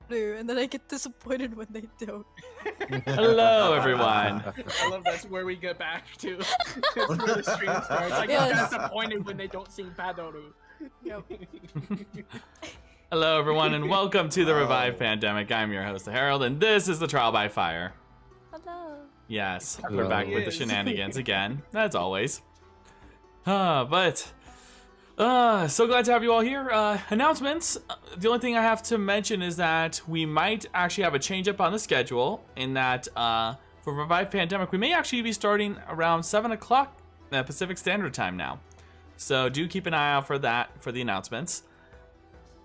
and then I get disappointed when they don't. Hello, everyone. I love that's where we get back to. That's where the stream starts. I get disappointed when they don't sing Padoru. Yep. Hello, everyone, and welcome to the Revive Pandemic. I'm your host, the Herald, and this is the Trial by Fire. Hello. Yes, Hello. we're back with the shenanigans again, as always. So glad to have you all here. Announcements. The only thing I have to mention is that we might actually have a change up on the schedule in that for Revive Pandemic, we may actually be starting around 7 o'clock Pacific Standard Time now. So do keep an eye out for that, for the announcements.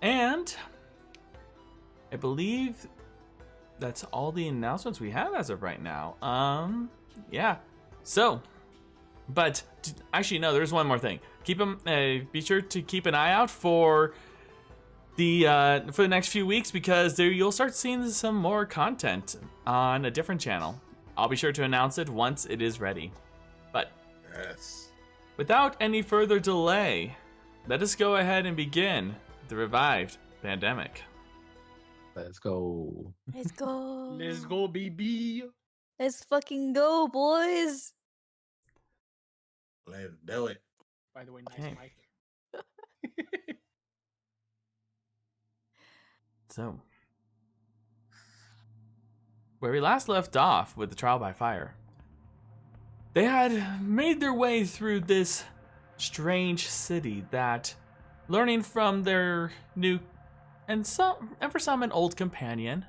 And I believe that's all the announcements we have as of right now. Yeah. So, but actually, no, there's one more thing. Be sure to keep an eye out for the next few weeks, because you'll start seeing some more content on a different channel. I'll be sure to announce it once it is ready. But Yes. without any further delay, let us go ahead and begin the Revived Pandemic. Let's go. Let's go. Let's go, baby. Let's fucking go, boys. Let's do it. By the way, nice Okay. mic. So, where we last left off with the Trial by Fire, they had made their way through this strange city that, learning from their new and for some an old companion,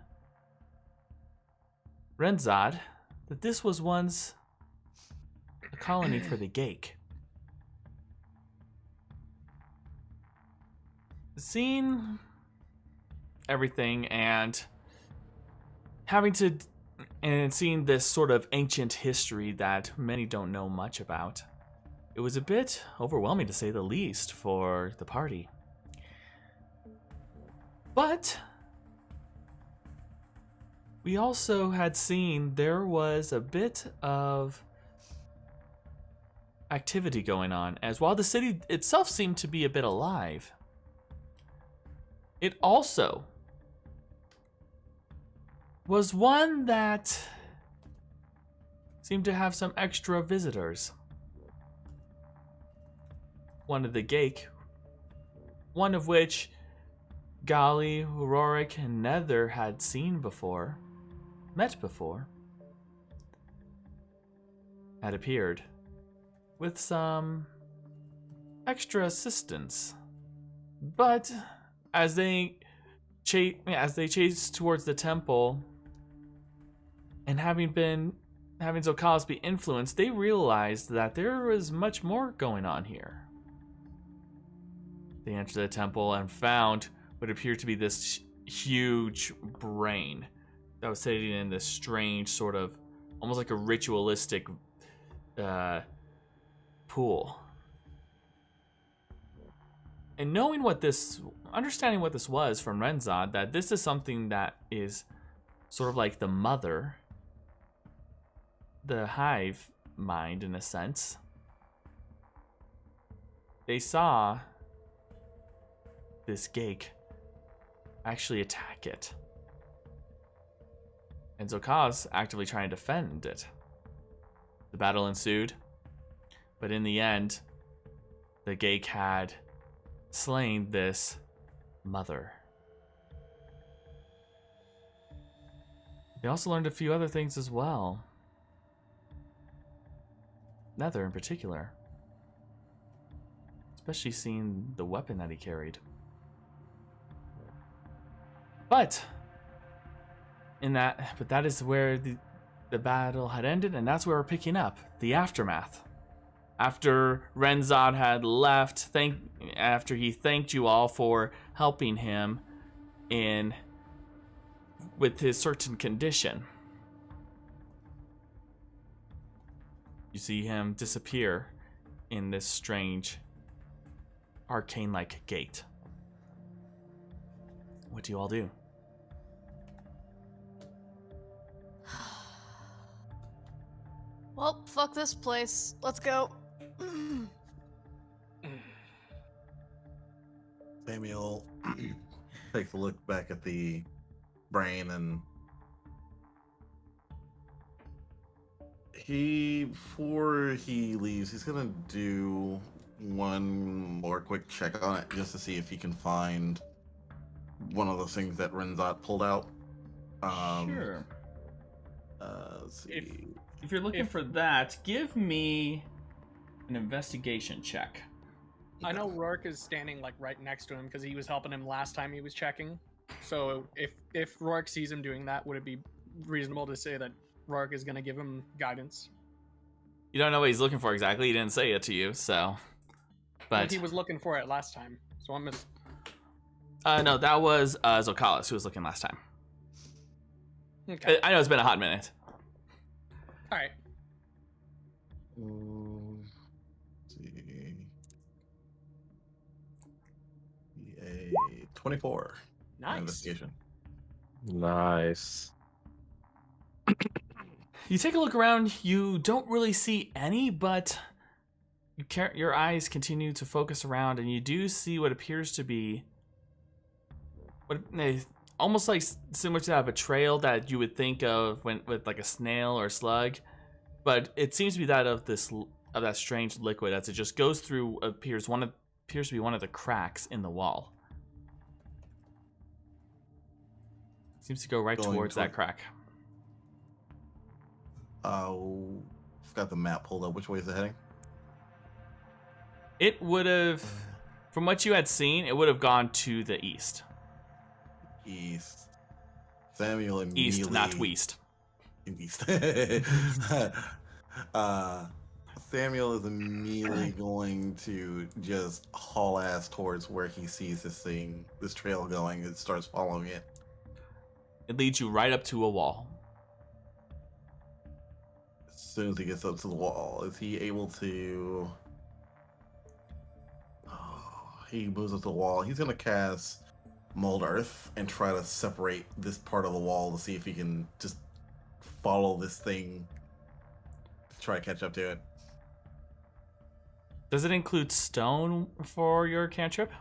Renzad, that this was once a colony for the Geik. Seeing everything and seeing this sort of ancient history that many don't know much about, it was a bit overwhelming, to say the least, for the party. But we also had seen there was a bit of activity going on, as while the city itself seemed to be a bit alive, it also was one that seemed to have some extra visitors. One of the Geik, one of which Gali, Roric, and Nether had met before, had appeared with some extra assistance. But as they chased towards the temple, and having Zokalis be influenced, they realized that there was much more going on here. They entered the temple and found what appeared to be this huge brain that was sitting in this strange sort of, almost like a ritualistic pool. And understanding what this was from Renzad, that this is something that is sort of like the mother, the hive mind in a sense. They saw this Geik actually attack it, and Zokalis actively trying to defend it. The battle ensued, but in the end, the Geik had slain this mother. They also learned a few other things as well. Nether in particular, especially seeing the weapon that he carried. But that is where the battle had ended, and that's where we're picking up the aftermath. After Renzad had left, after he thanked you all for helping him with his certain condition, you see him disappear in this strange arcane-like gate. What do you all do? Well, fuck this place. Let's go. Samuel takes a look back at the brain, and before he leaves, he's gonna do one more quick check on it just to see if he can find one of those things that Renzat pulled out. Sure. Let's see. If you're looking for that, give me an investigation check. I know Roric is standing like right next to him because he was helping him last time he was checking. So if Roric sees him doing that, would it be reasonable to say that Roric is going to give him guidance? You don't know what he's looking for exactly. He didn't say it to you, so. But he was looking for it last time, so I'm gonna. No, that was Zokalis who was looking last time. Okay. I know it's been a hot minute. All right. Let's see. A 24. Nice. Investigation. Nice. You take a look around. You don't really see any, but your eyes continue to focus around, and you do see what appears to be almost like similar to that of a trail that you would think of with like a snail or a slug, but it seems to be that of that strange liquid as it just goes through appears to be one of the cracks in the wall. Seems to go right towards that crack. Oh, I've got the map pulled up. Which way is it heading? It would have, from what you had seen, it would have gone to the east. East. Samuel immediately... East, not west. East. Samuel is immediately going to just haul ass towards where he sees this trail going, and starts following it. It leads you right up to a wall. As soon as he gets up to the wall, is he able to... he moves up to the wall. He's going to cast Mold Earth and try to separate this part of the wall to see if he can just follow this thing to try to catch up to it. Does it include stone for your cantrip?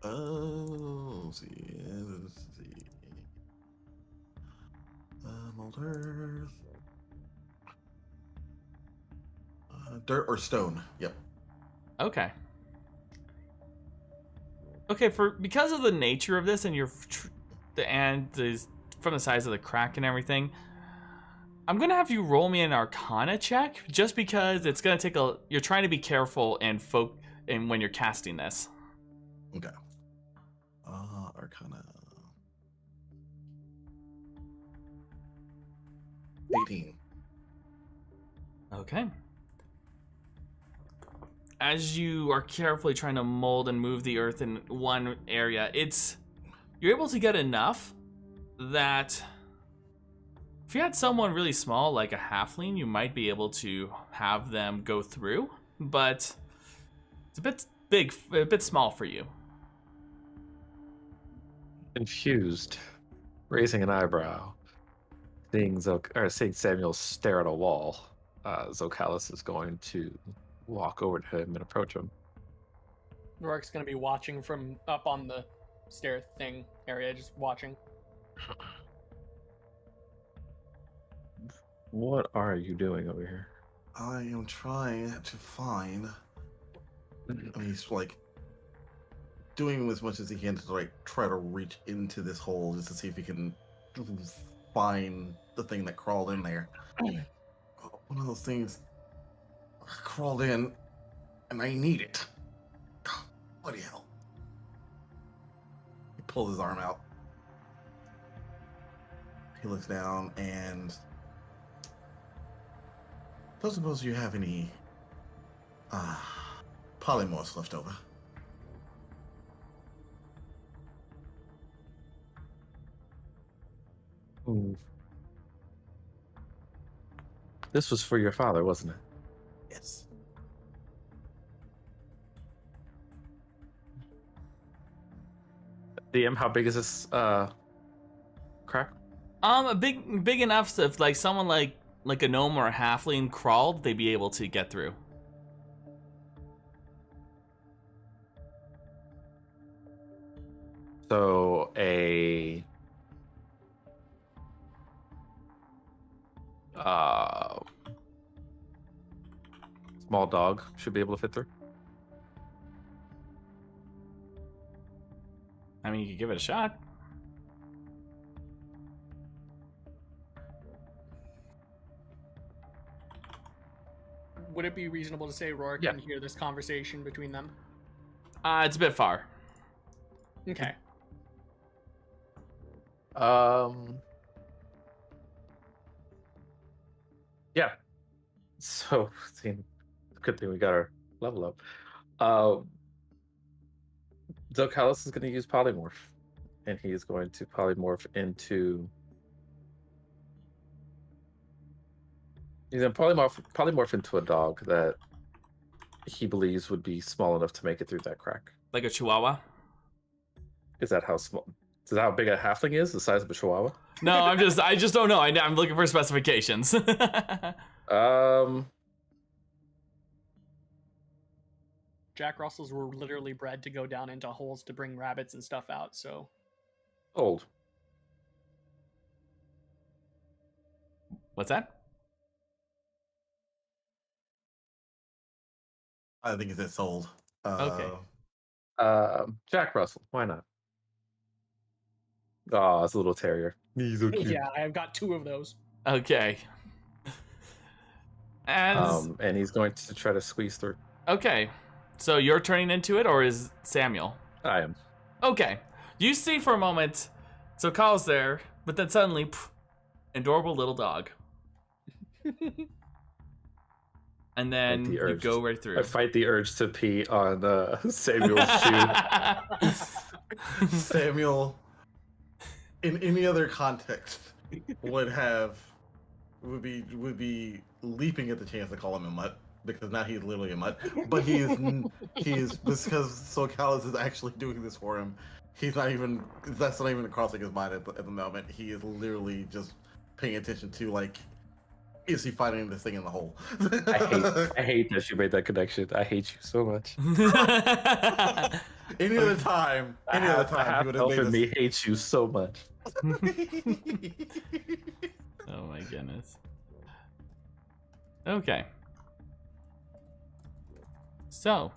Let's see. Mold Earth. Dirt or stone. Yep. Okay. Okay, because of the nature of this and from the size of the crack and everything, I'm gonna have you roll me an Arcana check, just because it's gonna take you're trying to be careful and when you're casting this. Okay. Arcana. 18. Okay. As you are carefully trying to mold and move the earth in one area, you're able to get enough that if you had someone really small, like a halfling, you might be able to have them go through, but it's a bit big, a bit small for you. Confused, raising an eyebrow, seeing Samuel stare at a wall, Zokalis is going to walk over to him and approach him. Roric's going to be watching from up on the stair thing area, just watching. What are you doing over here? I am trying to find... he's like doing as much as he can to like try to reach into this hole just to see if he can find the thing that crawled in there. One of those things crawled in, and I need it. Bloody hell. He pulls his arm out. He looks down and... don't suppose you have any polymorphs left over? Ooh. This was for your father, wasn't it? Yes. DM, how big is this crack? Big enough so if like someone like a gnome or a halfling crawled, they'd be able to get through. So a Small dog should be able to fit through. I mean, you could give it a shot. Would it be reasonable to say Roric Yeah. can hear this conversation between them? It's a bit far. Okay. Yeah. So, good thing we got our level up. Zokalis is going to use polymorph, and he is going to polymorph into. He's going to polymorph into a dog that he believes would be small enough to make it through that crack. Like a chihuahua? Is that how small? Is that how big a halfling is? The size of a chihuahua? No, I just don't know. I'm looking for specifications. Jack Russells were literally bred to go down into holes to bring rabbits and stuff out, so... Old. What's that? I think it's sold. Okay. Jack Russell. Why not? Oh, it's a little terrier. He's so cute. Yeah, I've got 2 of those. Okay. As And he's going to try to squeeze through. okay, so you're turning into it, or is Samuel? I am. Okay, you see for a moment, so Kyle's there, but then suddenly, adorable little dog, and then the you urge. go right through. I fight the urge to pee on Samuel's shoe. Samuel, in any other context, would be leaping at the chance to call him a mutt, because now he's literally a mutt. But he is because Zokalis is actually doing this for him. That's not even crossing his mind at the moment. He is literally just paying attention to, like, is he finding this thing in the hole? I hate that you made that connection. I hate you so much. Any other time, he would have made Elfin me this. hates you so much. Oh my goodness. Okay. So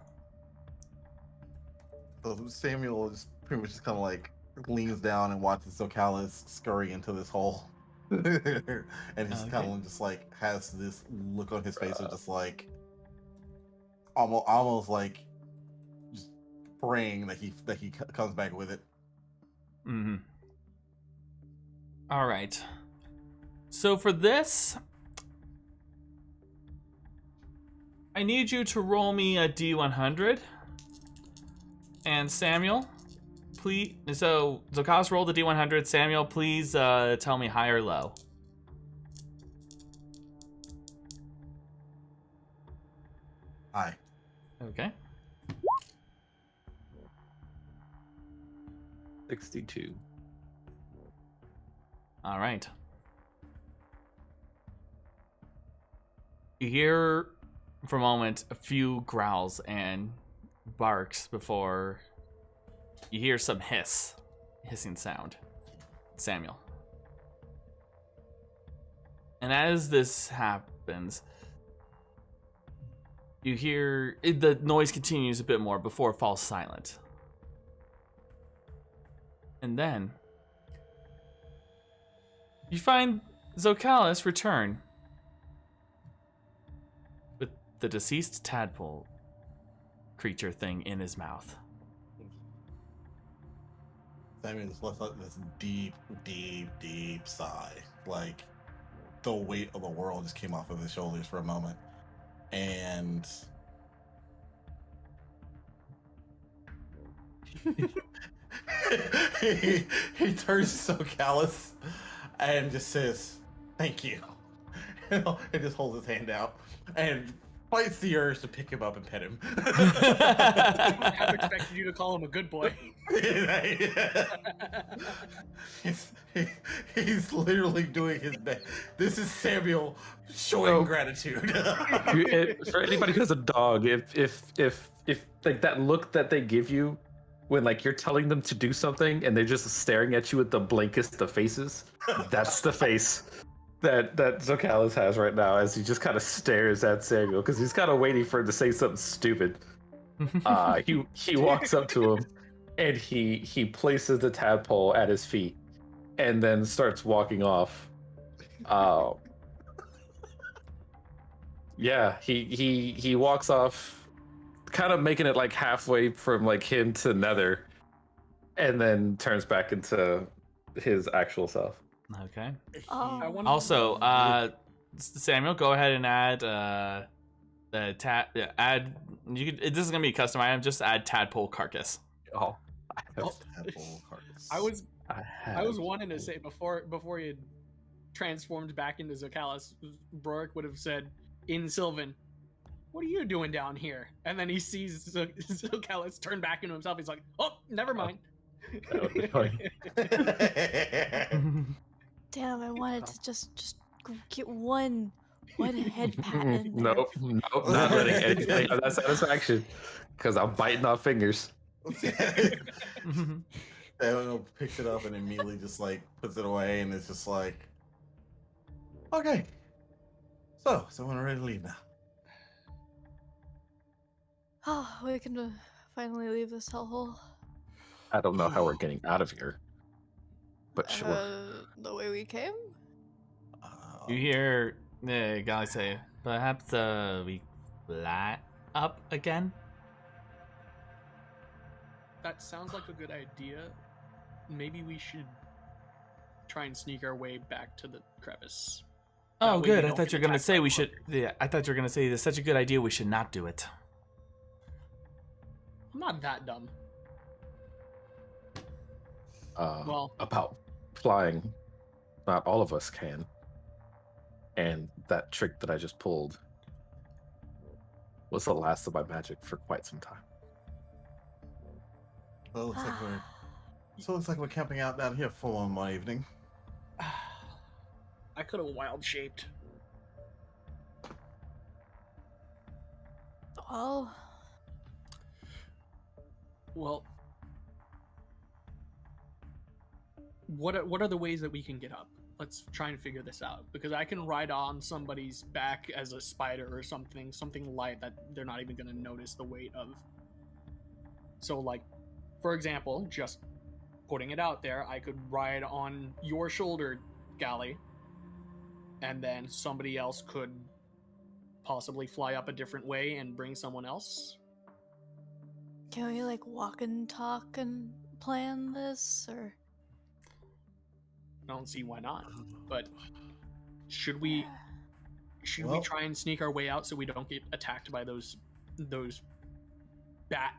Samuel is pretty much just kind of like leans down and watches Zokalis scurry into this hole. And he's kind of just like has this look on his face of just like almost like just praying that he comes back with it. mm-hmm. All right. So for this, I need you to roll me a D100. And Samuel, please. So Zokalis rolled a D100. Samuel, please tell me high or low. Hi. Okay. 62. All right. You hear for a moment a few growls and barks before you hear some hissing sound. Samuel. And as this happens, you hear the noise continues a bit more before it falls silent. And then you find Zokalis return with the deceased tadpole creature thing in his mouth. Samuel just lets out this deep sigh. Like the weight of the world just came off of his shoulders for a moment. And he turns to Zokalis and just says, "Thank you." And just holds his hand out and fights the urge to pick him up and pet him. I expected you to call him a good boy. He's literally doing his best. This is Samuel showing gratitude. For anybody who has a dog, if like that look that they give you when like you're telling them to do something and they're just staring at you with the blankest of faces, that's the face. that Zokalis has right now as he just kind of stares at Samuel because he's kind of waiting for him to say something stupid. He walks up to him and he places the tadpole at his feet and then starts walking off. Yeah, he walks off, kind of making it like halfway from like him to Nether, and then turns back into his actual self. Okay. I Oh. wonder- Also, Samuel, go ahead and add the add. This is gonna be a custom item. Just add tadpole carcass. Oh, Tadpole carcass. I was one. wanting to say before he had transformed back into Zokalis, Roric would have said in Sylvan, "What are you doing down here?" And then he sees Zokalis turn back into himself. He's like, "Oh, never mind." That would be funny. Damn, I wanted to just get one head pat in there. Nope, not letting anything of that satisfaction because I'm biting off fingers. Daniel picks it up and immediately just like puts it away, and it's just like, okay. So we're ready to leave now. Oh, we can finally leave this hellhole. I don't know how we're getting out of here, but sure. The way we came? You hear the guy say, "Perhaps we fly up again." That sounds like a good idea. Maybe we should try and sneak our way back to the crevice. Oh, That way good. we I don't thought get you were gonna attacked say by we should. Roric. Yeah, I thought you were gonna say it's such a good idea. We should not do it. I'm not that dumb. Well, About flying, not all of us can. And that trick that I just pulled was the last of my magic for quite some time. Well, looks like we're camping out down here for one more evening. I could have wild shaped. Well, Well, what are the ways that we can get up? Let's try and figure this out, because I can ride on somebody's back as a spider or something light that they're not even going to notice the weight of. So, like, for example, just putting it out there, I could ride on your shoulder, Gali, and then somebody else could possibly fly up a different way and bring someone else. can we like walk and talk and plan this, or? I don't see why not. But should we Well- try and sneak our way out so we don't get attacked by those bat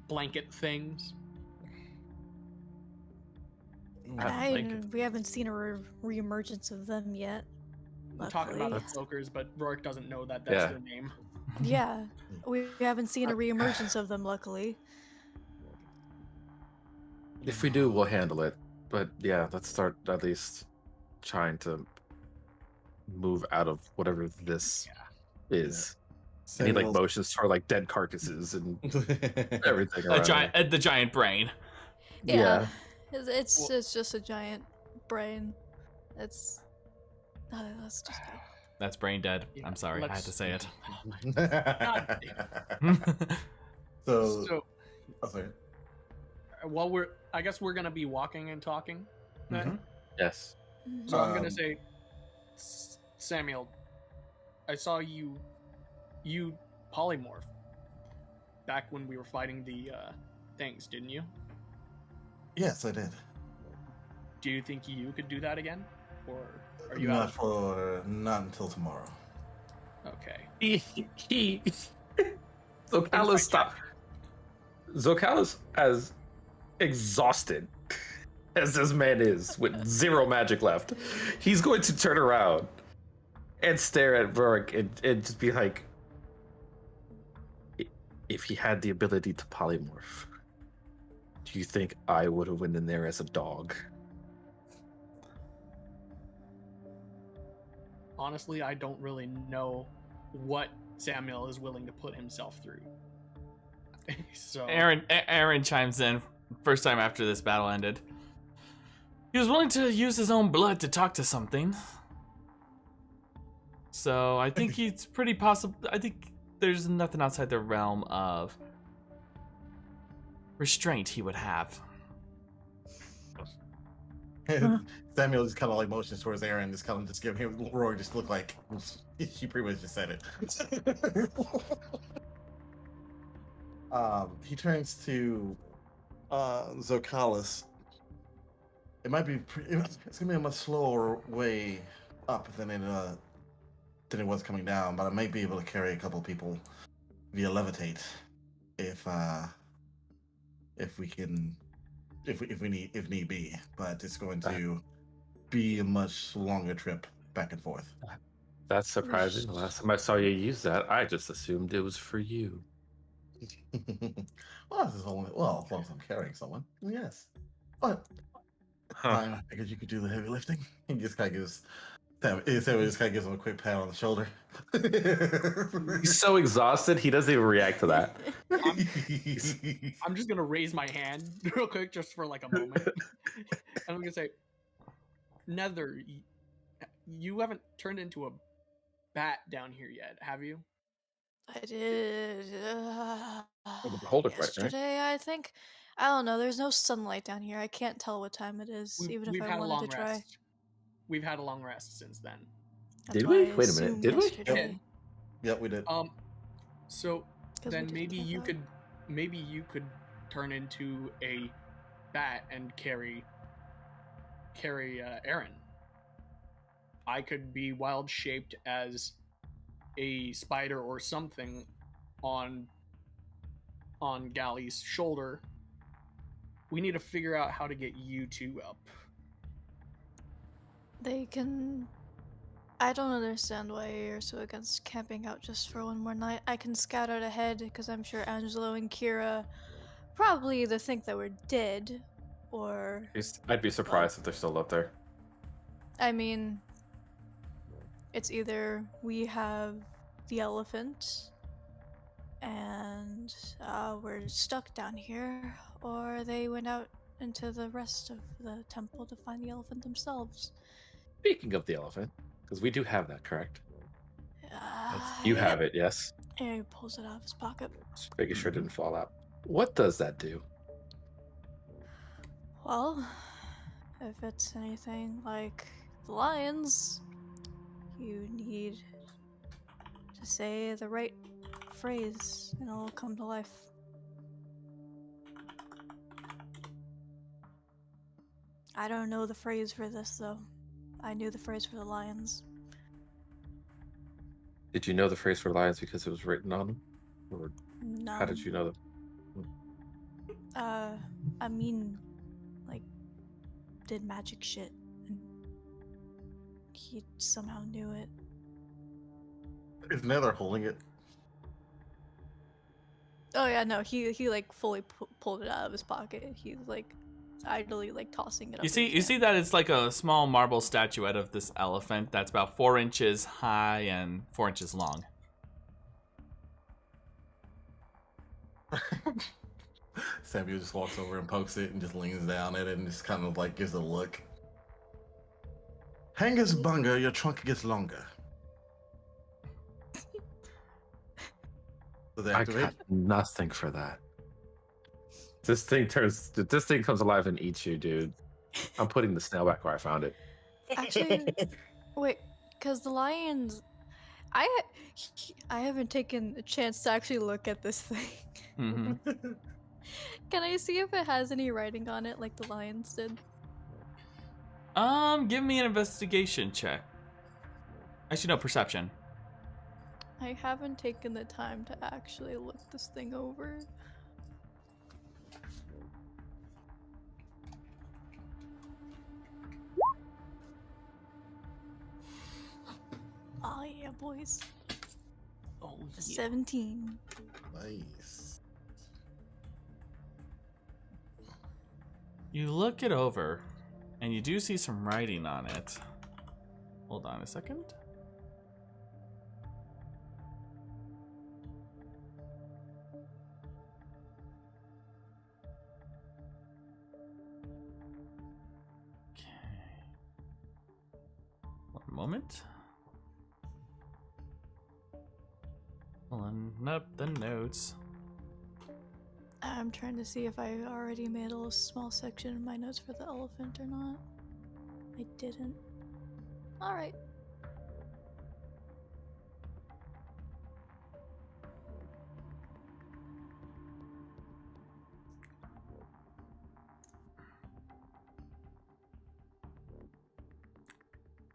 blanket things? We haven't seen a reemergence of them yet. I'm talking about the Luckily. cloakers, but Roric doesn't know that that's Yeah. their name. Yeah, we haven't seen a reemergence of them, luckily. If we do, we'll handle it. But yeah, let's start at least trying to move out of whatever this is. I need like Samuel's- motions for like dead carcasses and everything around. The giant brain. Yeah, it's just a giant brain. It's let's just go. That's brain dead. Yeah, I'm sorry, I had let's- to say it. So, oh, sorry. Well, I guess we're gonna be walking and talking. then. Mhm. Yes. So I'm gonna Um, say, Samuel, I saw you polymorph back when we were fighting the things, didn't you? Yes, I did. Do you think you could do that again, or are you out? Not until tomorrow. Okay. Zokalis, stop. Zokalis, as exhausted as this man is, with zero magic left, he's going to turn around and stare at Roric and just be like, if he had the ability to polymorph, do you think I would have went in there as a dog? Honestly, I don't really know what Samuel is willing to put himself through. So Aaron chimes in. First time after this battle ended. He was willing to use his own blood to talk to something. So I think it's pretty possible. I think there's nothing outside the realm of restraint he would have. Samuel just kind of like motions towards Aaron, just kind of just giving him Rory just look like she pretty much just said it. He turns to Zokalis. It might be it's gonna be a much slower way up than it was coming down, but I might be able to carry a couple people via levitate if need be. But it's going to be a much longer trip back and forth. That's surprising. The last time I saw you use that, I just assumed it was for you. Well, this is only, well, as long as I'm carrying someone, yes. But I figured you could do the heavy lifting. He just kind of gives him a quick pat on the shoulder. He's so exhausted, he doesn't even react to that. I'm just gonna raise my hand real quick, just for like a moment, and I'm gonna say, Nether, you haven't turned into a bat down here yet, have you? I did Hold it right, right? yesterday, I think. I don't know. There's no sunlight down here. I can't tell what time it is, even if I had a wanted long to try. rest. We've had a long rest since then. That's Did why we? I Wait a minute. assumed Did we? yesterday. Yep, we did. So 'Cause then we did maybe get you that. could turn into a bat and carry Aaron. I could be wild shaped as a spider or something on Gali's shoulder. We need to figure out how to get you two up. They can. I don't understand why you're so against camping out just for one more night. I can scout out ahead because I'm sure Angelo and Kira probably either think that we're dead or. I'd be surprised if they're still up there. I mean, it's either we have the elephant and we're stuck down here, or they went out into the rest of the temple to find the elephant themselves. Speaking of the elephant, because we do have that, correct? You Yeah. have it, yes. And he pulls it out of his pocket. Just making sure it didn't fall out. What does that do? Well, if it's anything like the lions, you need to say the right phrase and it'll come to life. I don't know the phrase for this though. I knew the phrase for the lions. Did you know the phrase for lions because it was written on them? Or No. how did you know that? I mean, like, did magic shit. And he somehow knew it. Is Nether holding it? Oh yeah, no, he like fully pulled it out of his pocket. He's like idly like tossing it up. You see that it's like a small marble statuette of this elephant that's about 4 inches high and 4 inches long. Samuel just walks over and pokes it and just leans down at it and just kind of like gives it a look. Hangers bunga, your trunk gets longer. Does it I activate? got nothing for that. This thing comes alive and eats you, dude. I'm putting the snail back where I found it. Actually, wait, because the lions, I haven't taken a chance to actually look at this thing. Mm-hmm. Can I see if it has any writing on it like the lions did? Give me an investigation check. Actually, no, perception. I haven't taken the time to actually look this thing over. Oh yeah, boys. Oh, yeah. 17. Nice. You look it over, and you do see some writing on it. Hold on a second. Okay. One moment. Pulling up the notes. I'm trying to see if I already made a small section in my notes for the elephant or not. I didn't. Alright.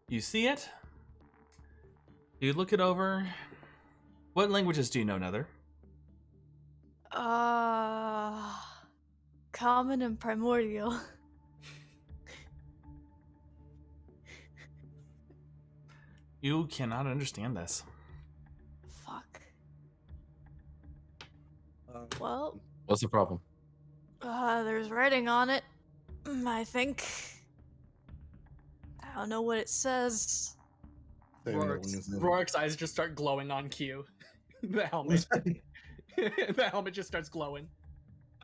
You see it? You look it over. What languages do you know, Nether? Common and primordial. You cannot understand this. Fuck. Well, What's the problem? there's writing on it, I think. I don't know what it says. Rorik's eyes just start glowing on cue. The helmet. The helmet just starts glowing.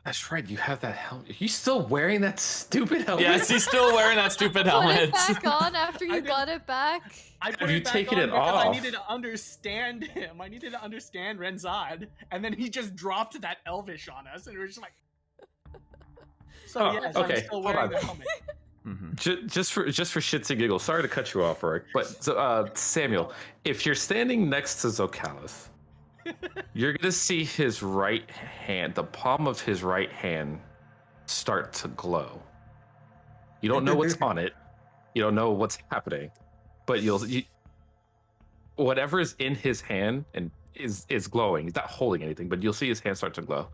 That's right, you have that helmet. Are you still wearing that stupid helmet? Yes, he's still wearing that stupid helmet. Put it back on after you got it back. I put Have you it back taken on it because I off? needed to understand him. I needed to understand Renzad, and then he just dropped that Elvish on us, and we were just like. So Oh, yes, okay, I'm still hold wearing on. the helmet. Just for shits and giggles. Sorry to cut you off, Roric, but Samuel, if you're standing next to Zokalis, you're gonna see his right hand, the palm of his right hand, start to glow. You don't know what's on it. You don't know what's happening, but whatever is in his hand and is glowing. He's not holding anything, but you'll see his hand start to glow.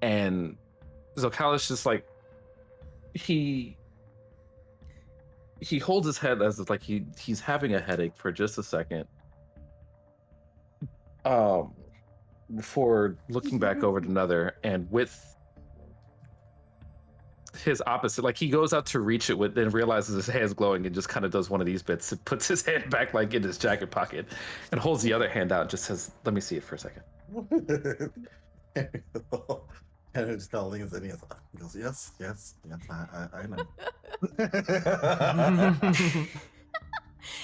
And Zokalis just like he holds his head as if like he's having a headache for just a second. Before looking back over to Nether, and with his opposite, like he goes out to reach it with, then realizes his hand's glowing and just kind of does one of these bits. It puts his hand back like in his jacket pocket and holds the other hand out and just says, "Let me see it for a second." And it's telling us, and he goes, yes, I know.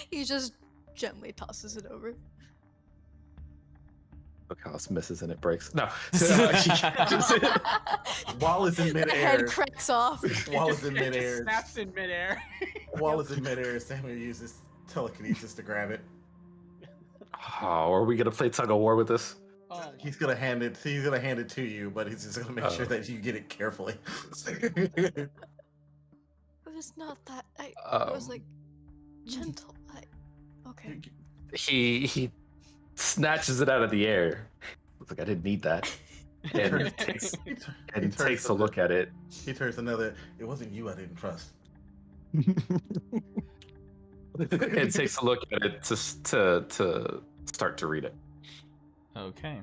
He just gently tosses it over. Zokalis misses and it breaks. No. While it's in The head midair, cracks off. while it's in It just midair, snaps in midair. while it's in midair, Samuel uses telekinesis to grab it. Oh, are we gonna play tug of war with this? Oh, He's gonna hand it to you, but he's just gonna make sure that you get it carefully. It was not that. It was like gentle. Okay. He snatches it out of the air. Looks like I didn't need that. And takes a look at it. He turns another. It wasn't you I didn't trust. And takes a look at it to start to read it. Okay.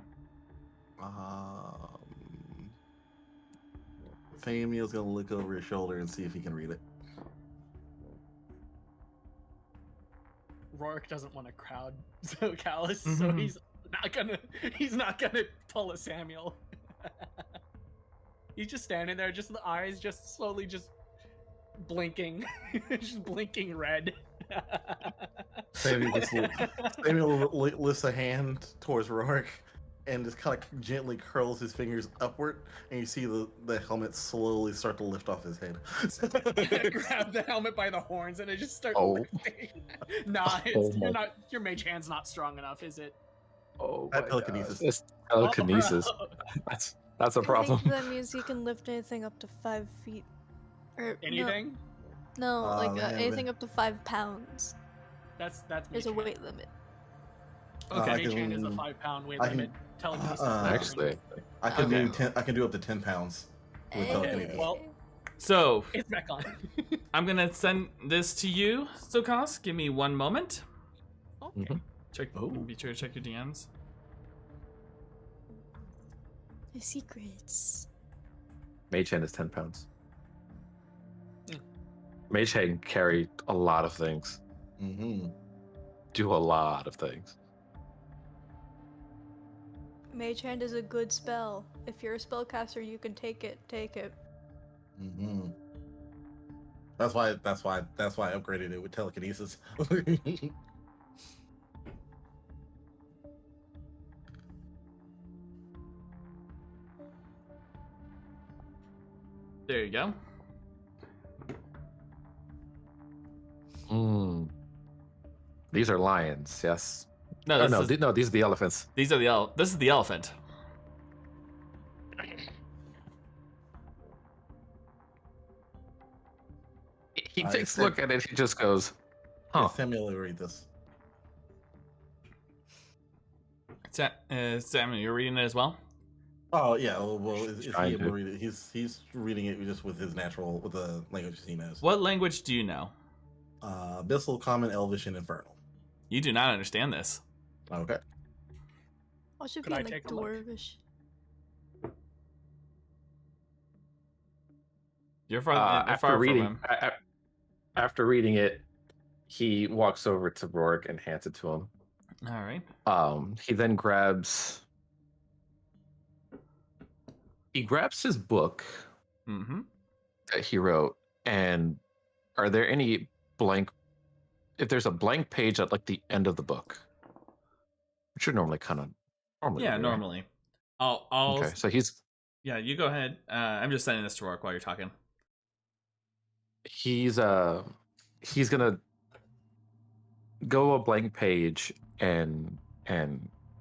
Samuel's gonna look over his shoulder and see if he can read it. Roric doesn't want to crowd Zokalis, so he's not gonna pull a Samuel. He's just standing there, just the eyes just slowly just blinking, just blinking red. Samuel lifts a hand towards Roric and just kind of gently curls his fingers upward, and you see the helmet slowly start to lift off his head. Grab the helmet by the horns and it just starts lifting. Nah, your mage hand's not strong enough, is it? Oh, That telekinesis. It's telekinesis. That's a problem. I think that means he can lift anything up to 5 feet. Or Anything? No, man, anything up to 5 pounds. That's There's a mage hand. weight limit. Okay, I mage hand is a can- 5 pound weight I can- limit. Telekinesis. Actually, I can Okay. do up to 10 pounds with Hey. telekinesis. Well, So it's back on. I'm gonna send this to you, Zokalis. Give me 1 moment. Okay. Mhm. Check. Be sure to check your DMs. The secrets. Mage hand is 10 pounds. Mm. Mage hand can carry a lot of things. Mm-hmm. Do a lot of things. Mage Hand is a good spell. If you're a spellcaster, you can take it. Take it. Mm-hmm. That's why I upgraded it with telekinesis. There you go. These are lions, yes. No, Oh, this is, no, these are the elephants. these are the this is the elephant. He takes a look at it. He just goes, Huh. "Huh." Samuel, read this. Sam, you're reading it as well? Oh yeah, well, is he trying able to. to read it? He's reading it just with his natural, with the languages he knows. What language do you know? Abyssal, Common, Elvish, and Infernal. You do not understand this. Okay. What should Could be I like take a look? dwarvish? You're far, you're after far reading, from him. after reading it, he walks over to Roric and hands it to him. All right. He then grabs his book Mm-hmm. that he wrote, and are there any blank? If there's a blank page at like the end of the book, which should normally Yeah, be, right? normally. I'll Okay, so he's yeah, you go ahead. I'm just sending this to Rourke while you're talking. he's gonna go a blank page and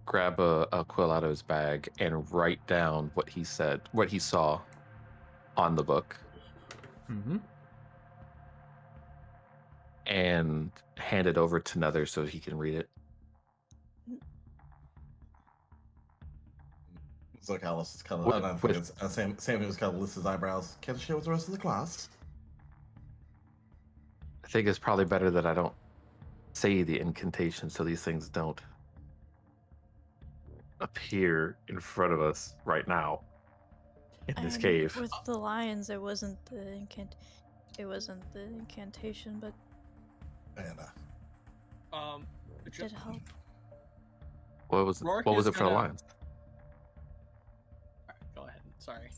grab a quill out of his bag and write down what he said, what he saw on the book, Mm-hmm. and hand it over to Nether so he can read it. Zokalis is kind With- of Samuel was kind of lifts his eyebrows. Can I share with the rest of the class? I think it's probably better that I don't say the incantation so these things don't appear in front of us right now in this cave. With the lions, it wasn't the incantation, but And it did help. What was Rourke what was is it for the gonna- lions? Alright, go ahead. Sorry.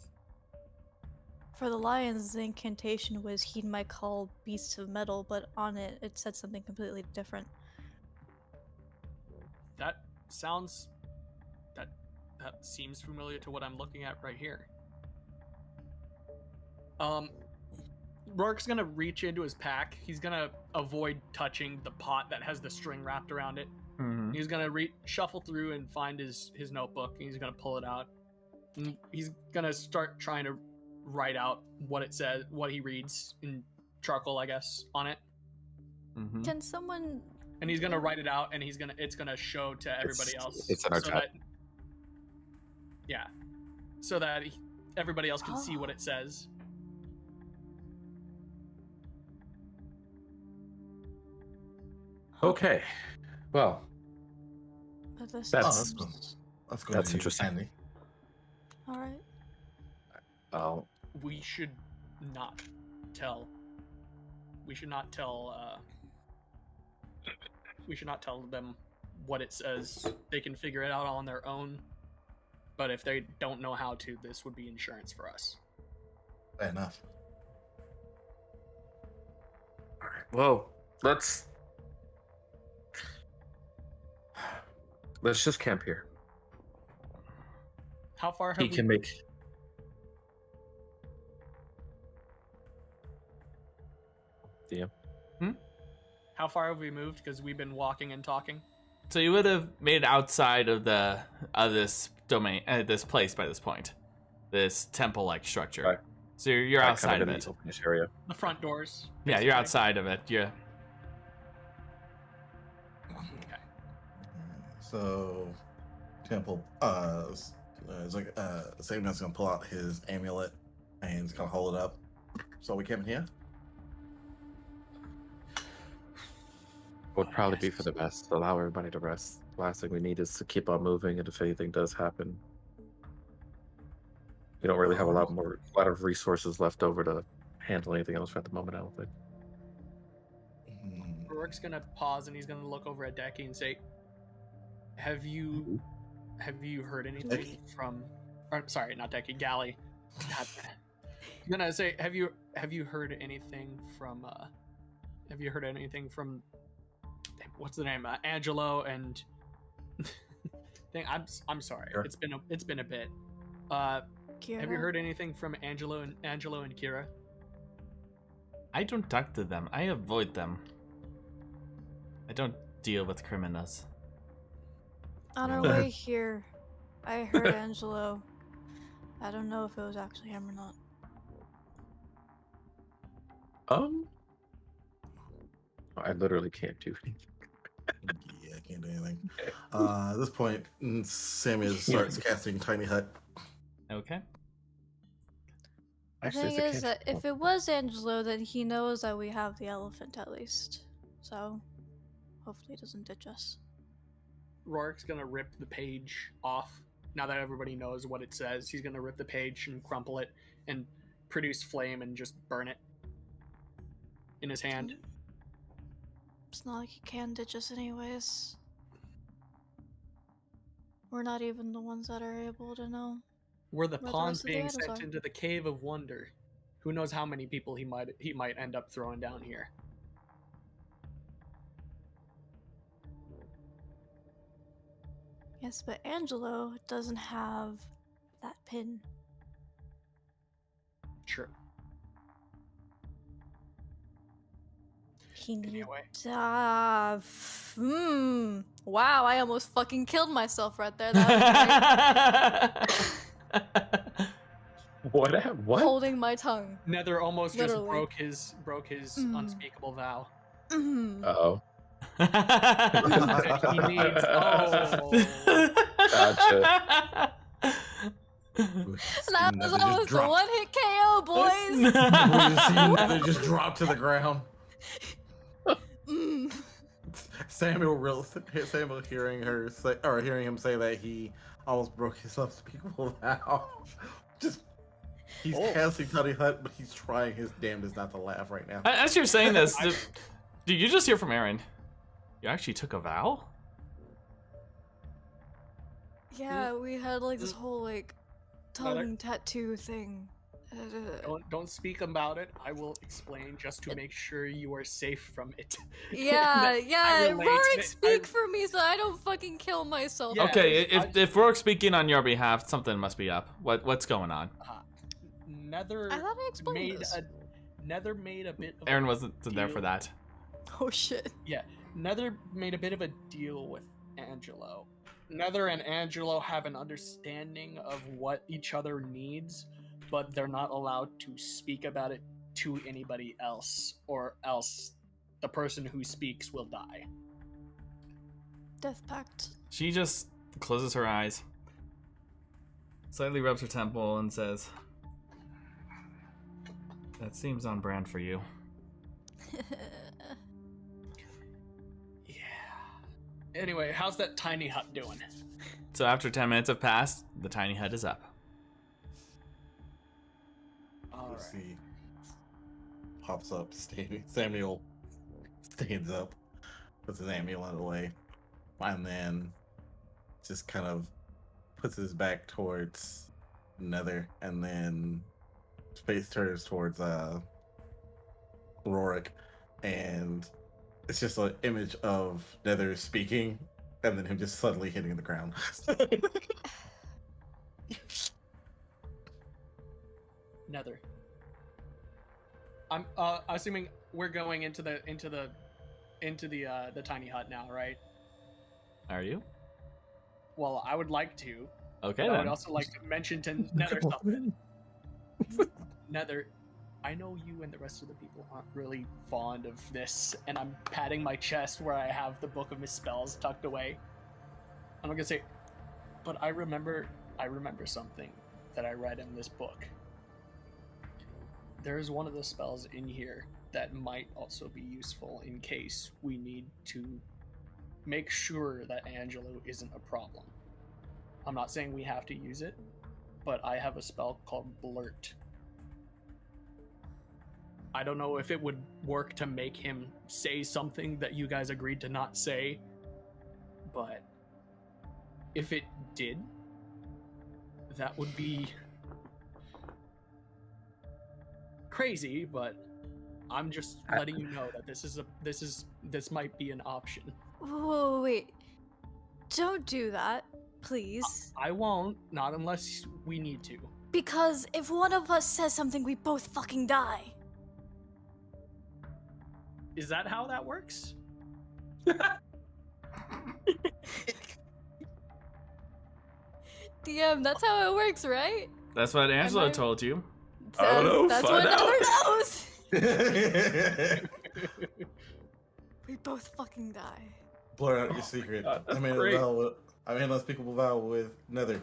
For the lions, the incantation was heed my call, beasts of metal, but on it, it said something completely different. That sounds. That seems familiar to what I'm looking at right here. Rourke's gonna reach into his pack. He's gonna avoid touching the pot that has the string wrapped around it. Mm-hmm. He's gonna shuffle through and find his notebook. And he's gonna pull it out. And he's gonna start trying to write out what it says, what he reads in charcoal, I guess, on it. Mm-hmm. Can someone? And he's gonna write it out, and it's gonna show to everybody else. It's in our chat. Yeah, so that everybody else can see what it says. Okay, well, But this That's- is- that's going That's to be interesting. handy. all right. oh, We should not tell. We should not tell. We should not tell them what it says. They can figure it out on their own. But if they don't know how to, this would be insurance for us. Fair enough. well, let's just camp here. How far have He we? can make. How far have we moved? Because we've been walking and talking. So you would have made it outside of this domain, this place by this point, this temple-like structure. Right. So you're Kind outside in of this it. open-ish area. The front doors. Yeah, you're basically. outside of it. Yeah. Okay. So, Temple, it's like Samuel's gonna pull out his amulet and he's gonna hold it up. So we came in here. Would probably be for the best. Allow everybody to rest. The last thing we need is to keep on moving, and if anything does happen, we don't really have a lot of resources left over to handle anything else at the moment. I don't think. Rourke's gonna pause and he's gonna look over at Deki and say, "Have you heard anything from? Or, sorry, not Deki, Gali. God. I'm gonna say, have you heard anything from? Have you heard anything from? What's the name? Angelo and. I'm sorry. Sure. It's been a bit. Kira. Have you heard anything from Angelo and Kira? I don't talk to them. I avoid them. I don't deal with criminals. On our way here, I heard Angelo. I don't know if it was actually him or not. I literally can't do anything. Yeah, I can't do anything. At this point, Samuel starts casting Tiny Hut. Okay. The thing is that if it was Angelo, then he knows that we have the elephant at least. So, hopefully he doesn't ditch us. Roric's gonna rip the page off. Now that everybody knows what it says, he's gonna rip the page and crumple it and produce flame and just burn it in his hand. It's not like he can ditch us anyways. We're not even the ones that are able to know. We're the Where the pawns rest of the being others sent are. into the Cave of Wonder. Who knows how many people he might end up throwing down here. Yes, but Angelo doesn't have that pin. Sure. He needs. Anyway. Wow, I almost fucking killed myself right there. That was What? great. Holding my tongue. Nether almost Literally. just broke his unspeakable vow. Uh-oh. He needs. Oh. Gotcha. That was almost a one-hit KO, boys. They just dropped to the ground. Samuel hearing him say that he almost broke his unspeakable vow. He's casting Tiny Hut, but he's trying his damnedest not to laugh right now. As you're saying this, did you just hear from Aaron? You actually took a vow? Yeah, we had like this whole like tongue tattoo thing. Don't speak about it. I will explain just to make sure you are safe from it. Yeah, yeah. relate. Roric, speak for me so I don't fucking kill myself. Yeah. Okay, if Roric's speaking on your behalf, something must be up. What's going on? Nether I thought I explained this. Nether made a bit of Aaron wasn't there for that. Oh shit. Yeah, Nether made a bit of a deal with Angelo. Nether and Angelo have an understanding of what each other needs, but they're not allowed to speak about it to anybody else, or else the person who speaks will die. Death pact. She just closes her eyes, slightly rubs her temple, and says, "That seems on brand for you." Yeah. Anyway, how's that tiny hut doing? So after 10 minutes have passed, the tiny hut is up. All Let's right. see. Pops up, Samuel stands up, puts his amulet away, and then just kind of puts his back towards Nether, and then face turns towards Roric, and it's just an image of Nether speaking, and then him just suddenly hitting the ground. Nether. I'm assuming we're going into the tiny hut now, right? Are you? Well, I would like to. Okay, I would then. also like to mention to Nether something. Nether, I know you and the rest of the people aren't really fond of this, and I'm patting my chest where I have the Book of Misspells tucked away. I'm not gonna say, but I remember something that I read in this book. There is one of the spells in here that might also be useful in case we need to make sure that Angelo isn't a problem. I'm not saying we have to use it, but I have a spell called Blurt. I don't know if it would work to make him say something that you guys agreed to not say, but if it did, that would be crazy, but I'm just letting you know that this might be an option. Whoa, wait. Don't do that, please. I won't, not unless we need to. Because if one of us says something, we both fucking die. Is that how that works? DM, that's how it works, right? That's what Angelo I- told you. I don't know, That's find what out. Nether knows. We both fucking die. Blur out your secret. God, I made great. a vow. I made an unspeakable vow with Nether.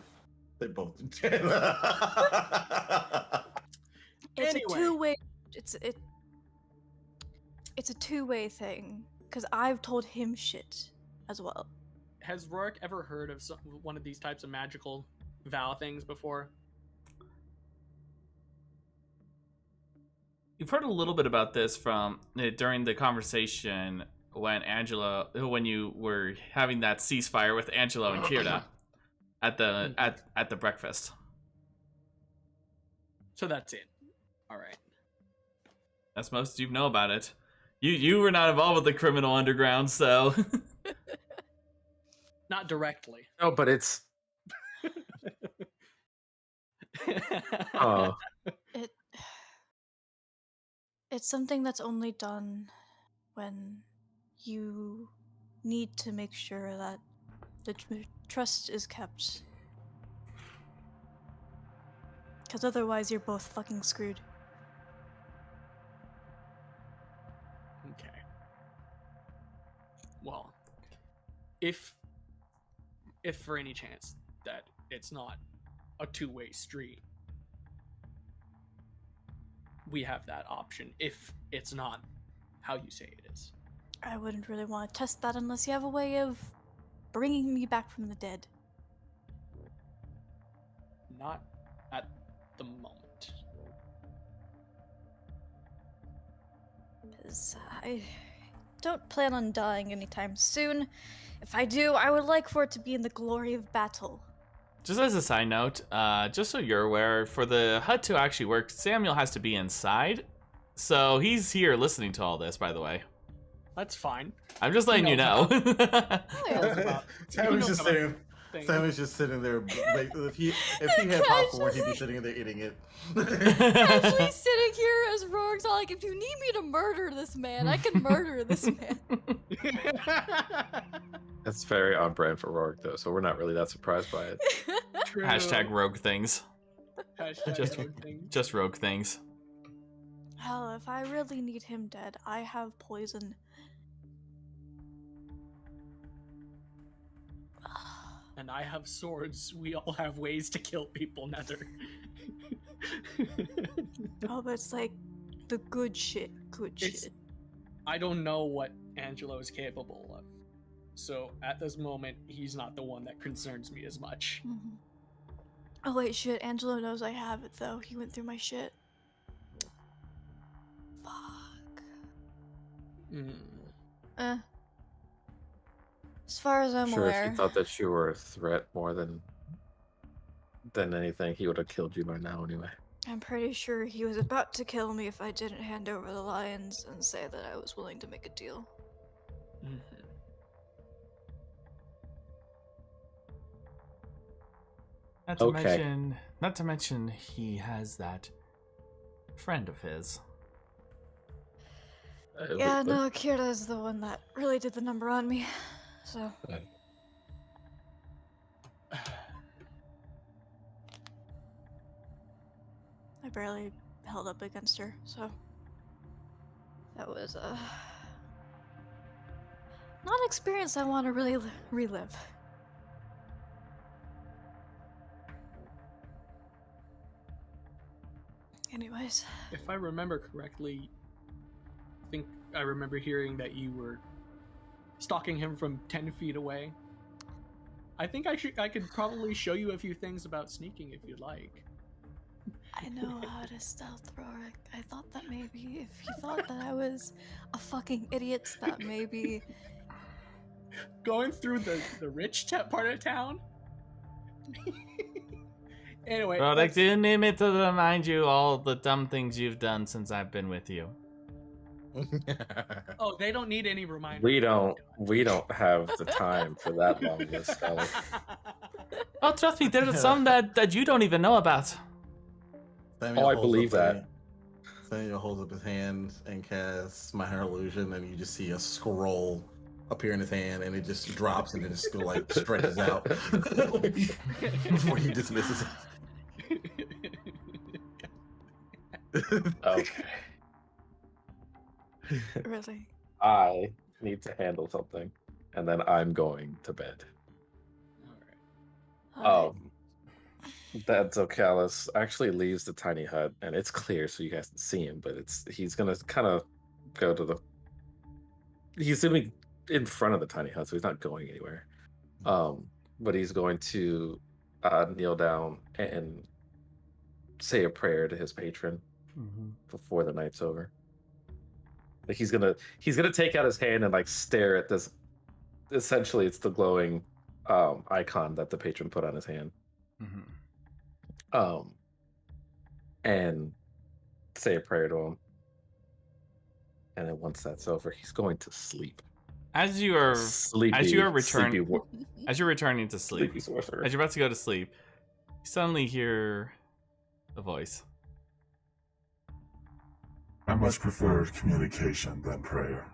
They both. It's Anyway. a two-way. It's a two-way thing. Because I've told him shit as well. Has Roric ever heard of one of these types of magical vow things before? You've heard a little bit about this from during the conversation when you were having that ceasefire with Angelo and Kirda at the breakfast. So that's it. All right. That's most you know about it. You were not involved with the criminal underground, so Not directly. No, but it's. Oh, It's something that's only done when you need to make sure that the trust is kept. Because otherwise you're both fucking screwed. Okay. Well, if for any chance that it's not a two-way street, we have that option if it's not how you say it is. I wouldn't really want to test that unless you have a way of bringing me back from the dead. Not at the moment. 'Cause I don't plan on dying anytime soon. If I do, I would like for it to be in the glory of battle. just as a side note, just so you're aware, for the HUD to actually work, Samuel has to be inside. So he's here listening to all this, by the way. That's fine. I'm just letting you know. Sammy's just sitting. Thing. Sammy's just sitting there. Like, if he had popcorn, he'd be sitting there eating it. Actually sitting here as Rorik's all like, if you need me to murder this man, I can murder this man. that's very on brand for Roric, though, so we're not really that surprised by it. True. Hashtag rogue things. Hashtag Just- rogue thing. Just rogue things. Hell, if I really need him dead, I have poison. And I have swords. We all have ways to kill people, Nether. Oh, but it's like the good shit. Good It's- shit. I don't know what Angelo is capable of. So at this moment, he's not the one that concerns me as much. Mhm. Oh wait, shit. Angelo knows I have it though. He went through my shit. Fuck. As far as I'm Sure, if aware. he thought that you were a threat more than anything, he would have killed you by now anyway. I'm pretty sure he was about to kill me if I didn't hand over the lions and say that I was willing to make a deal. Okay. Not to mention, he has that friend of his. Yeah, no, Kira's the one that really did the number on me. So. I barely held up against her, so. That was, not an experience I want to really relive. Anyways. If I remember correctly, I think I remember hearing that you were stalking him from 10 feet away. I think I could probably show you a few things about sneaking if you'd like. I know how to stealth, Roric. I thought that maybe if you thought that I was a fucking idiot, that maybe... Going through the rich part of town? Anyway. Roric, do you need me to remind you all the dumb things you've done since I've been with you? Oh, they don't need any reminder. We don't have the time for that long list, Gali. Oh, trust me, there's some that you don't even know about. Samuel I holds believe up that. Samuel holds up his hand and casts Minor Illusion, and you just see a scroll appear in his hand, and it just drops and then just like stretches out before he dismisses it. Okay. Really? I need to handle something, and then I'm going to bed. Alright. That Zokalis actually leaves the tiny hut, and it's clear so you guys can see him, but he's gonna kind of go to he's sitting in front of the tiny hut, so he's not going anywhere. But he's going to kneel down and say a prayer to his patron before the night's over. Like he's gonna take out his hand and like stare at this. Essentially, it's the glowing icon that the patron put on his hand. And say a prayer to him. And then once that's over, he's going to sleep. As you are returning to sleep, Sleepy sorcerer. as you're about to go to sleep, you suddenly hear a voice. I much prefer communication than prayer.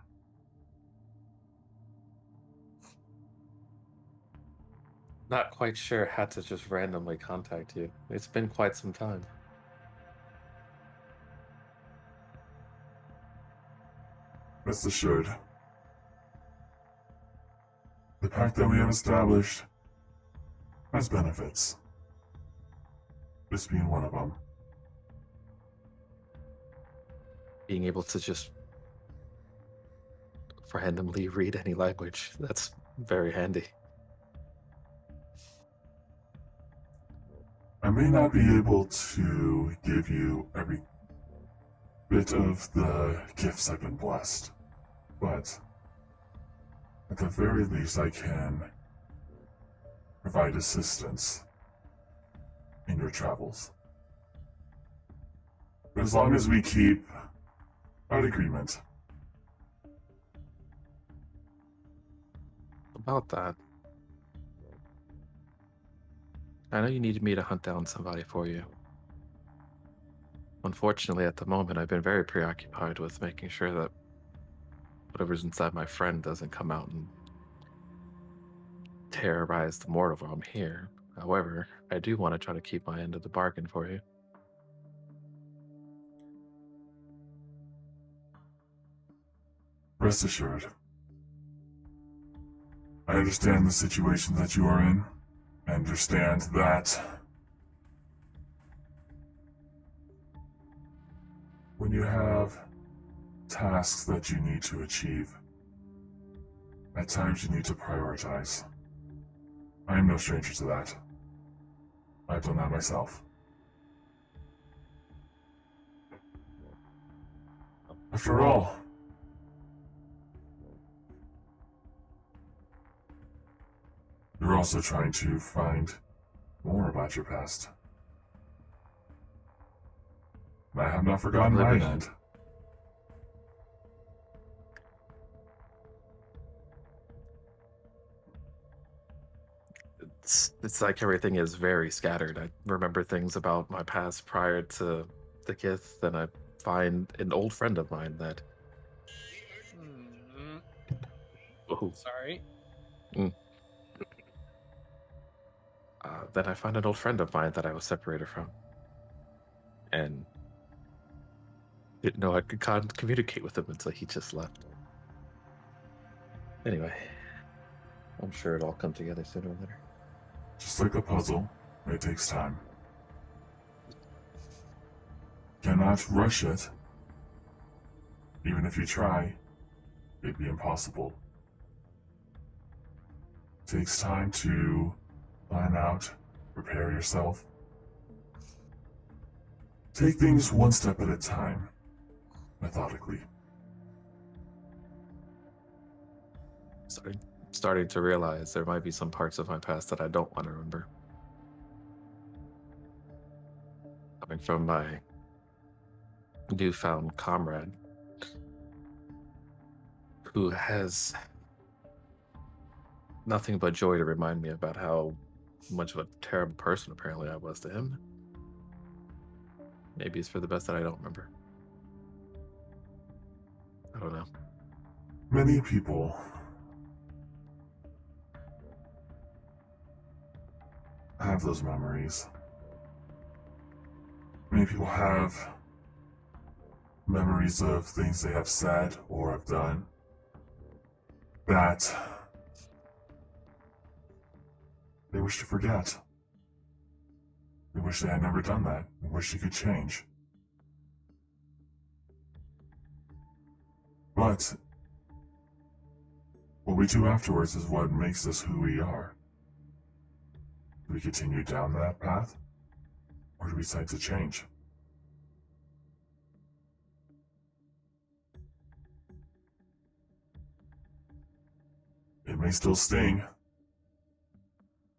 Not quite sure how to just randomly contact you. It's been quite some time. Rest assured, the pact that we have established has benefits. This being one of them. Being able to just randomly read any language, that's very handy. I may not be able to give you every bit of the gifts I've been blessed, but at the very least I can provide assistance in your travels. But as long as we keep our agreement. About that, I know you needed me to hunt down somebody for you. Unfortunately, at the moment, I've been very preoccupied with making sure that whatever's inside my friend doesn't come out and terrorize the mortal while I'm here. However, I do want to try to keep my end of the bargain for you. Rest assured. I understand the situation that you are in. I understand that when you have tasks that you need to achieve, at times you need to prioritize. I am no stranger to that. I've done that myself. After all, you're also trying to find more about your past. I have not forgotten my end. It's like everything is very scattered. I remember things about my past prior to the Gith, and I find an old friend of mine that... Oh. Sorry. Then I find an old friend of mine that I was separated from. And didn't know I could communicate with him until he just left. Anyway, I'm sure it'll all come together sooner or later. Just like a puzzle, it takes time. Cannot rush it. Even if you try, it'd be impossible. Takes time to plan out, prepare yourself. Take things one step at a time, methodically. Starting to realize there might be some parts of my past that I don't want to remember. Coming from my newfound comrade, who has nothing but joy to remind me about how much of a terrible person apparently I was to him. maybe it's for the best that I don't remember. I don't know. Many people have those memories. Many people have memories of things they have said or have done that they wish to forget. They wish they had never done that. They wish they could change. But what we do afterwards is what makes us who we are. Do we continue down that path? Or do we decide to change? It may still sting,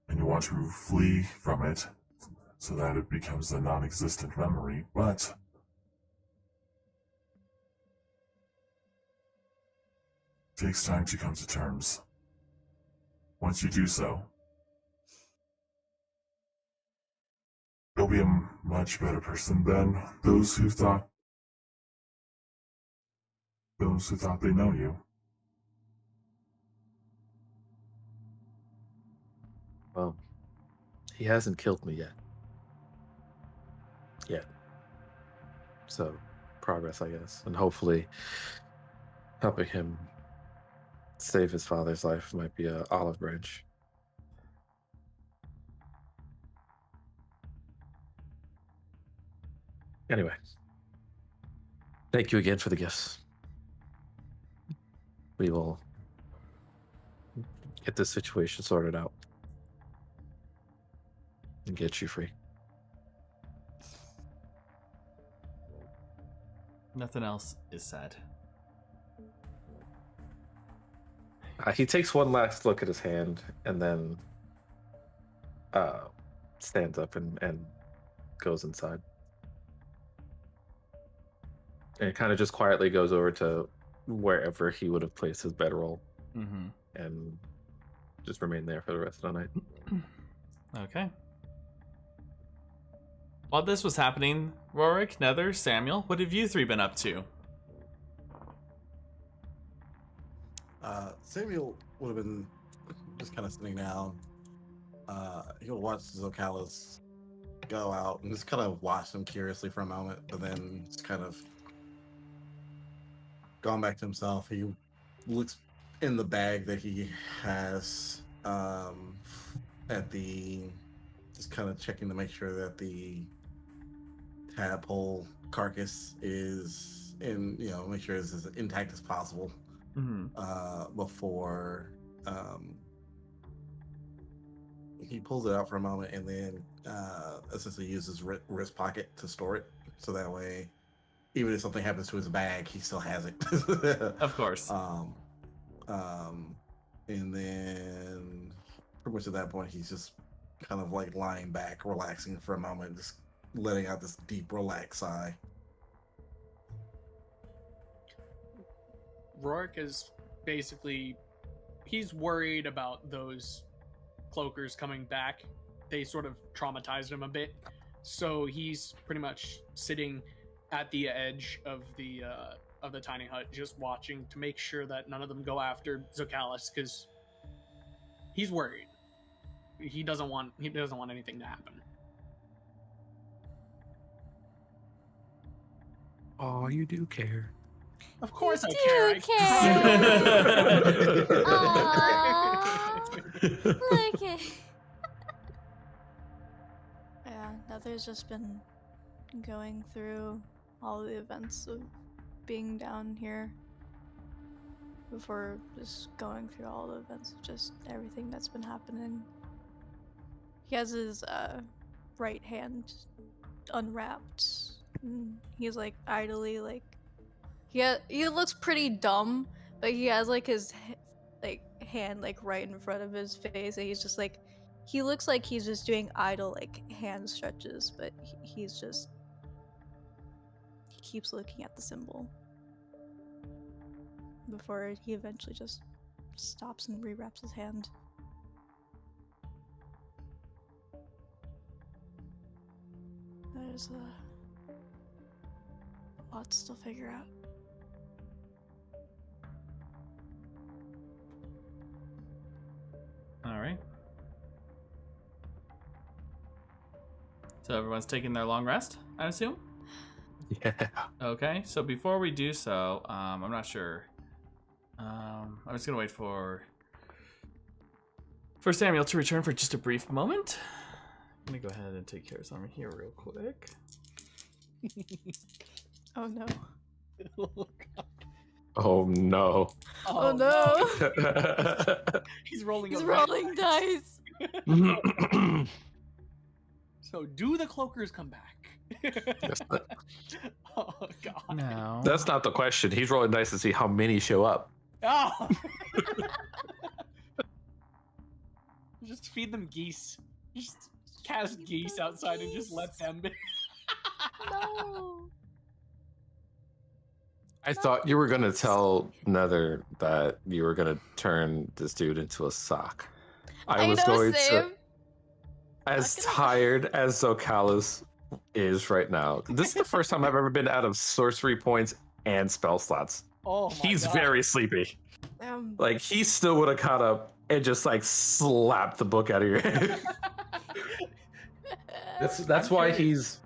and you want to flee from it so that it becomes a non-existent memory, but it takes time to come to terms. Once you do so, you'll be a much better person than those who thought they know you. Well, he hasn't killed me yet. So, progress, I guess. And hopefully, helping him save his father's life might be an olive branch. Anyway, thank you again for the gifts. We will get this situation sorted out and get you free. Nothing else is said. He takes one last look at his hand and then stands up and goes inside. And kind of just quietly goes over to wherever he would have placed his bedroll and just remain there for the rest of the night. Okay. While this was happening, Roric, Nether, Samuel, what have you three been up to? Samuel would have been just kind of sitting down. He'll watch Zokalis go out and just kind of watch him curiously for a moment, but then just kind of gone back to himself. He looks in the bag that he has at the, just kind of checking to make sure that the tadpole carcass is in, make sure it's as intact as possible before he pulls it out for a moment and then essentially uses wrist pocket to store it, so that way even if something happens to his bag, he still has it. Of course. And then pretty much at that point, he's just kind of like lying back, relaxing for a moment, just letting out this deep, relaxed sigh. Roric is basically, he's worried about those cloakers coming back. They sort of traumatized him a bit. So he's pretty much sitting at the edge of the tiny hut, just watching to make sure that none of them go after Zokalis, because he's worried. He doesn't want anything to happen. Oh, you do care. Of course I care. Aww. Look at. Yeah, Nether's just been going through all the events of being down here before just going through all the events of just everything that's been happening. He has his right hand unwrapped and he's like idly like he looks pretty dumb, but he has like his hand like right in front of his face and he's just like, he looks like he's just doing idle like hand stretches, but he keeps looking at the symbol before he eventually just stops and rewraps his hand. There's lot to still figure out. All right. So everyone's taking their long rest, I assume? Yeah. Okay, so before we do so, I'm not sure. I'm just gonna wait for Samuel to return for just a brief moment. I'm gonna go ahead and take care of something here real quick. Oh no. Oh, God. Oh no. Oh, no. He's rolling. He's a red rolling dice. So do the cloakers come back? Oh God. No. That's not the question. He's rolling dice to see how many show up. Oh. Just feed them geese. Just cast geese outside and just let them be. No. I thought you were gonna tell Nether that you were gonna turn this dude into a sock. I was know, going same. to. As Not gonna- tired as Zokalis is right now, this is the first time I've ever been out of sorcery points and spell slots. Oh my He's God. very sleepy. Like he still would have caught up and just like slapped the book out of your head. That's why he's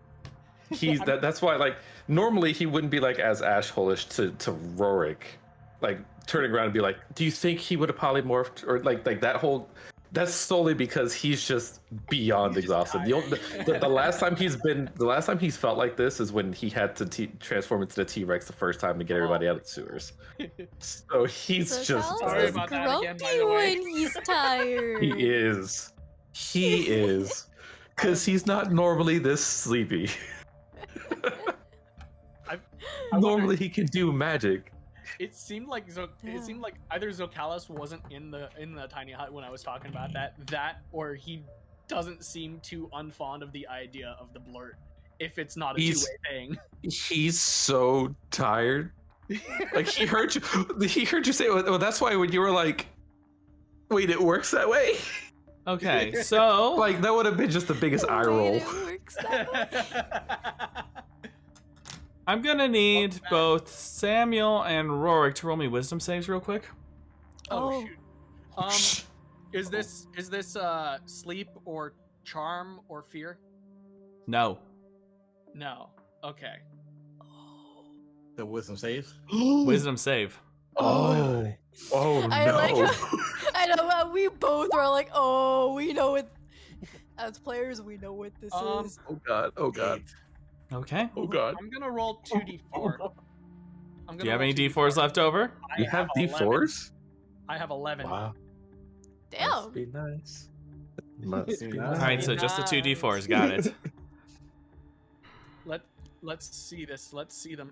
that's why like normally he wouldn't be like as ashholish to Roric, like turning around and be like, do you think he would have polymorphed or like that whole. That's solely because he's just beyond exhausted. The last time he's felt like this is when he had to transform into the T-Rex the first time to get everybody out of the sewers. So he's So just Sorry Charles is about that again, by the grumpy way. when he's tired. he is because he's not normally this sleepy. I Normally wonder- he can do magic. It seemed like Yeah. either Zokalis wasn't in the tiny hut when I was talking about that, or he doesn't seem too unfond of the idea of the blurt. If it's not a He's- two-way thing. He's so tired. Like he heard you say, well, that's why when you were like, wait, it works that way. Okay, so Like that would have been just the biggest eye roll. It works that way. I'm gonna need Welcome back. both Samuel and Roric to roll me wisdom saves real quick. Oh Oh. shoot. Is this sleep or charm or fear? No. No. Okay. The wisdom save. Wisdom save. Oh, oh no! I like how, I know how we both are like, oh, we know what. As players, we know what this is. Oh god! Oh god! Okay. Oh god! I'm gonna roll 2d4. Do you have any D4s left over? I You have 11. D4s? I have 11. Wow. Damn. Must be nice. Must be nice. All right, so just the two D4s. Got it. Let's see this. Let's see them.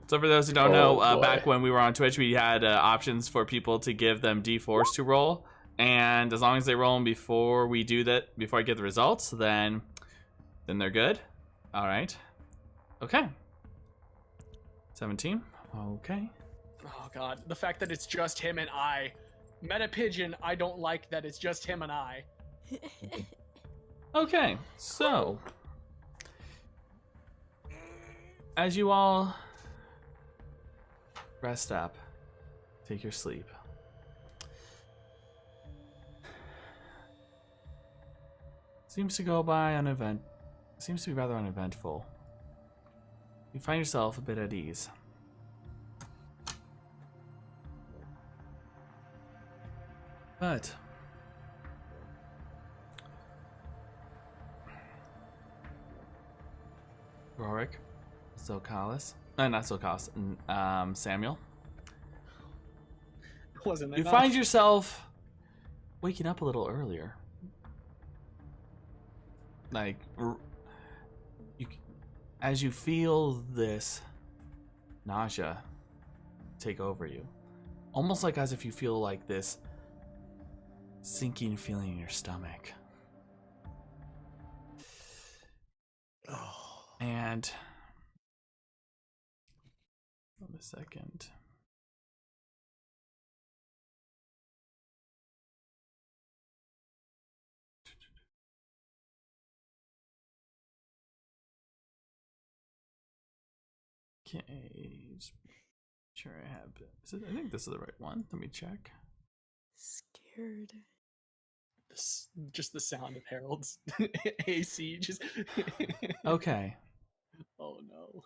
So for those who don't know, Oh, boy. back when we were on Twitch, we had options for people to give them D4s to roll, and as long as they roll them before we do that, before I get the results, then they're good. All right. Okay. 17. Okay. Oh god, the fact that it's just him and I. Meta Pigeon, I don't like that it's just him and I. Okay. So as you all rest up, take your sleep. Seems to go by seems to be rather uneventful. You find yourself a bit at ease. But Roric, Zokalis, not Zokalis, Samuel, Wasn't you enough. find yourself waking up a little earlier. Like, as you feel this nausea take over you, almost like as if you feel like this sinking feeling in your stomach. Oh. And hold a second. Okay, just sure I have. I think this is the right one. Let me check. Scared. Just the sound of Herald's AC. Just Okay. Oh no.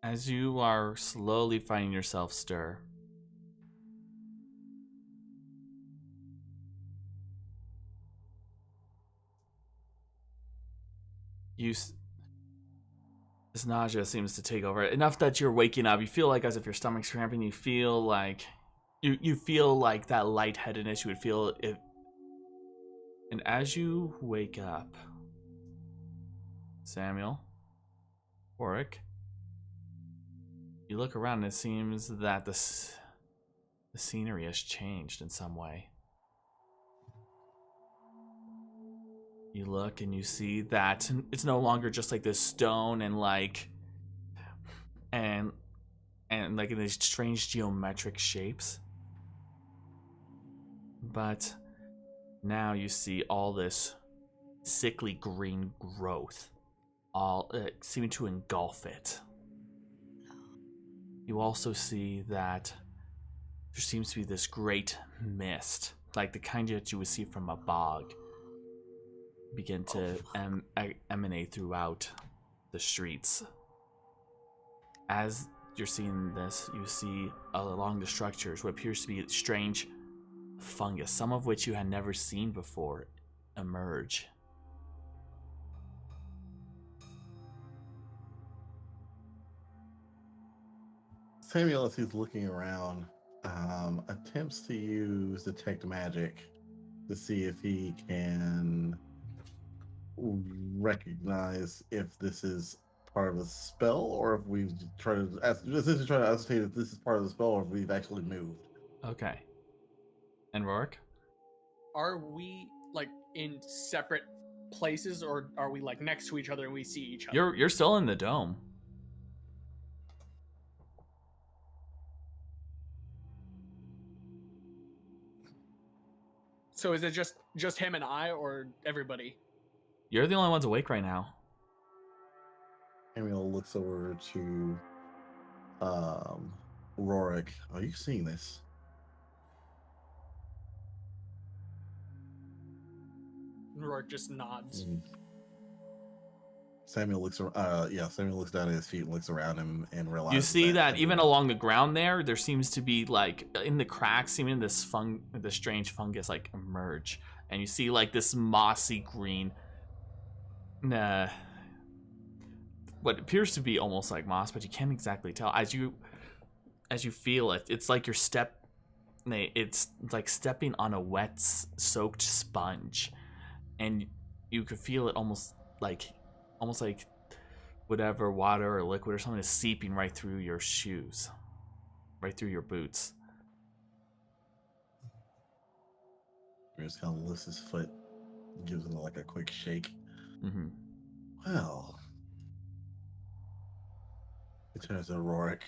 As you are slowly finding yourself stir, this nausea seems to take over enough that you're waking up. You feel like as if your stomach's cramping. You feel like you feel like that lightheadedness you would feel if. And as you wake up, Samuel, Roric, you look around and it seems that the scenery has changed in some way. You look and you see that it's no longer just like this stone and like in these strange geometric shapes. But now you see all this sickly green growth, all seeming to engulf it. You also see that there seems to be this great mist, like the kind that you would see from a bog, begin to emanate throughout the streets. As you're seeing this, you see along the structures what appears to be strange fungus, some of which you had never seen before, emerge. Samuel, as he's looking around, attempts to use Detect Magic to see if he can recognize if this is part of a spell or if we've tried to essentially try to ascertain if this is part of the spell or if we've actually moved. Okay. And Roric? Are we like in separate places, or are we like next to each other and we see each other? You're still in the dome. So is it just him and I, or everybody? You're the only ones awake right now. Samuel looks over to Roric. Are you seeing this? Roric just nods. Samuel looks Samuel looks down at his feet and looks around him and realizes You see that even along the ground there seems to be like in the cracks, seeming this strange fungus like emerge, and you see like this mossy green, what appears to be almost like moss, but you can't exactly tell. As you feel it, it's like it's like stepping on a wet, soaked sponge, and you could feel it almost like whatever water or liquid or something is seeping right through your shoes, right through your boots. He just kind of lifts his foot, gives him like a quick shake. Mm-hmm. Well, he turns to Roric.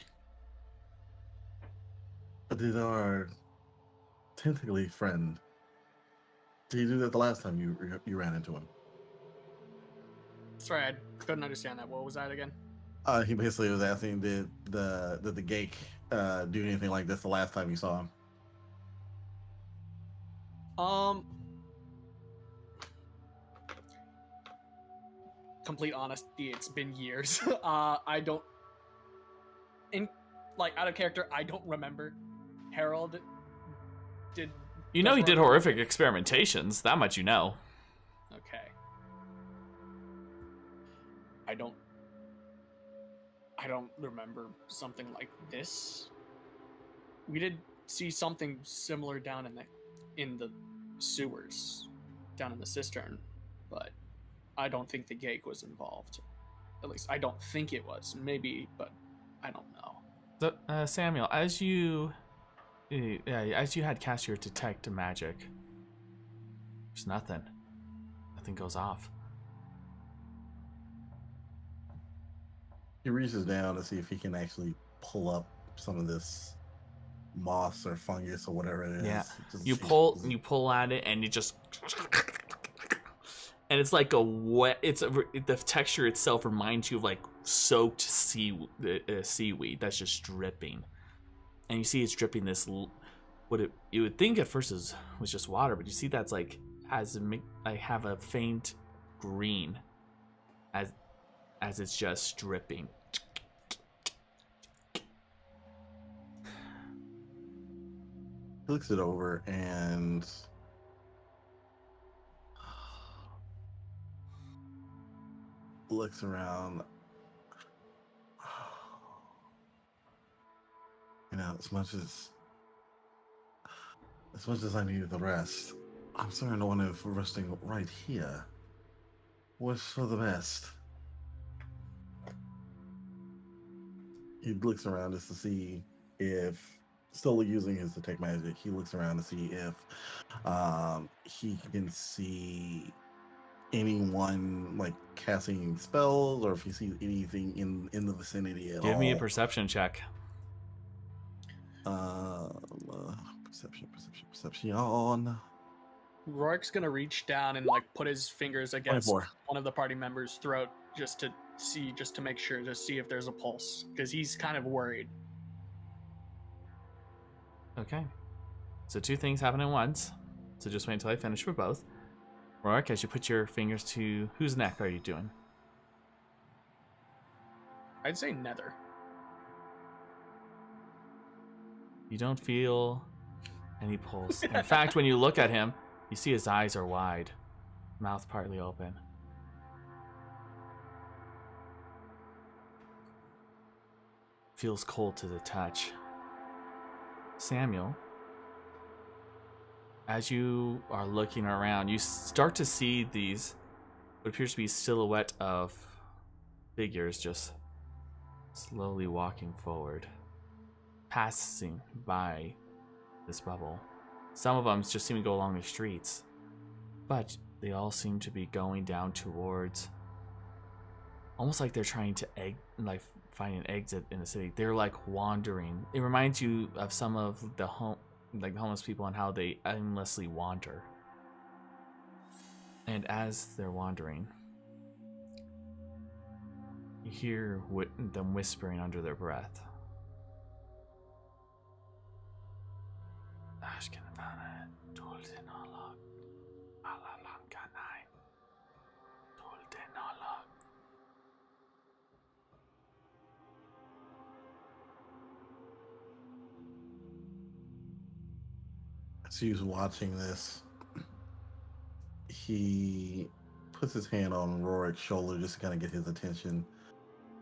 Did our tentacly friend, did he do that the last time you ran into him? Sorry, I couldn't understand that. What was that again? He basically was asking, did the Gake do anything like this the last time you saw him? Complete honesty, it's been years. I don't, out of character, I don't remember. Herald did. You know he did horrific experimentations. That much you know. Okay. I don't remember something like this. We did see something similar down in the sewers, down in the cistern, but I don't think the Gake was involved. At least I don't think it was. Maybe, but I don't know. So, Samuel, as you had cast your Detect Magic, there's nothing. Nothing goes off. He reaches down to see if he can actually pull up some of this moss or fungus or whatever it is. Yeah. You pull at it and it just, and it's like a wet. The texture itself reminds you of like soaked seaweed that's just dripping, and you see it's dripping this. You would think at first was just water, but you see that's like have a faint green as it's just dripping. He looks it over and looks around. You know, as much as I needed the rest, I'm starting to wonder if resting right here was for the best. He looks around just to see if, still using his detect magic, he looks around to see if he can see anyone like casting spells, or if he sees anything in the vicinity at all. Give me a perception check. Perception. Roric's gonna reach down and like put his fingers against 24. one of the party members' throat just to make sure, to see if there's a pulse, because he's kind of worried. Okay. So 2 things happen at once. So just wait until I finish with both. Roric, as you put your fingers to whose neck are you doing? I'd say Nether. You don't feel any pulse. In fact, when you look at him, you see his eyes are wide, mouth partly open. Feels cold to the touch. Samuel, as you are looking around, you start to see these, what appears to be silhouette of figures just slowly walking forward, passing by this bubble. Some of them just seem to go along the streets, but they all seem to be going down towards, almost like they're trying to find an exit in the city. They're like wandering. It reminds you of some of the homeless people and how they endlessly wander. And as they're wandering, you hear them whispering under their breath. As he's watching this, he puts his hand on Roric's shoulder just to kind of get his attention,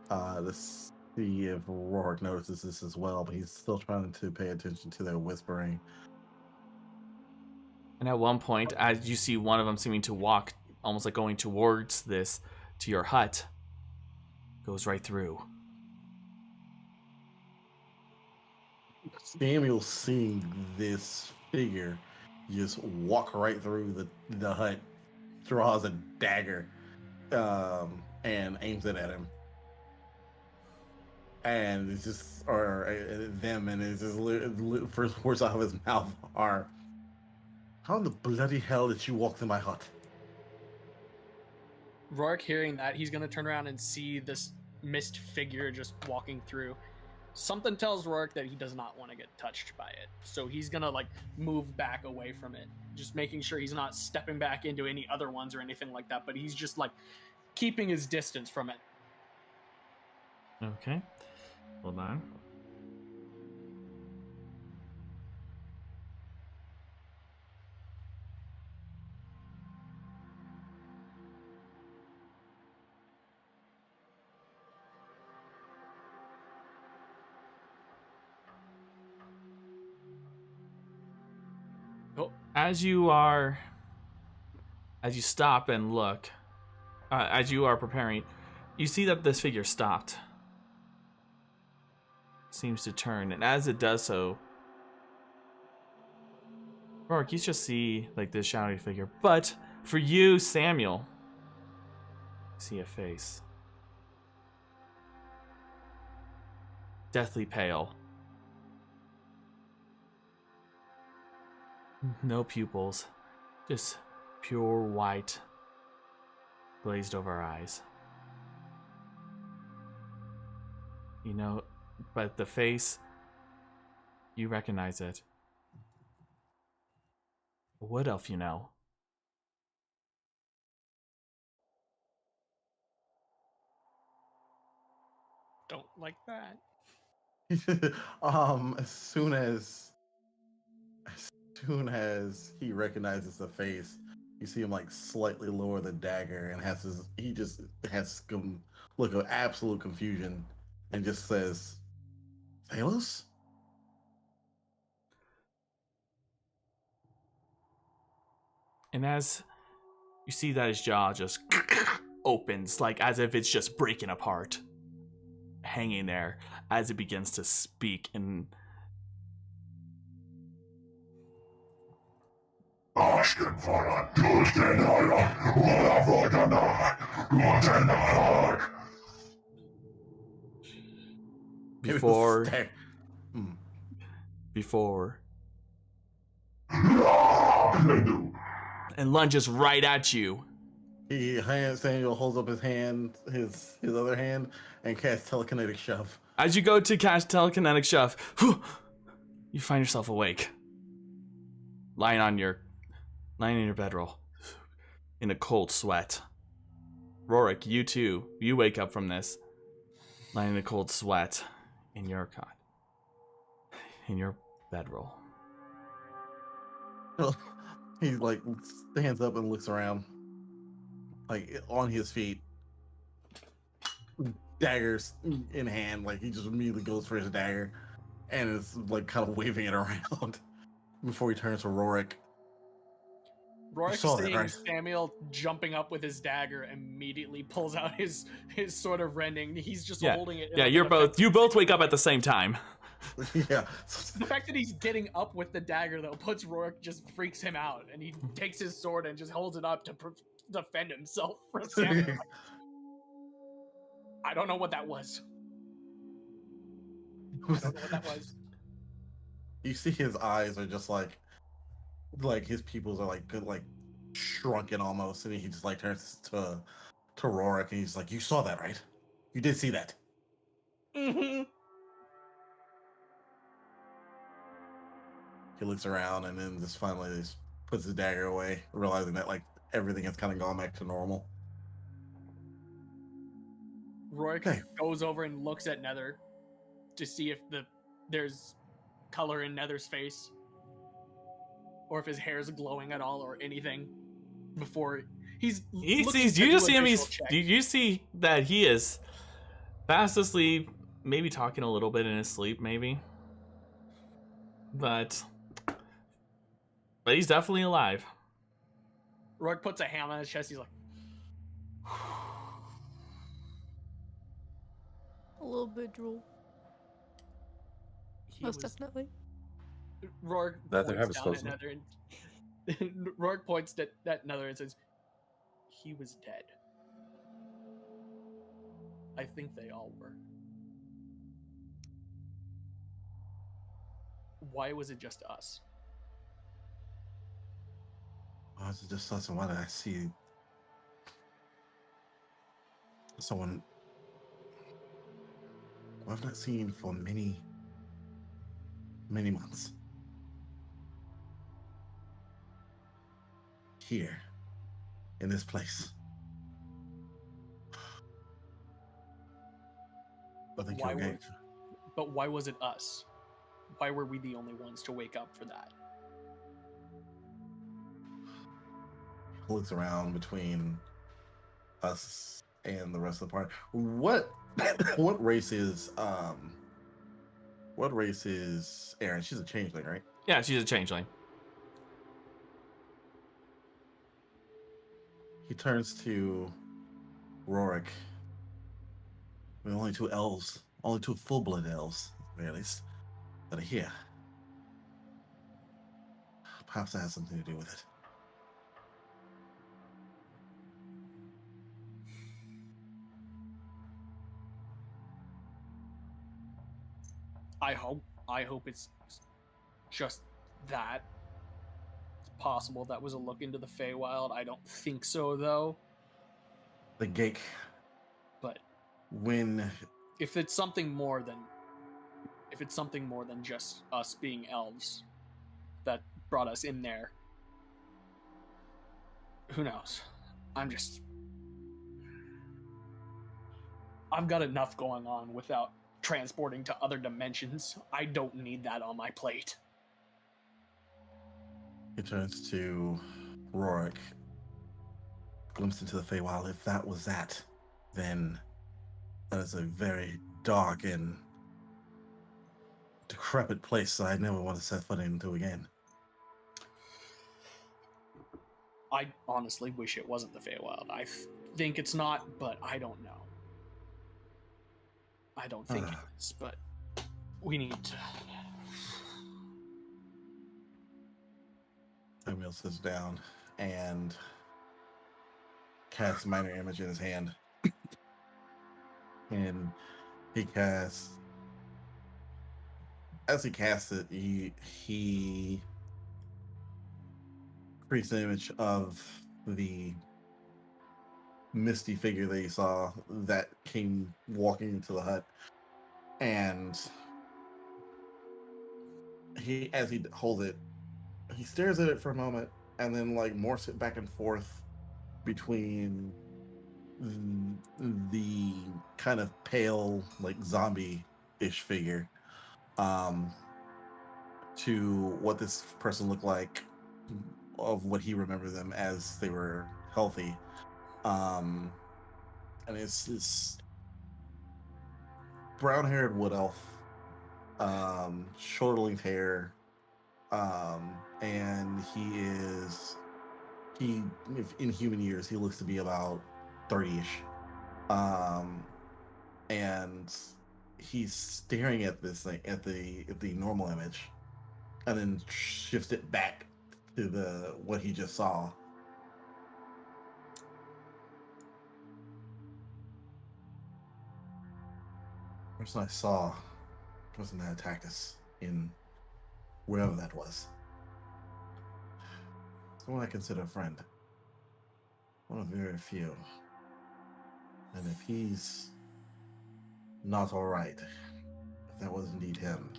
to see if Roric notices this as well, but he's still trying to pay attention to their whispering. And at one point, as you see one of them seeming to walk, almost like going towards to your hut, goes right through. Samuel, seeing this figure just walk right through the hut, draws a dagger, and aims it at him. And it's just, and it's just first words out of his mouth are, "How in the bloody hell did you walk to my hut?" Roric, hearing that, he's gonna turn around and see this mist figure just walking through. Something tells Roric that he does not want to get touched by it, so he's gonna like move back away from it, just making sure he's not stepping back into any other ones or anything like that, but he's just like keeping his distance from it. Okay, hold on. As you stop and look, as you are preparing, you see that this figure stopped. Seems to turn, and as it does so, Roric, you just see like this shadowy figure. But for you, Samuel, you see a face. Deathly pale. No pupils, just pure white glazed over eyes. You know, but the face, you recognize it. A wood elf, you know. Don't like that. As soon as he recognizes the face, you see him like slightly lower the dagger and he just has look of absolute confusion and just says, "Thalos?" And as you see that his jaw just opens, like as if it's just breaking apart, hanging there as it begins to speak in before and lunges right at you. Samuel holds up his hand, his other hand, and casts telekinetic shove. As you go to cast telekinetic shove, you find yourself awake, lying on your bedroll in a cold sweat. Roric, you too. You wake up from this, lying in a cold sweat in your cot, in your bedroll. He like stands up and looks around, like on his feet, daggers in hand. Like he just immediately goes for his dagger, and is like kind of waving it around before he turns to Roric. Roric, saw that, seeing right? Samuel jumping up with his dagger, immediately pulls out his sword of rending. He's just holding it. Yeah, you both wake up at the same time. Yeah. The fact that he's getting up with the dagger though puts Roric, just freaks him out, and he takes his sword and just holds it up to defend himself from Samuel. I don't know what that was. I don't know what that was. You see his eyes are just like his pupils are like good, like shrunken almost, and he just like turns to Roric and he's like, "You saw that, right? You did see that." Mm-hmm. He looks around and then just finally just puts his dagger away, realizing that like everything has kind of gone back to normal. Roric goes over and looks at Nether to see if there's color in Nether's face, or if his hair is glowing at all, or anything. Before he sees, you just see him. You see that he is fast asleep, maybe talking a little bit in his sleep, maybe, but he's definitely alive. Roric puts a hand on his chest. He's like, a little bit drool. Most definitely. Roric points down at Nether, and Roric points at Nether and says, "He was dead. I think they all were. Why was it just us?" Oh, it's just us, and why did I see someone who I've not seen for many months here in this place? I think But why was it us? Why were we the only ones to wake up for that? Looks around between us and the rest of the party. What race is Erin? She's a changeling, right? Yeah, she's a changeling. He turns to Roric. We're only two elves, only two full-blood elves, at least, that are here. Perhaps that has something to do with it. I hope it's just that. It's possible that was a look into the Feywild. I don't think so, though. the gate. But When if it's something more than just us being elves that brought us in there, who knows? I've got enough going on without transporting to other dimensions. I don't need that on my plate. he turns to Roric, glimpse into the Feywild. If that was that, then that is a very dark and decrepit place that I never want to set foot into again. I honestly wish it wasn't the Feywild. I think it's not, but I don't know. I don't think it is, but we need to... Emil sits down and casts minor image in his hand. And he casts... As he casts it, he creates an image of the misty figure that he saw that came walking into the hut, and as he holds it, he stares at it for a moment and then like morphs it back and forth between the kind of pale like zombie-ish figure to what this person looked like of what he remembered them as they were healthy. And it's this brown-haired wood elf, shoulder-length hair, and if in human years, he looks to be about 30-ish. And he's staring at this thing, at the normal image, and then shifts it back to what he just saw. The person I saw, the person that attacked us in wherever that was. Someone I consider a friend. One of very few. And if he's not alright, if that was indeed him,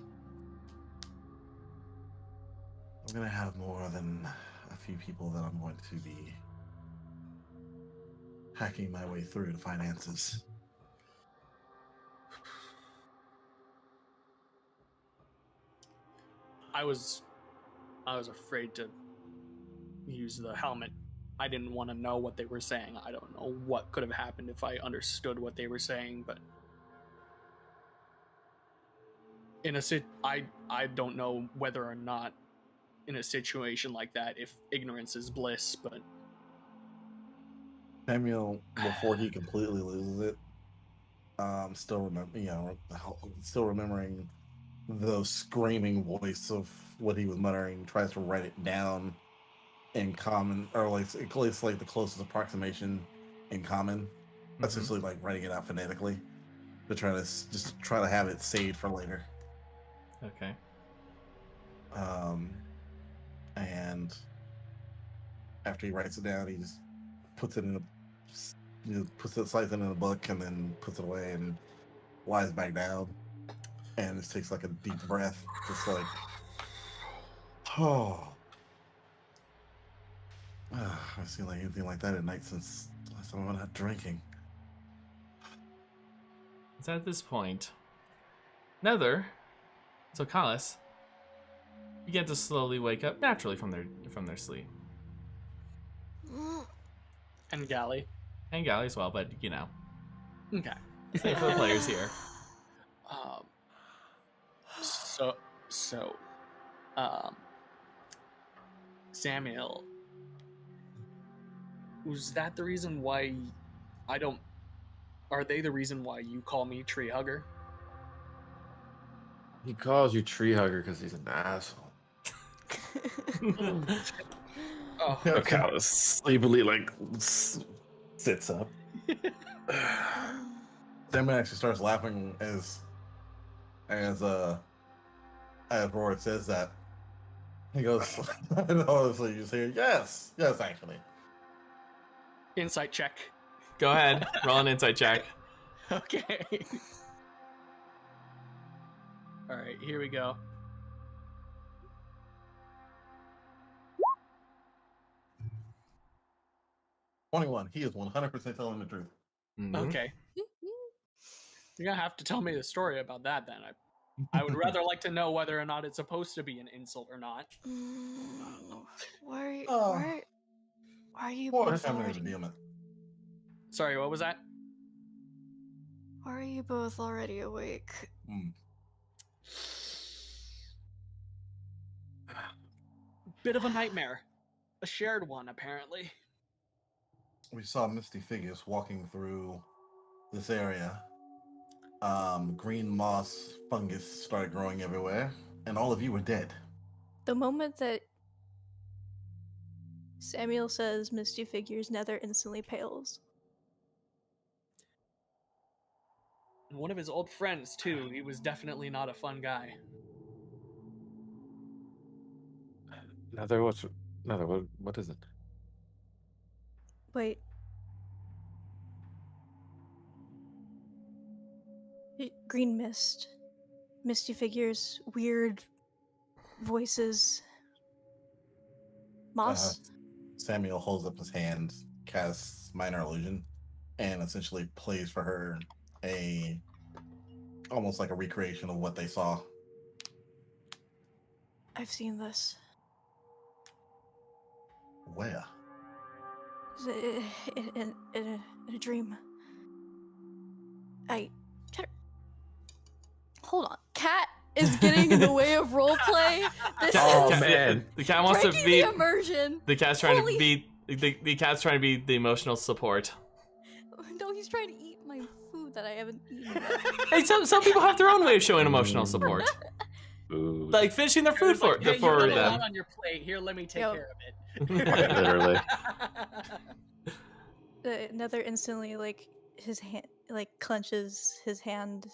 I'm gonna have more than a few people that I'm going to be hacking my way through to finances. I was afraid to use the helmet. I didn't want to know what they were saying. I don't know what could have happened if I understood what they were saying, but I don't know whether or not in a situation like that if ignorance is bliss, but Samuel, before he completely loses it, still remembering the screaming voice of what he was muttering, tries to write it down in common, or at least like the closest approximation in common. Essentially, like writing it out phonetically to try to have it saved for later. Okay. And after he writes it down, he just puts it slides it in a book, and then puts it away and lies back down, and just takes like a deep breath, just like, oh. I've seen like anything like that at night since last time I went out drinking. It's at this point, Nether, Zokalis, begin to slowly wake up naturally from their sleep. and Gali. And Gali as well, but you know. Okay. Same for the players here. Samuel, was that the reason why are they the reason why you call me Tree Hugger? He calls you tree hugger because he's an asshole. Oh, Zokalis sleepily sits up. Samuel actually starts laughing as Roric says that. He goes, and honestly, you just hear, yes, actually. insight check. Go ahead. Roll an insight check. Okay. All right, here we go. 21. He is 100% telling the truth. Mhm. Okay. You're gonna have to tell me the story about that then. I would rather like to know whether or not it's supposed to be an insult or not. Why Oh. are you More both time to already? deal with. Sorry, what was that? Why are you both already awake? Bit of a nightmare. A shared one, apparently. We saw misty figures walking through this area. Green moss fungus started growing everywhere, and all of you were dead. The moment that Samuel says misty figures, Nether instantly pales. And one of his old friends, too. He was definitely not a fun guy. Nether, what is it? Wait. Green mist. Misty figures, weird voices. Moss? Samuel holds up his hand, casts minor illusion, and essentially plays for her almost like a recreation of what they saw. I've seen this. Where? In a dream. Hold on. Cat is getting in the way of roleplay. This Oh, is man. The cat wants to breaking be the immersion. the cat's trying Holy- to be the cat's trying to be the emotional support. No, he's trying to eat my food that I haven't eaten yet. Hey, some people have their own way of showing emotional support, Ooh. like finishing their food for Hey, you got a lot them. on your plate. Here, let me take Yo. care of it. Literally. Nether instantly, like, his hand, like, clenches his hand.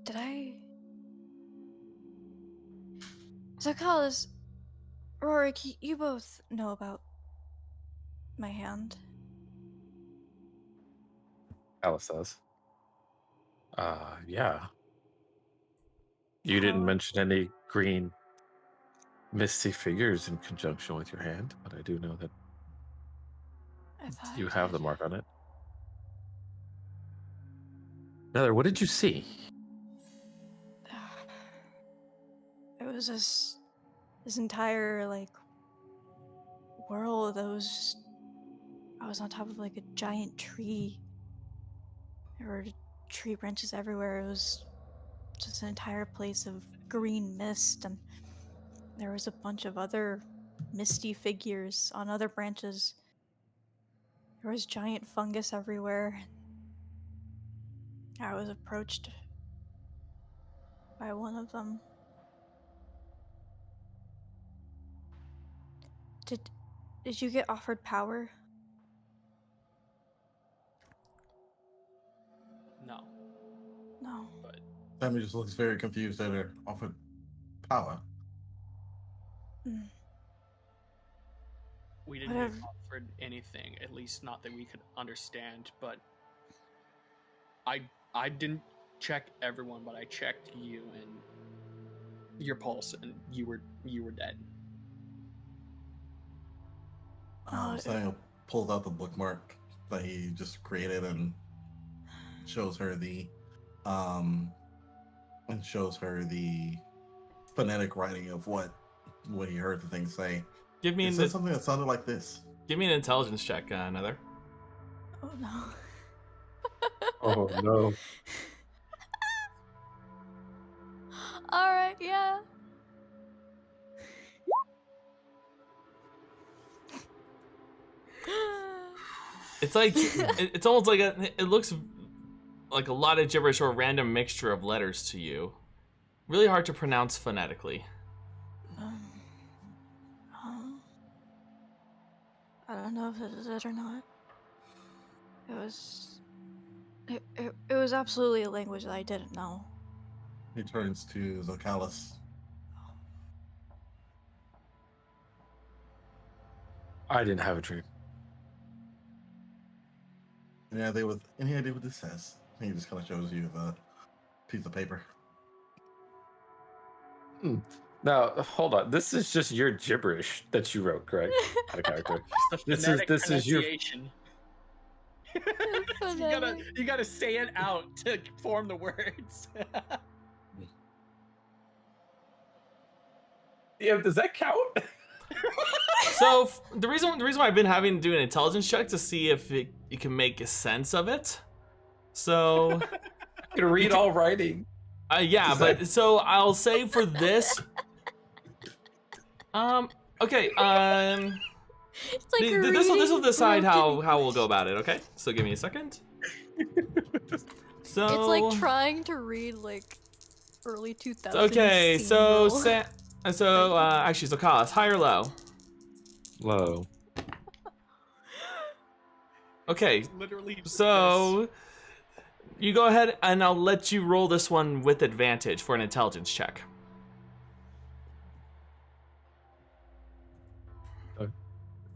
Did I? Zokalis, Roric, you both know about my hand. Alice says. Yeah. You didn't How- mention any green misty figures in conjunction with your hand, but I do know that I thought you I have did. the mark on it. Nether, what did you see? It was this entire, like, world that was. I was on top of, like, a giant tree. There were tree branches everywhere. It was just an entire place of green mist, and there was a bunch of other misty figures on other branches. There was giant fungus everywhere. I was approached by one of them. Did you get offered power? No. No. Samuel just looks very confused at her. Offered power. Mm. We didn't Whatever. get offered anything, at least not that we could understand, but I didn't check everyone, but I checked you and your pulse, and you were dead. Samuel pulls out the bookmark that he just created and shows her the phonetic writing of what he heard the thing say. Give me It said something that sounded like this. Give me an intelligence check, Nether. Oh no. Oh no. Alright, yeah. It's like it's almost like it looks like a lot of gibberish or a random mixture of letters to you. Really hard to pronounce phonetically. I don't know if it is it or not. It was absolutely a language that I didn't know. He turns to Zokalis. I didn't have a dream. Any idea what this says? He just kind of shows you the piece of paper. Now, hold on. This is just your gibberish that you wrote, correct? Out of character. This is your pronunciation. You gotta say it out to form the words. Yeah, does that count? So the reason why I've been having to do an intelligence check to see if you can make a sense of it. So You can read all writing. yeah, but so I'll say for this. Okay. It's like this will decide how broken- we'll go about it. Okay. So give me a second. So It's like trying to read like early 2000s. okay. scene So girl. actually, Zokalis, high or low? Low. Okay. Literally. So you go ahead, and I'll let you roll this one with advantage for an intelligence check.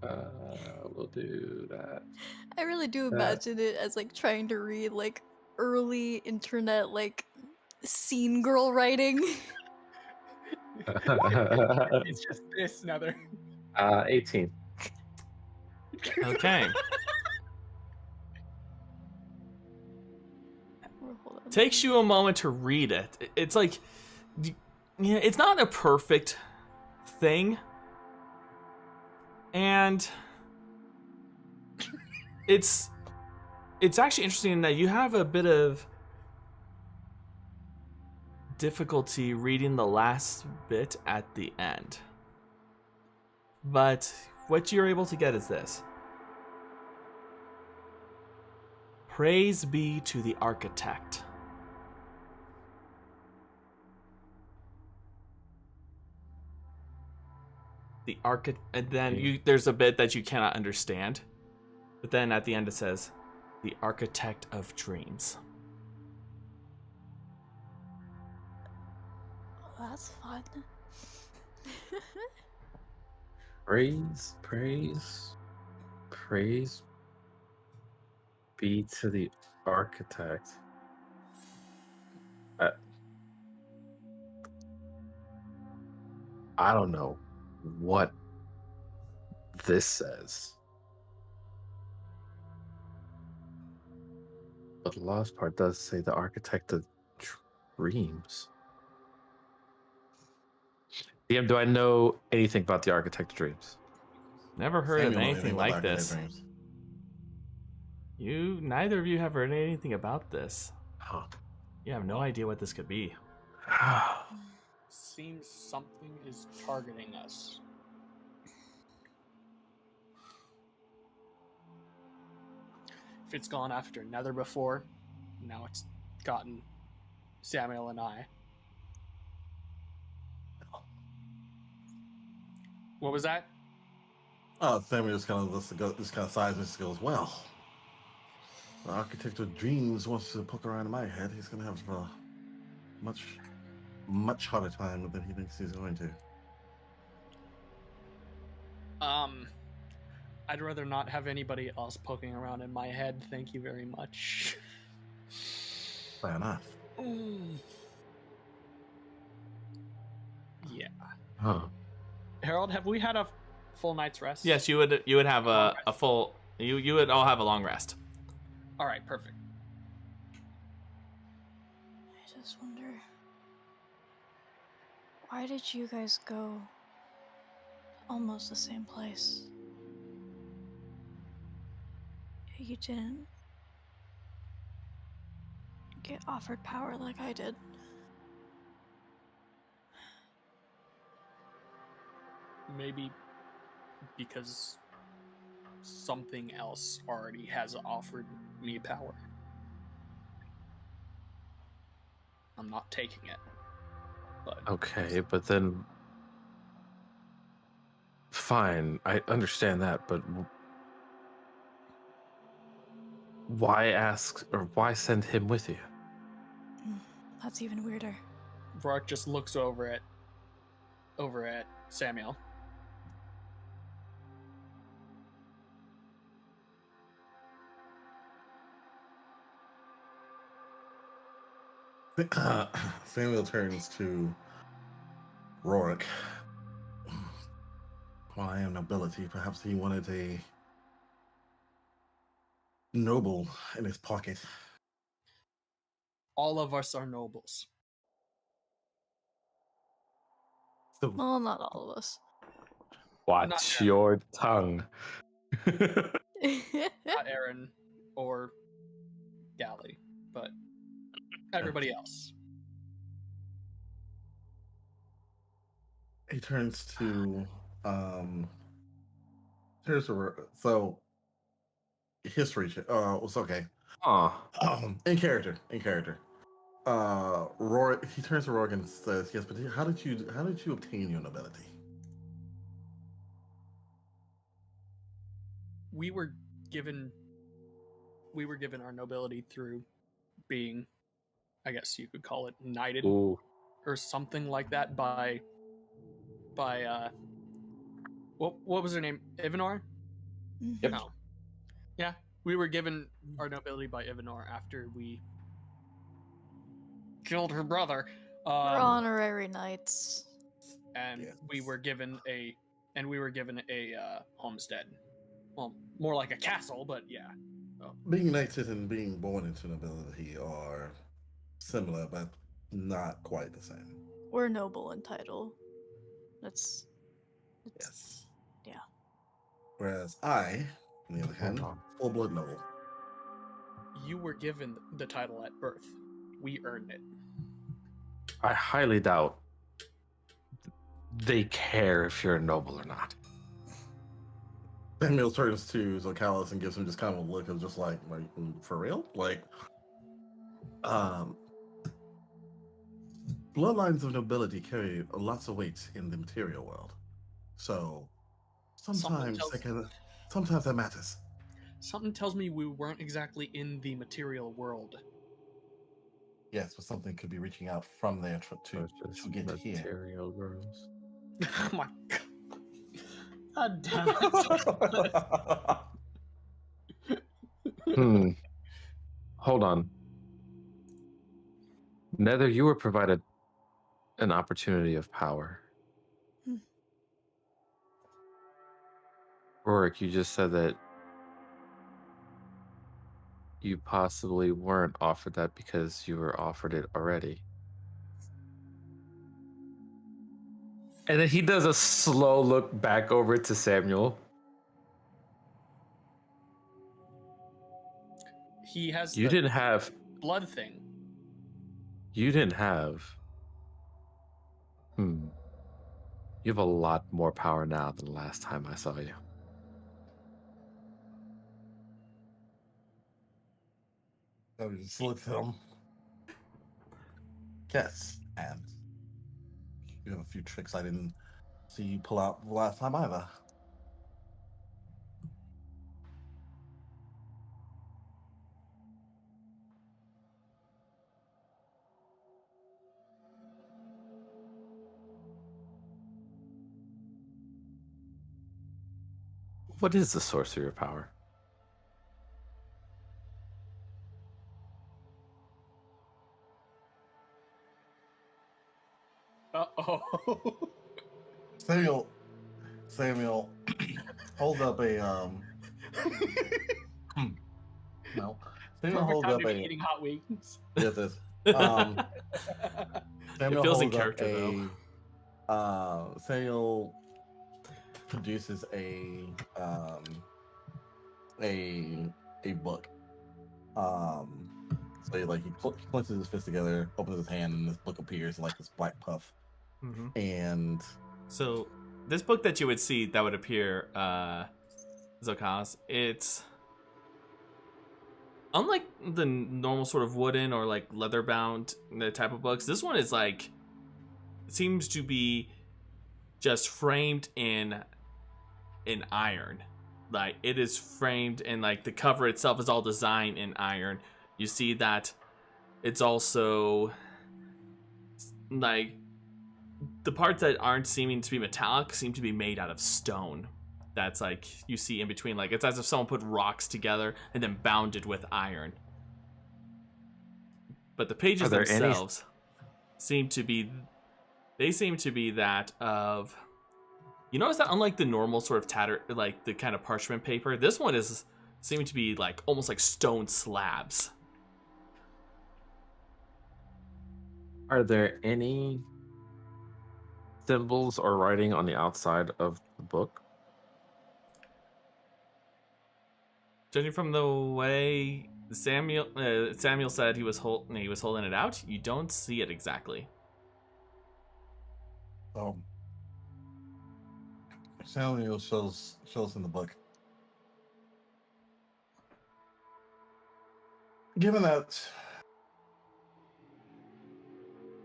We'll do that. I really do imagine it as like trying to read like early internet like scene girl writing. It's just this Nether. 18. Okay. Hold on. Takes you a moment to read it. It's like, yeah, it's not a perfect thing, and it's actually interesting that you have a bit of difficulty reading the last bit at the end. But what you're able to get is this. Praise be to the architect. The and then there's a bit that you cannot understand. But then at the end it says, the architect of dreams. Oh, that's fun. Praise be to the architect. I don't know what this says. But the last part does say the architect of dreams. DM, do I know anything about the architect of dreams? Never heard of Samuel, anything about like Arcane this. Dreams? Neither of you have heard anything about this. Huh. You have no idea what this could be. Seems something is targeting us. If it's gone after Nether before, now it's gotten Samuel and I. What was that? Samuel just kind of sighs and just goes, well, the architect of dreams wants to poke around in my head. He's going to have a much harder time than he thinks he's going to. I'd rather not have anybody else poking around in my head. Thank you very much. Fair enough. Yeah. Huh. Herald, have we had a full night's rest? Yes, you would have a full you would all have a long rest. All right, perfect. I just wonder, why did you guys go almost the same place? You didn't get offered power like I did. Maybe because something else already has offered me power. I'm not taking it. But Okay, but then fine, I understand that, but why ask or why send him with you? That's even weirder. Roric just looks over at Samuel. Samuel turns to Roric. While I am nobility, perhaps he wanted a noble in his pocket. All of us are nobles. So, Well, not all of us. Watch Aaron. your tongue. Not Aaron or Gali, but everybody else. he turns to so history. It's okay. In character. Roy. He turns to Roy and says, "Yes, but how did you obtain your nobility?" We were given our nobility through being, I guess you could call it, knighted Ooh. or something like that by what was her name? Ivanor? Yep. No. Yeah, we were given our nobility by Ivanor after we killed her brother. We're honorary knights. And Yes. we were given a homestead. Well, more like a castle, but yeah. Being knighted and being born into nobility are similar, but not quite the same. We're noble in title. It's Yes. Yeah. Whereas I, on the other hand, full-blood noble. You were given the title at birth. We earned it. I highly doubt they care if you're a noble or not. Samuel turns to Zokalis and gives him just kind of a look of just like for real? Like, bloodlines of nobility carry lots of weight in the material world. So sometimes that matters. Something tells me we weren't exactly in the material world. Yes, but something could be reaching out from there to get to here. Material girls. Oh my god. God damn it. Hold on. Nether, you were provided an opportunity of power. Roric, you just said that you possibly weren't offered that because you were offered it already. And then he does a slow look back over to Samuel. He has You didn't have blood thing. You didn't have. You have a lot more power now than the last time I saw you. So we just looked at him. Yes, and you have a few tricks I didn't see you pull out the last time either. What is the source of your power? Uh-oh. Samuel hold up a no. Samuel holds up a eating hot wings. Yes, this. It Samuel feels in holds up character though. Samuel produces a book. So he clenches his fist together, opens his hand, and this book appears like this black puff. Mm-hmm. And so this book that you would see that would appear, Zokalis, it's unlike the normal sort of wooden or like leather bound type of books. This one is like, it seems to be just framed in iron. Like it is framed, and like the cover itself is all designed in iron. You see that it's also like the parts that aren't seeming to be metallic seem to be made out of stone. That's like you see in between, like it's as if someone put rocks together and then bound it with iron. but the pages Are there any- themselves seem to be that of, you notice that unlike the normal sort of tatter, like the kind of parchment paper, this one is seeming to be like almost like stone slabs. Are there any symbols or writing on the outside of the book? Judging from the way Samuel said he was holding it out, you don't see it exactly. Samuel shows in the book. Given that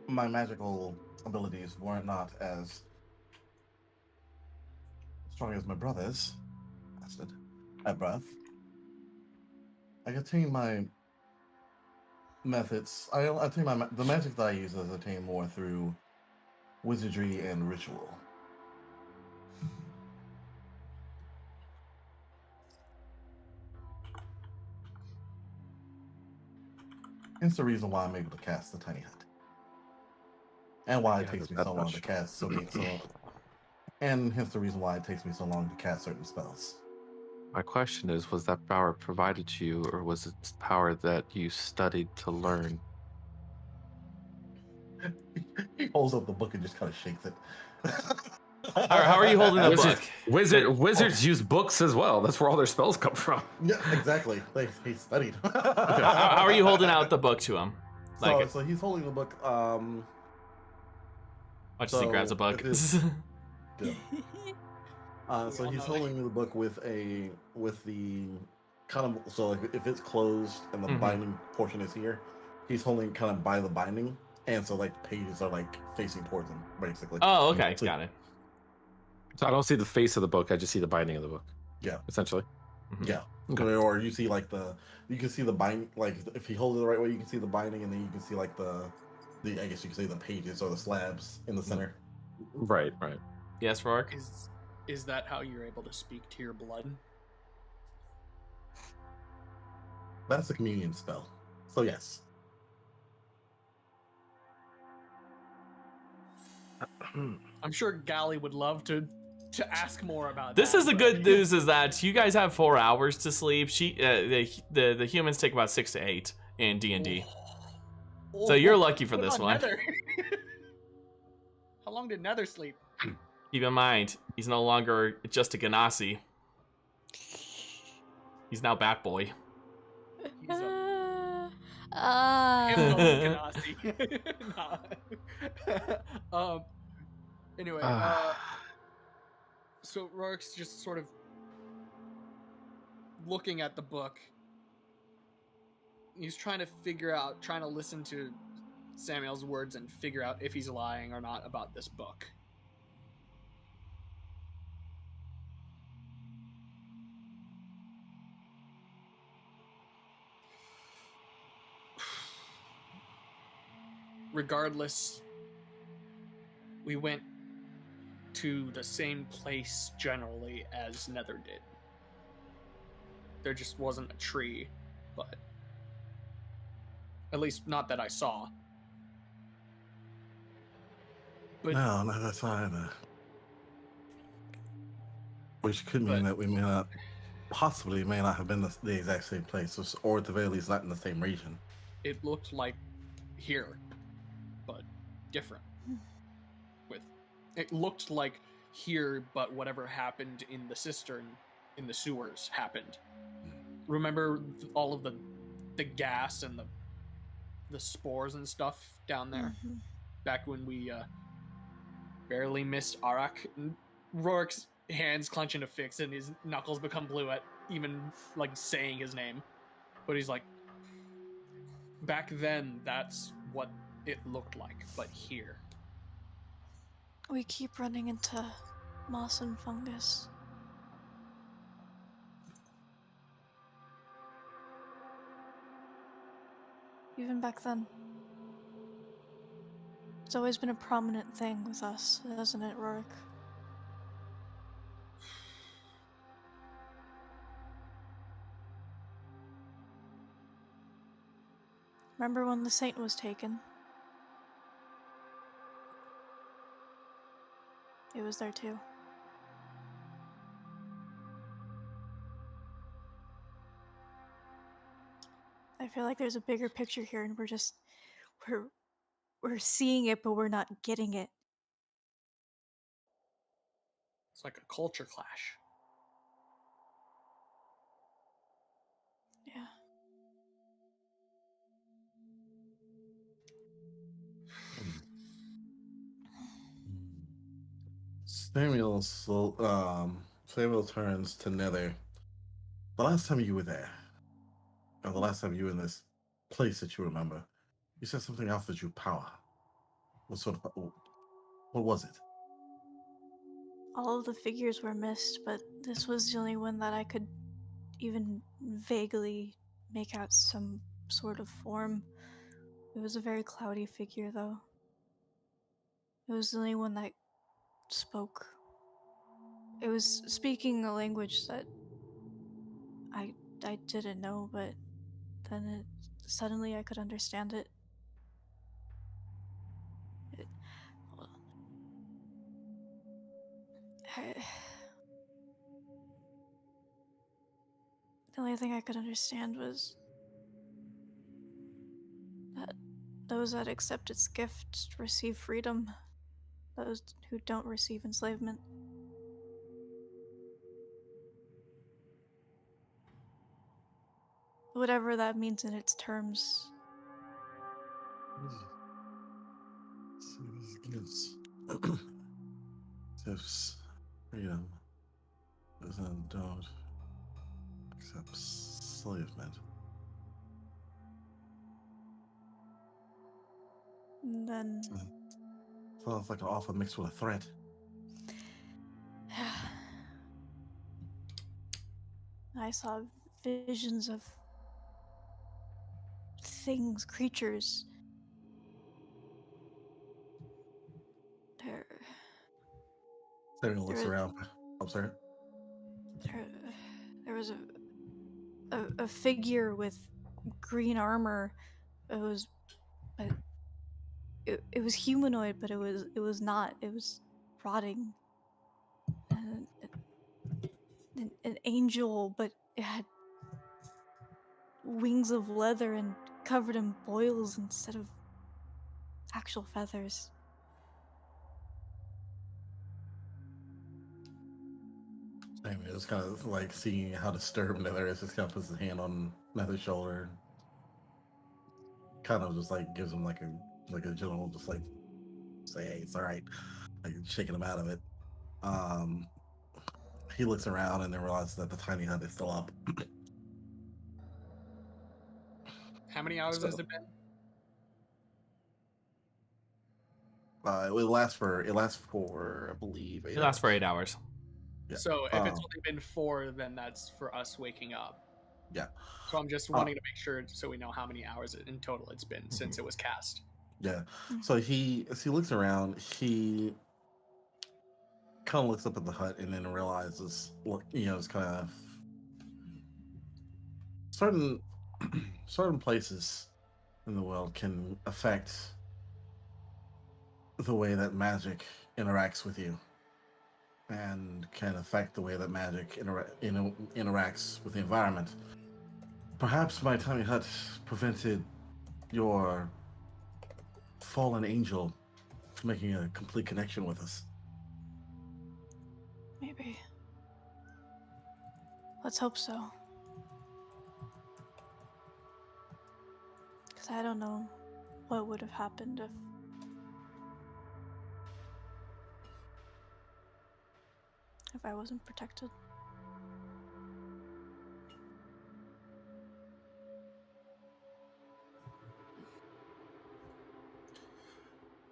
my magical abilities were not as strong as my brother's, at breath, I attain my methods. The magic that I use is attained more through wizardry and ritual. Hence the reason why I'm able to cast the tiny hut. And why it takes me so long to cast and hence the reason why it takes me so long to cast certain spells. My question is, was that power provided to you, or was it power that you studied to learn? He holds up the book and just kind of shakes it. How are you holding the book? Wizards use books as well. That's where all their spells come from. Yeah, exactly. He studied. How are you holding out the book to him? Like, So he's holding the book. watch as he grabs a book. So he's holding the book with the kind of, so like if it's closed and the binding portion is here, he's holding kind of by the binding, and so like pages are like facing towards him basically. Oh, okay, So, got it. So I don't see the face of the book. I just see the binding of the book. Yeah. Essentially. Yeah. Okay. Or you see like you can see the bind, like if he holds it the right way, you can see the binding, and then you can see like the I guess you can say the pages or the slabs in the center. Right. Yes, Roric? Is that how you're able to speak to your blood? That's the communion spell. So yes. I'm sure Gali would love to ask more about This that. is the good news, is that you guys have 4 hours to sleep. The humans take about 6 to 8 in D&D. So you're lucky for this one. Nether. How long did Nether sleep? Keep in mind, he's no longer just a Ganassi. He's now Batboy. He's a Ah. Ganassi. Nah. Anyway, so Rorik's just sort of looking at the book. He's trying to listen to Samuel's words and figure out if he's lying or not about this book. Regardless, we went to the same place generally as Nether did. There just wasn't a tree, but at least not that I saw. But No, that's not either. Which could mean that we may not have been the exact same place, or at the very least not in the same region. it looked like here, but different. It looked like here, but whatever happened in the cistern, in the sewers, happened. Remember all of the gas and the spores and stuff down there? Mm-hmm. Back when we barely missed Arak. Rorik's hands clench into fix and his knuckles become blue at even like saying his name. But he's like, back then, that's what it looked like, but here. We keep running into moss and fungus. Even back then. It's always been a prominent thing with us, hasn't it, Roric? Remember when the saint was taken? It was there too. I feel like there's a bigger picture here, and we're seeing it, but we're not getting it. It's like a culture clash. Yeah. Samuel turns to Nether. The last time you were there, or the last time you were in this place that you remember, you said something offered you power. What was it? All of the figures were missed, but this was the only one that I could even vaguely make out some sort of form. It was a very cloudy figure, though. It was the only one that spoke. It was speaking a language that I didn't know, but then suddenly I could understand it. Hold on. The only thing I could understand was that those that accept its gift receive freedom. Those who don't receive enslavement. Whatever that means in its terms. These gifts. Gifts. Freedom. Those that don't accept enslavement. And then Sounds like an offer mixed with a threat. I saw visions of things, creatures. There, Samuel looks there, around. I'm sorry. there was a figure with green armor. It was, it was humanoid, but it was not. It was rotting. An angel, but it had wings of leather and covered in boils instead of actual feathers. Samuel is kind of like seeing how disturbed Nether is. Just kind of puts his hand on Nether's shoulder. Kind of just like gives him like a gentle, just like say, hey, it's all right. Like shaking him out of it. He looks around and then realizes that the tiny hut is still up. How many hours So- has it been? It lasts for I believe It lasts for 8 hours. Yeah. So if it's only been 4, then that's for us waking up. Yeah. So I'm just wanting to make sure so we know how many hours in total it's been since it was cast. Yeah. So as he looks around, he kind of looks up at the hut and then realizes, it's kind of certain places in the world can affect the way that magic interacts with you, and can affect the way that magic interacts with the environment. Perhaps my tiny hut prevented your fallen angel from making a complete connection with us. Maybe. Let's hope so. Because I don't know what would have happened if I wasn't protected.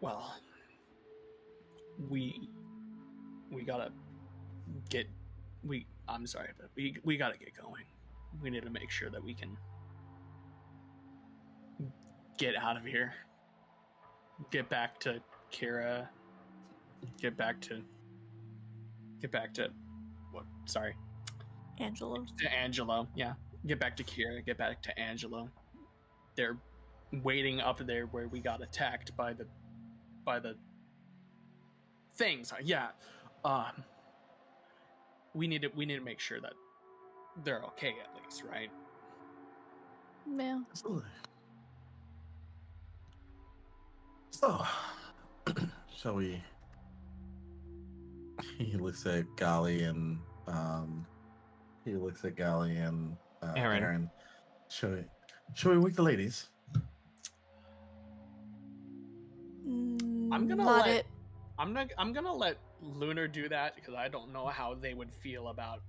Well, we gotta get I'm sorry, but we gotta get going. We need to make sure that we can get out of here. Get back to Kira. Get back to what? Sorry. Angelo. To Angelo, yeah. Get back to Kira, get back to Angelo. They're waiting up there where we got attacked by the things. Yeah. We need to make sure that they're okay at least, right? Yeah. Absolutely. So, shall we? He looks at Gali and Aaron. Shall we wake the ladies? I'm gonna Not let it. I'm gonna let Lunar do that because I don't know how they would feel about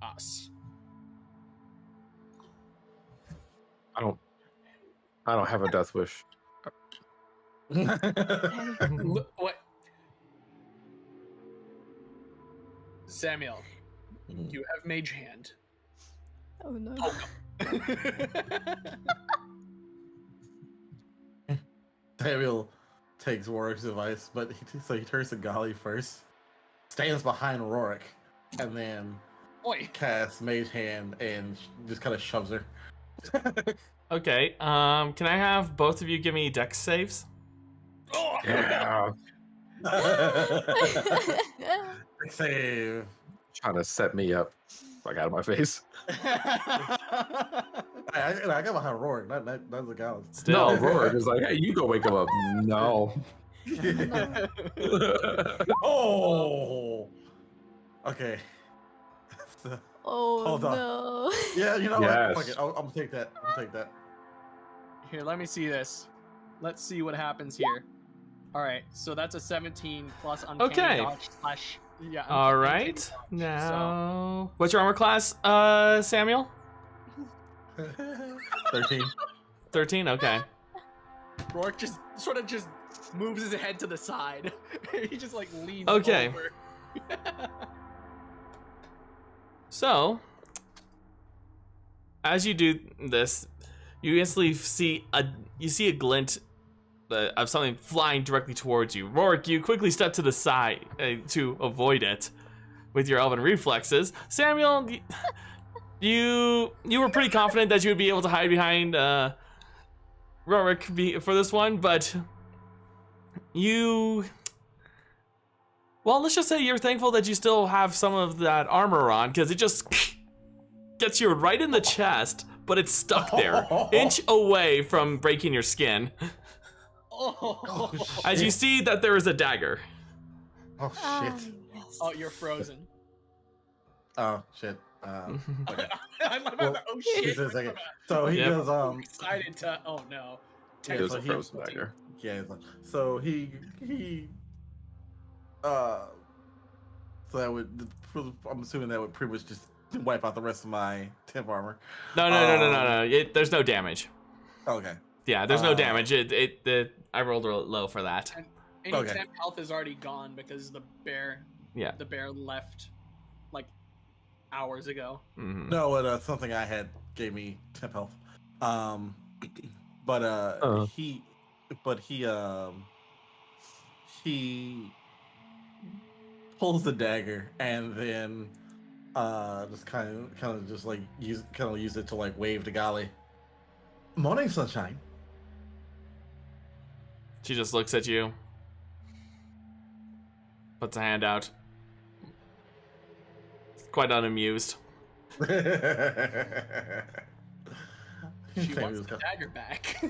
us. I don't have a death wish. What? Samuel, you have mage hand. Oh no. Samuel takes Roric's advice, but he turns to Gali first, stands behind Roric, and then casts Mage Hand and just kind of shoves her. Okay. Can I have both of you give me dex saves? Oh, Yeah. Save. Trying to set me up. Like out of my face. I got behind Roric, not the Gali. Still. No, Rory is like, hey, you go wake him up. No. Oh. Okay. Oh Hold on. no. Yeah, you know Yes. what? Fuck it. I'm gonna take that. Here, let me see this. Let's see what happens here. All right, so that's a 17 plus uncanny Okay. dodge slash. Yeah. All uncanny right. dodge, Now, what's your armor class, Samuel? 13. 13. Okay. So Rourke just moves his head to the side. He just like leans Okay. over. So, as you do this, you instantly see a glint of something flying directly towards you. Roric, you quickly step to the side to avoid it with your elven reflexes. Samuel, you were pretty confident that you would be able to hide behind Roric for this one, but well, let's just say you're thankful that you still have some of that armor on, because it just gets you right in the chest, but it's stuck there, inch away from breaking your skin. Oh, As you see that there is a dagger. Oh shit. Yes. oh, you're frozen. Oh shit. Okay. I'm about Well, to, oh shit. Just a second. So he Yep. goes I'm excited to. Oh no. Yeah, It was so a he- frozen dagger. Yeah. So he so that would, I'm assuming that would pretty much just wipe out the rest of my temp armor. No. There's no damage. Okay. Yeah, there's no damage. I rolled low for that. And any Okay. temp health is already gone because the bear left like hours ago. Mhm. No, but something I had gave me temp health. But he pulls the dagger and then just kind of just like use it to like wave to Gali. Morning, sunshine. She just looks at you, puts a hand out, quite unamused. She wants the dagger back.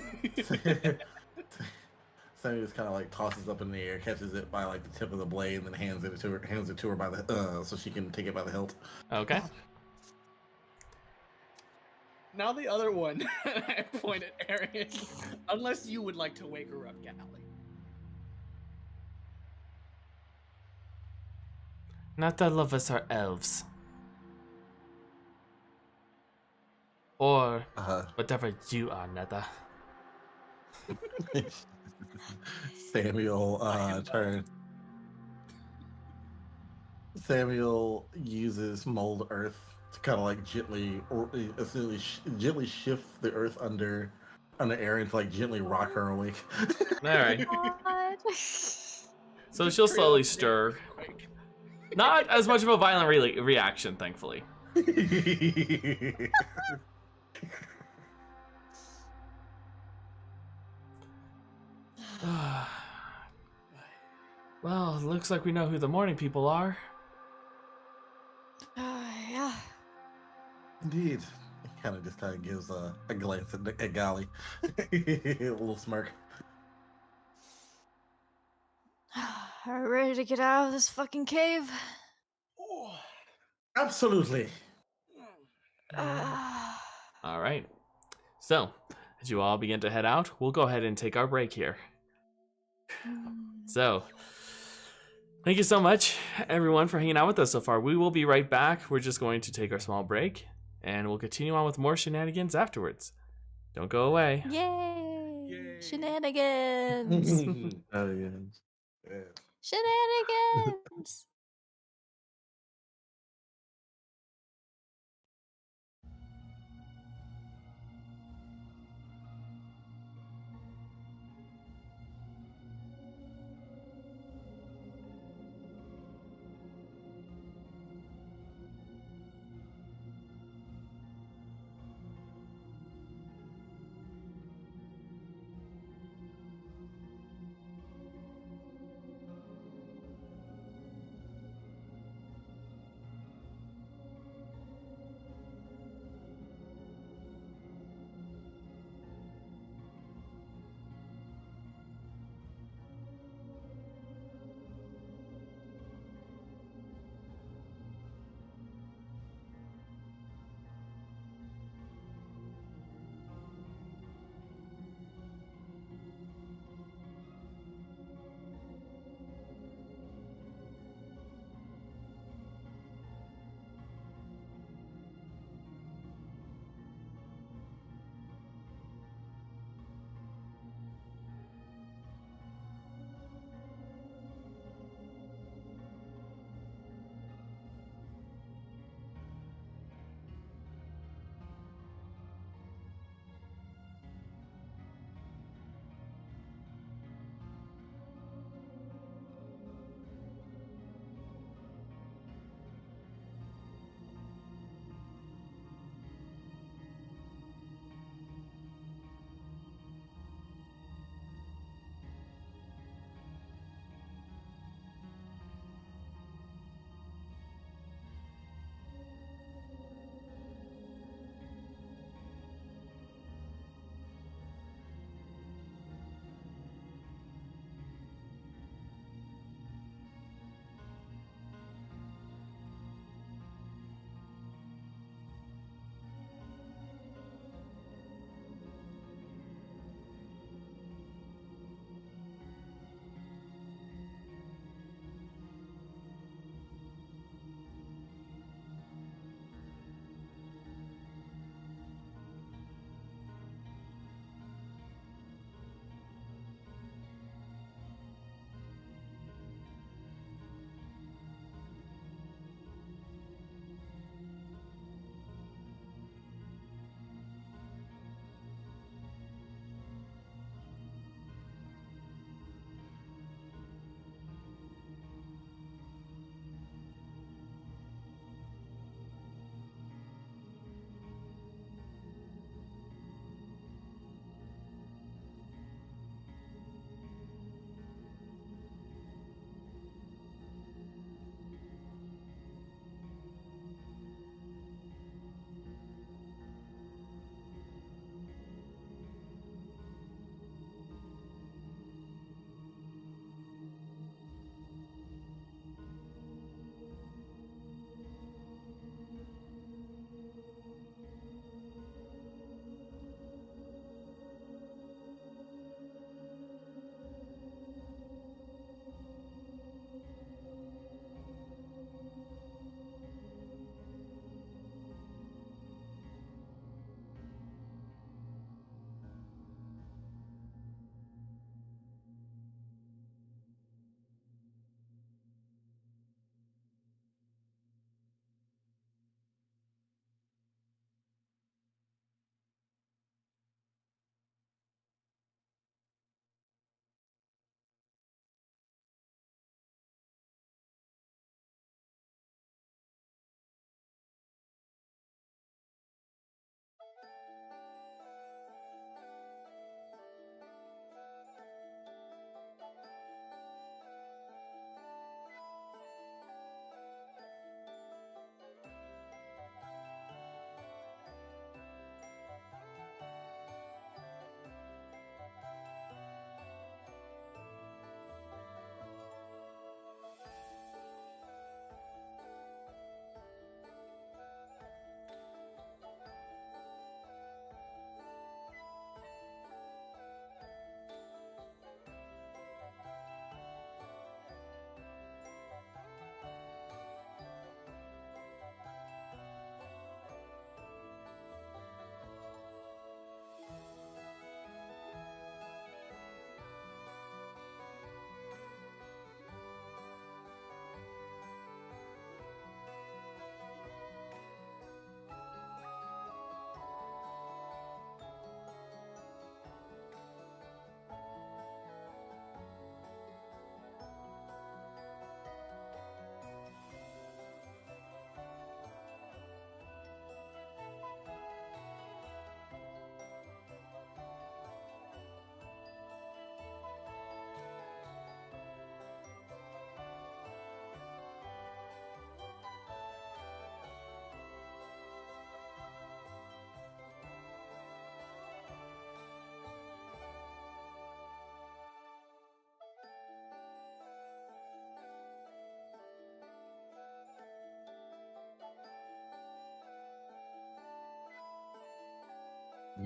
Sammy just kind of like tosses up in the air, catches it by like the tip of the blade, and then hands it to her by the so she can take it by the hilt. Okay. Now the other one. I point at Aaron. Unless you would like to wake her up, Gali. Not all of us are elves. Or whatever you are, Nether. Samuel uses mold earth to kind of like gently shift the earth under Aaron to like gently rock her awake. All right. God. So she'll slowly stir. Not as much of a violent reaction, thankfully. Well, looks like we know who the morning people are. Yeah. Indeed. He kind of gives a glance at Gali. A little smirk. Are we ready to get out of this fucking cave? Absolutely. All right. So, as you all begin to head out, we'll go ahead and take our break here. So, thank you so much, everyone, for hanging out with us so far. We will be right back. We're just going to take our small break, and we'll continue on with more shenanigans afterwards. Don't go away. Yay! Shenanigans! Oh, yeah. Shenanigans!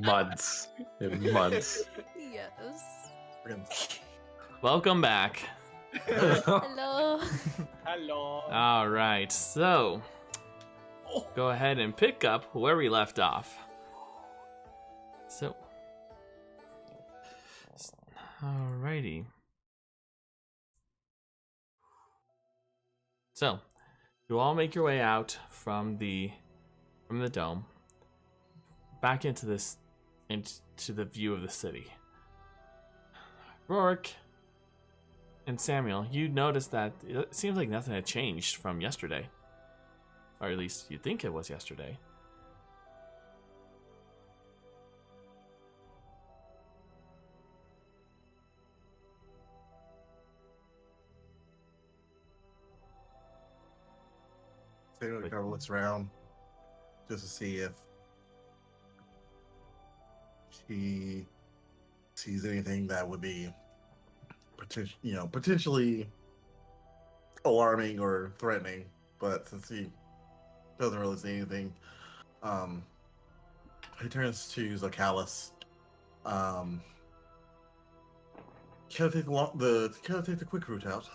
months. In months. Yes. Welcome back. Hello. Hello. All right, so go ahead and pick up where we left off. So, alrighty. So, you all make your way out from the dome, back into the view of the city. Roric and Samuel, you notice that it seems like nothing had changed from yesterday. Or at least you think it was yesterday. Samuel kind of looks around just to see if he sees anything that would be potentially alarming or threatening. But since he doesn't really see anything, he turns to Zokalis. Can I take the quick route out?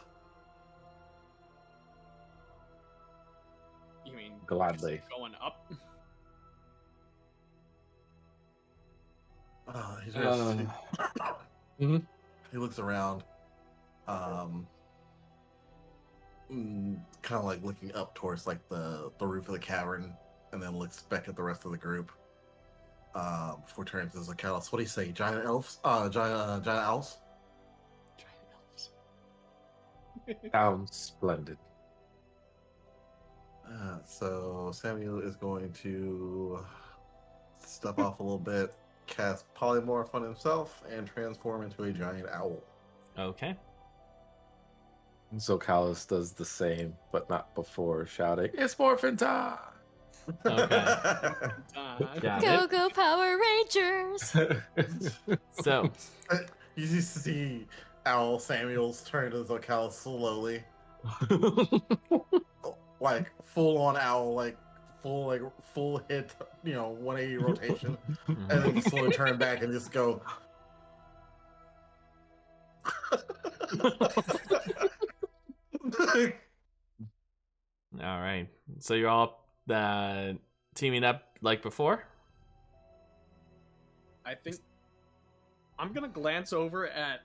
You mean Gladly. just going up? He looks around, kind of like looking up towards like the roof of the cavern, and then looks back at the rest of the group. Before turning to Zokalis, what do you say? Giant elves? Giant owls? Giant elves. Sounds splendid. So Samuel is going to step off a little bit, cast polymorph on himself, and transform into a giant owl. Okay. Zokalis does the same, but not before shouting, "It's morphin' time!" Okay. Got Go it. go Power Rangers. So, You just see Owl Samuels turn to Zokalis slowly, like full on owl, like full hit, 180 rotation, and then just slowly turn back and just go. all right. So you're all teaming up like before? I think I'm gonna glance over at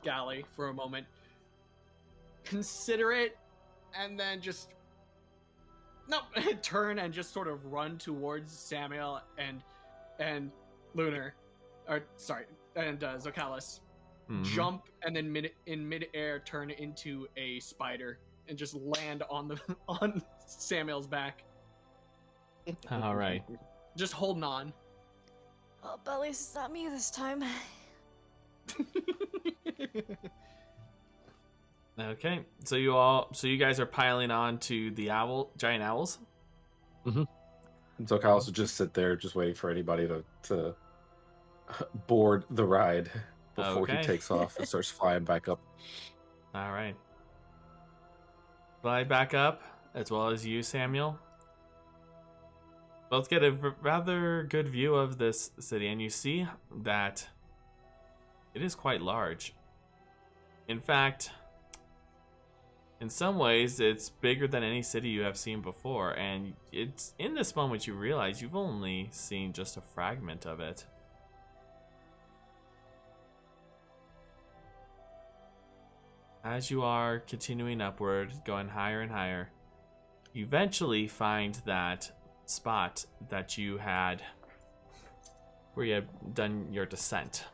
Gali for a moment, consider it, and then just turn and just sort of run towards Samuel and Lunar, or sorry, and Zokalis. Mhm. Jump and then in midair turn into a spider and just land on Samuel's back, All right. just holding on. Oh, but at least it's not me this time. Okay. So you guys are piling on to the giant owls? Zokalis will just sit there, just waiting for anybody to board the ride before Okay. he takes off and starts flying back up. All right. Fly back up, as well as you, Samuel. Both get a rather good view of this city, and you see that it is quite large. In fact, in some ways, it's bigger than any city you have seen before, and it's in this moment you realize you've only seen just a fragment of it. As you are continuing upward, going higher and higher, you eventually find that spot that you had where you had done your descent.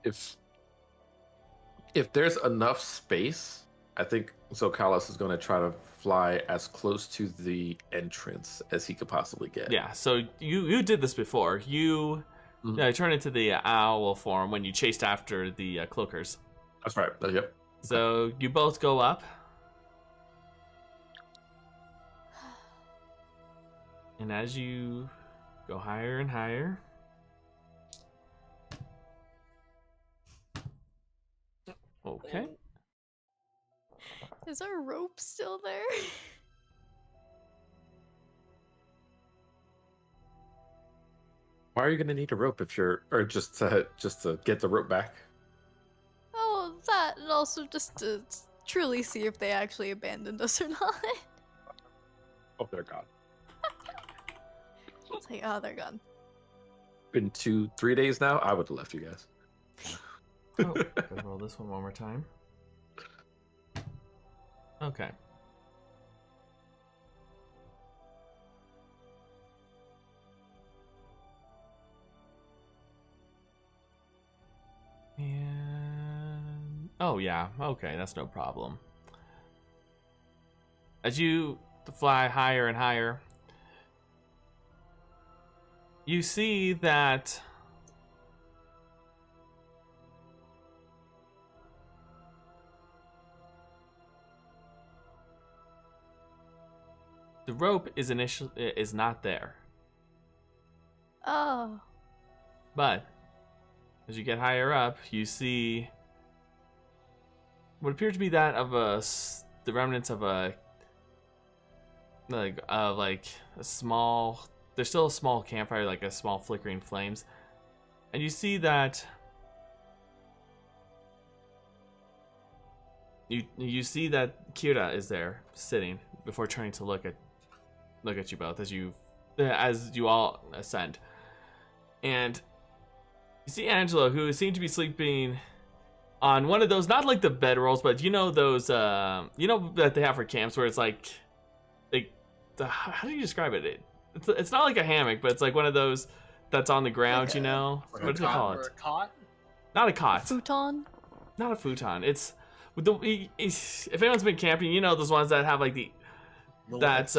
If there's enough space, I think Zokalis is going to try to fly as close to the entrance as he could possibly get. Yeah, so you did this before. You turned into the owl form when you chased after the cloakers. That's right. Yep. So you both go up. And as you go higher and higher, okay. Is our rope still there? Why are you gonna need a rope if you're, or just to get the rope back? Oh, that, and also just to truly see if they actually abandoned us or not. Oh, they're gone. It's like, oh, they're gone. Been 2-3 days now. I would have left you guys. Oh, let's roll this one more time. Okay. And oh yeah, okay, that's no problem. As you fly higher and higher, you see that the rope is not there. Oh. But as you get higher up, you see what appears to be that of the remnants of a small. There's still a small campfire, like a small flickering flames, and you see that you see that Kira is there sitting before turning to look at you both as you all ascend, and you see Angelo, who seemed to be sleeping on one of those, not like the bedrolls, but you know those that they have for camps where it's like how do you describe it? It's not like a hammock, but it's like one of those that's on the ground, Like what do they call it? Or a cot? Not a cot. Futon? Not a futon. It's if anyone's been camping, you know those ones that have like that's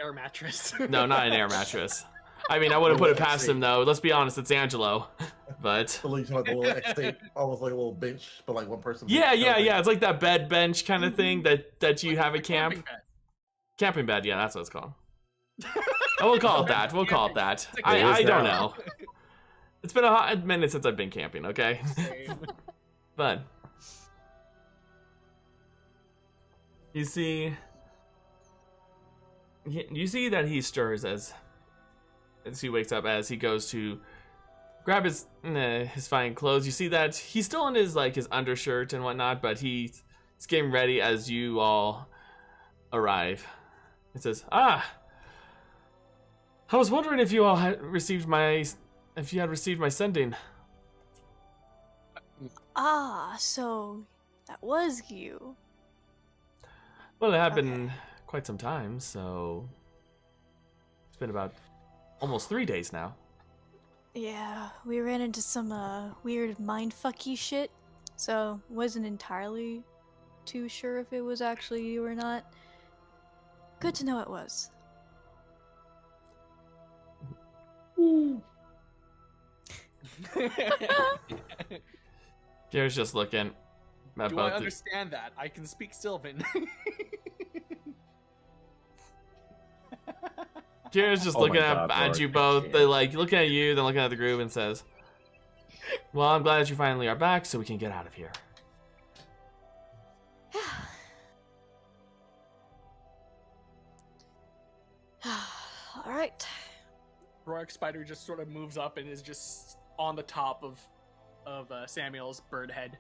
Air mattress. no, not an air mattress. I mean, I wouldn't put it past him though. Let's be honest, it's Angelo. But almost like a little bench, but like one person. yeah. It's like that bed bench kind of thing that you have at camp. Camping bed, yeah, that's what it's called. We'll call it that. We'll call it that. I don't know. It's been a hot minute since I've been camping, okay? But you see that he stirs as he wakes up, as he goes to grab his fine clothes. You see that he's still in his undershirt and whatnot, but he's getting ready as you all arrive. It says, I was wondering if you all had received my sending. Ah, so that was you. Well, it had been quite some time, so it's been about almost 3 days now. Yeah, we ran into some weird mindfucky shit, so wasn't entirely too sure if it was actually you or not. Good to know it was. Gary's just looking at Do I understand that? I can speak Sylvan. Gary's just Oh my looking God, at you Roric, both. I They looking at you, then looking at the group, and says, "Well, I'm glad that you finally are back, so we can get out of here." All right. Roric Spider just sort of moves up and is just on the top of Samuel's bird head.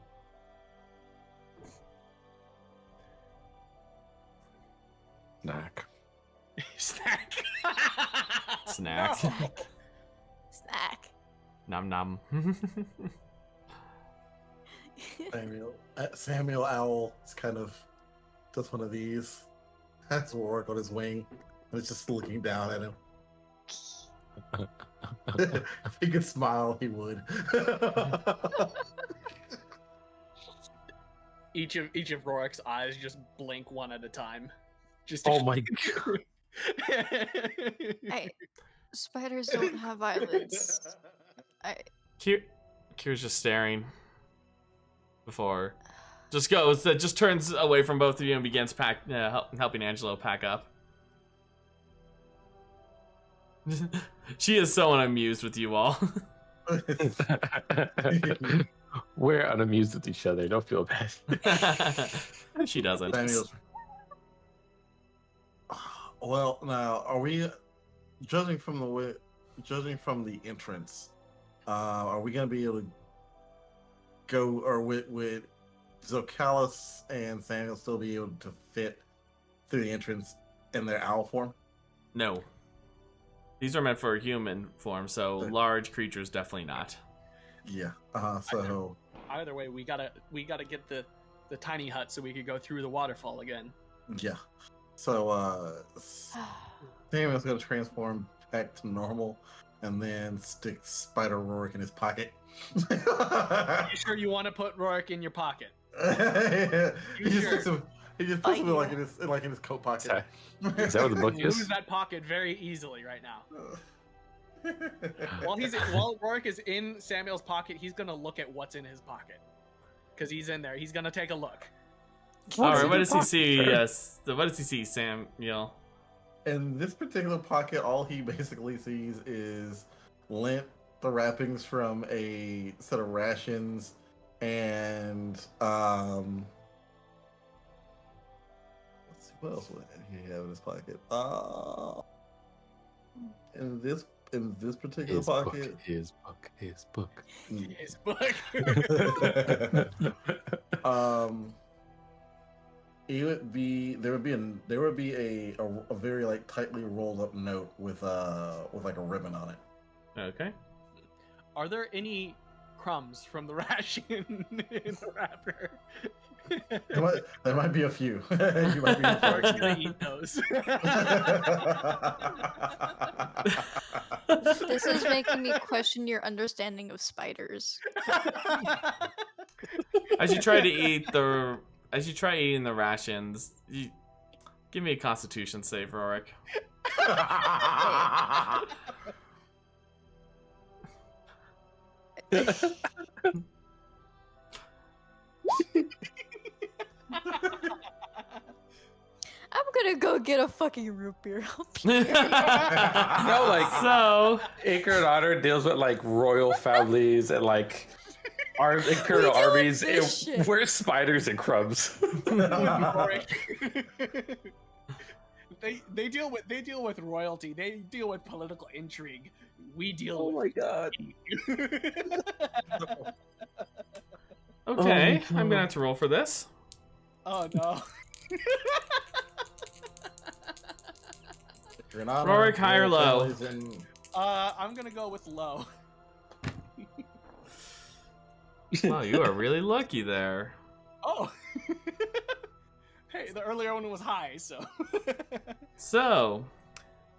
Snack. Snack. Snack. Snack. Nom nom. Samuel Owl is kind of does one of these. Has Roric on his wing, and it's just looking down at him. If he could smile, he would. Each of Roric's eyes just blink one at a time. Just Oh my Hey, spiders don't have eyelids. Kira's just staring before just turns away from both of you and begins helping Angelo pack up. She is so unamused with you all. We're unamused with each other. Don't feel bad. She doesn't. Samuel's. Well, now, are we judging from the entrance? Are we gonna be able to go, or would Zokalis and Samuel still be able to fit through the entrance in their owl form? No. These are meant for a human form, so large creatures definitely not. Yeah. So Either way, we gotta get the tiny hut so we could go through the waterfall again. yeah. So Samuel's gonna transform back to normal and then stick Spider Roric in his pocket. Are you sure you want to put Roric in your pocket? He just puts him like in his coat pocket. Sorry. Is that what the book is? Lose that pocket very easily right now. While Roric is in Samuel's pocket, he's gonna look at what's in his pocket because he's in there. He's gonna take a look. All right, what does he see? Yes, what does he see, Samuel? In this particular pocket, all he basically sees is lint, the wrappings from a set of rations, and let's see, what else would he have in his pocket? In this particular pocket, His book. His book. There would be a very like tightly rolled up note with like a ribbon on it. Okay. Are there any crumbs from the ration in the wrapper? There might be a few. You might be Roric's gonna eat those. This is making me question your understanding of spiders. As you try eating the rations, give me a Constitution save, Roric. I'm gonna go get a fucking root beer. No, like So, Acre and Otter deals with like royal families and like Colonel armies. this shit. We're spiders and crumbs. They deal with royalty. They deal with political intrigue. We deal with. my god. okay, I'm gonna have to roll for this. Oh no. Roric, high or low? I'm gonna go with low. Wow, you are really lucky there. Oh. Hey, the earlier one was high, so. So,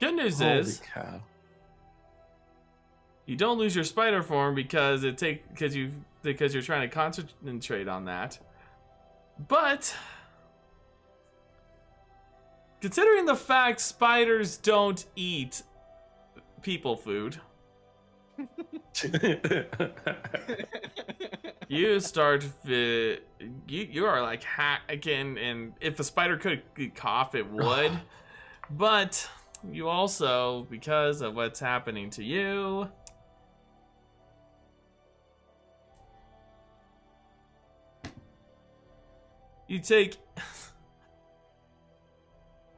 good news is Cow. you don't lose your spider form because you're trying to concentrate on that. But considering the fact spiders don't eat people food, you start you are like hacking, and if a spider could cough, it would. But you also, because of what's happening to you, you take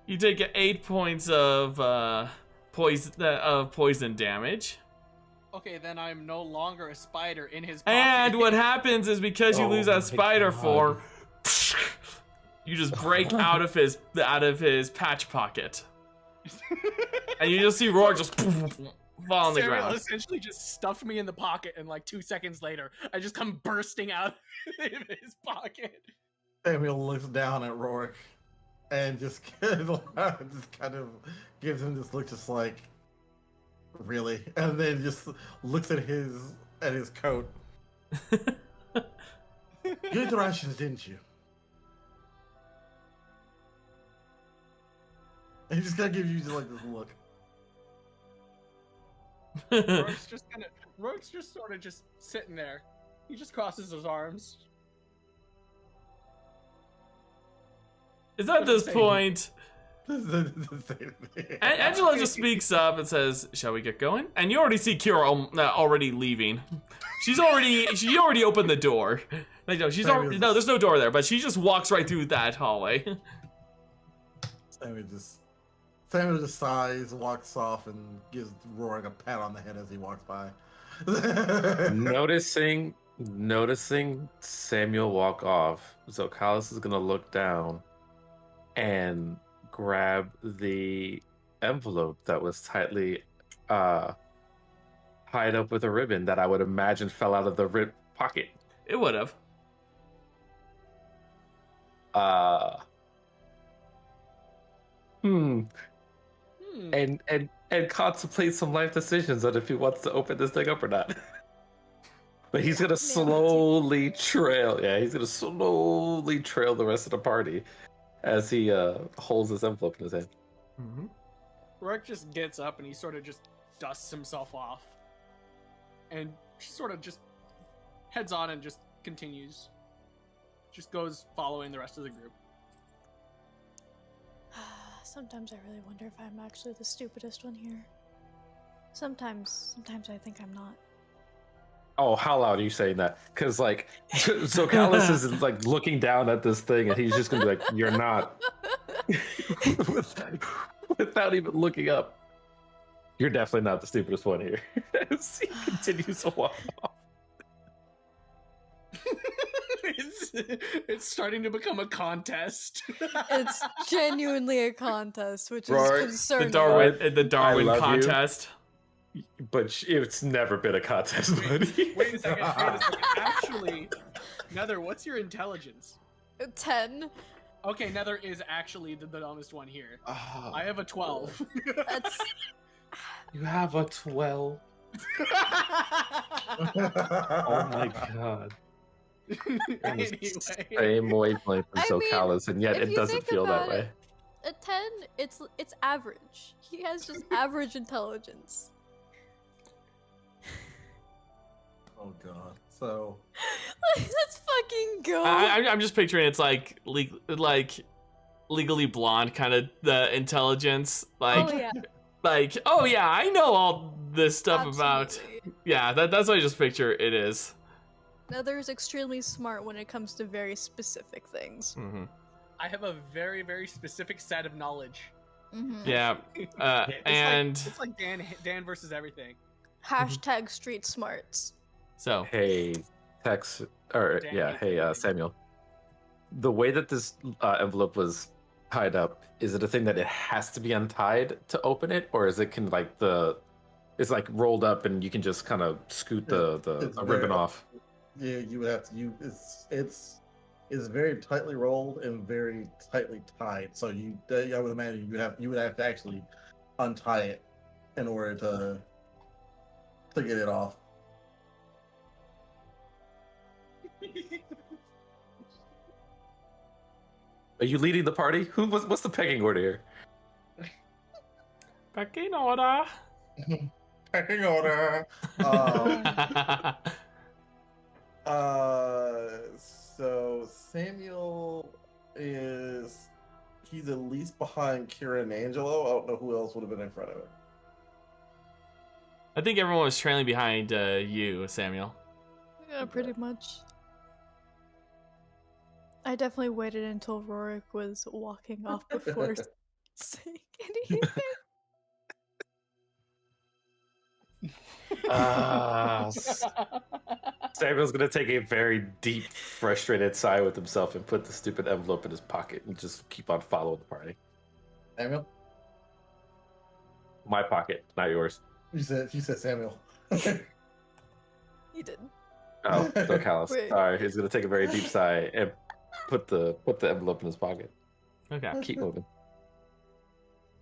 8 points of poison damage. Okay, then I'm no longer a spider in his pocket. And what happens is because you lose Oh that my spider God. form, you just break out of his patch pocket, and you just see Roar just fall on the Samuel ground. essentially just stuffed me in the pocket, and like 2 seconds later, I just come bursting out of his pocket. Samuel looks down at Roric and just kind of gives him this look, just like, really, and then just looks at his coat. You ate the rations, didn't you? And he's just gonna give you just like this look. Roric's just sort of just sitting there. He just crosses his arms. Is at this point, The same thing. Angela just speaks up and says, "Shall we get going?" And you already see Kira already leaving. She already opened the door. Like, no, there's no door there, but she just walks right through that hallway. Samuel just sighs, walks off, and gives Roric a pat on the head as he walks by. Noticing Samuel walk off, Zokalis is gonna look down and grab the envelope that was tightly tied up with a ribbon that I would imagine fell out of the pocket. It would have. And contemplate some life decisions on if he wants to open this thing up or not. But he's gonna slowly trail. Yeah, he's gonna slowly trail the rest of the party as he holds this envelope in his hand. Mm-hmm. Roric just gets up and he sort of just dusts himself off, and sort of just heads on and just continues. Just goes following the rest of the group. Sometimes I really wonder if I'm actually the stupidest one here. Sometimes I think I'm not. Oh, how loud are you saying that? Because like, Zokalis is like looking down at this thing, and he's just gonna be like, "You're not," without even looking up. You're definitely not the stupidest one here. As he continues to walk off. It's starting to become a contest. It's genuinely a contest, which Rory, is concerning. The Darwin I love contest. But it's never been a contest, buddy. Wait a second. Actually, Nether, what's your intelligence? 10. Okay, Nether is actually the dumbest one here. I have a 12. That's... You have a 12. Oh my god. Anyway. Same wavelength as I mean, Zokalis, and yet if it you doesn't think feel that about way. A 10, it's average. He has just average intelligence. Oh god. So Let's fucking go. I'm just picturing it's like legally blonde kind of the intelligence, like oh yeah. like oh yeah, I know all this stuff about. Absolutely. Yeah, that's what I just picture it is. Nether is extremely smart when it comes to very specific things. Mm-hmm. I have a very, very specific set of knowledge. Mm-hmm. Yeah, It's like Dan versus everything. Hashtag street smarts. So Hey, Samuel. The way that this envelope was tied up, is it a thing that it has to be untied to open it, or is it it's like rolled up and you can just kind of scoot the ribbon off? yeah, you would have to. It's very tightly rolled and very tightly tied. So I would imagine you would have to actually untie it in order to get it off. Are you leading the party? What's the pecking order here? pecking order. Pecking order. So Samuel he's at least behind Kira and Angelo. I don't know who else would have been in front of him. I think everyone was trailing behind you, Samuel. Yeah, pretty much. I definitely waited until Roric was walking off before saying anything. Samuel's gonna take a very deep, frustrated sigh with himself and put the stupid envelope in his pocket and just keep on following the party. Samuel? My pocket, not yours. You said Samuel. You did. Oh, Zokalis. Wait. Sorry, he's gonna take a very deep sigh and put the envelope in his pocket. Okay. Keep moving.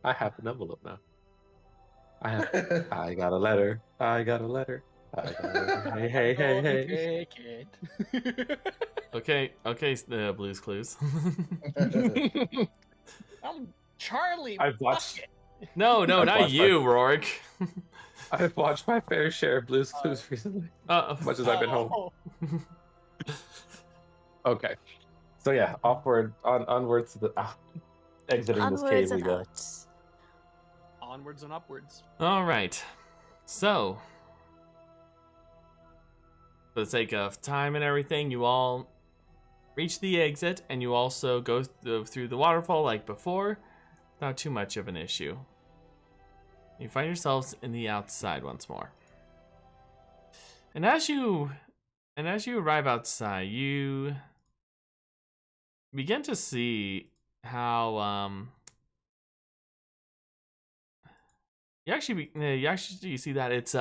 I have an envelope now. I got a letter. I got a letter. Hey. Okay, the Blue's Clues. I'm Charlie. I've watched. No, not watched you, Roric. I've watched my fair share of Blue's Clues recently, as much as I've been home. Okay, so yeah, onwards to the exiting this cave we go. Onwards and upwards. All right, so for the sake of time and everything, you all reach the exit, and you also go through the waterfall like before. Not too much of an issue. You find yourselves in the outside once more. And as you arrive outside, you begin to see how you see that it's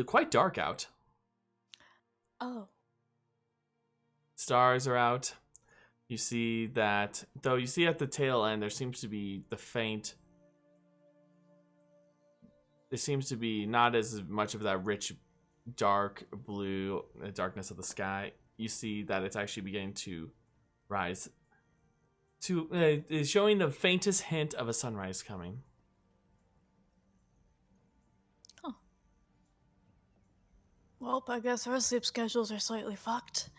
quite dark out. Oh. Stars are out. You see that, though you see at the tail end there seems to be there seems to be not as much of that rich dark blue darkness of the sky. You see that it's actually beginning to rise to is showing the faintest hint of a sunrise coming. Huh. Well, I guess our sleep schedules are slightly fucked.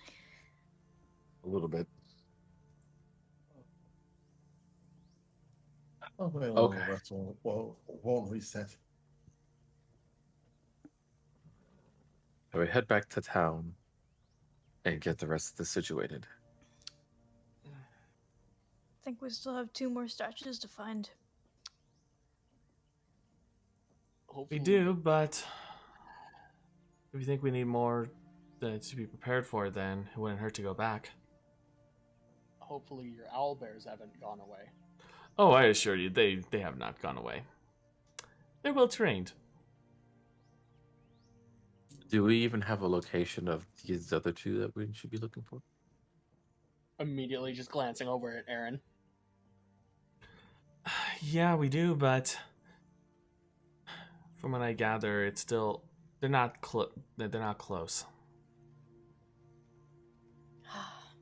A little bit. Oh, well, Okay. Rest won't reset. So we head back to town and get the rest of this situated. I think we still have 2 more statues to find. We do, but if you think we need more to be prepared for, then it wouldn't hurt to go back. Hopefully your owlbears haven't gone away. Oh, I assure you, they have not gone away. They're well trained. Do we even have a location of these other 2 that we should be looking for? Immediately just glancing over at Aaron. Yeah, we do, but from what I gather, it's still they're not close.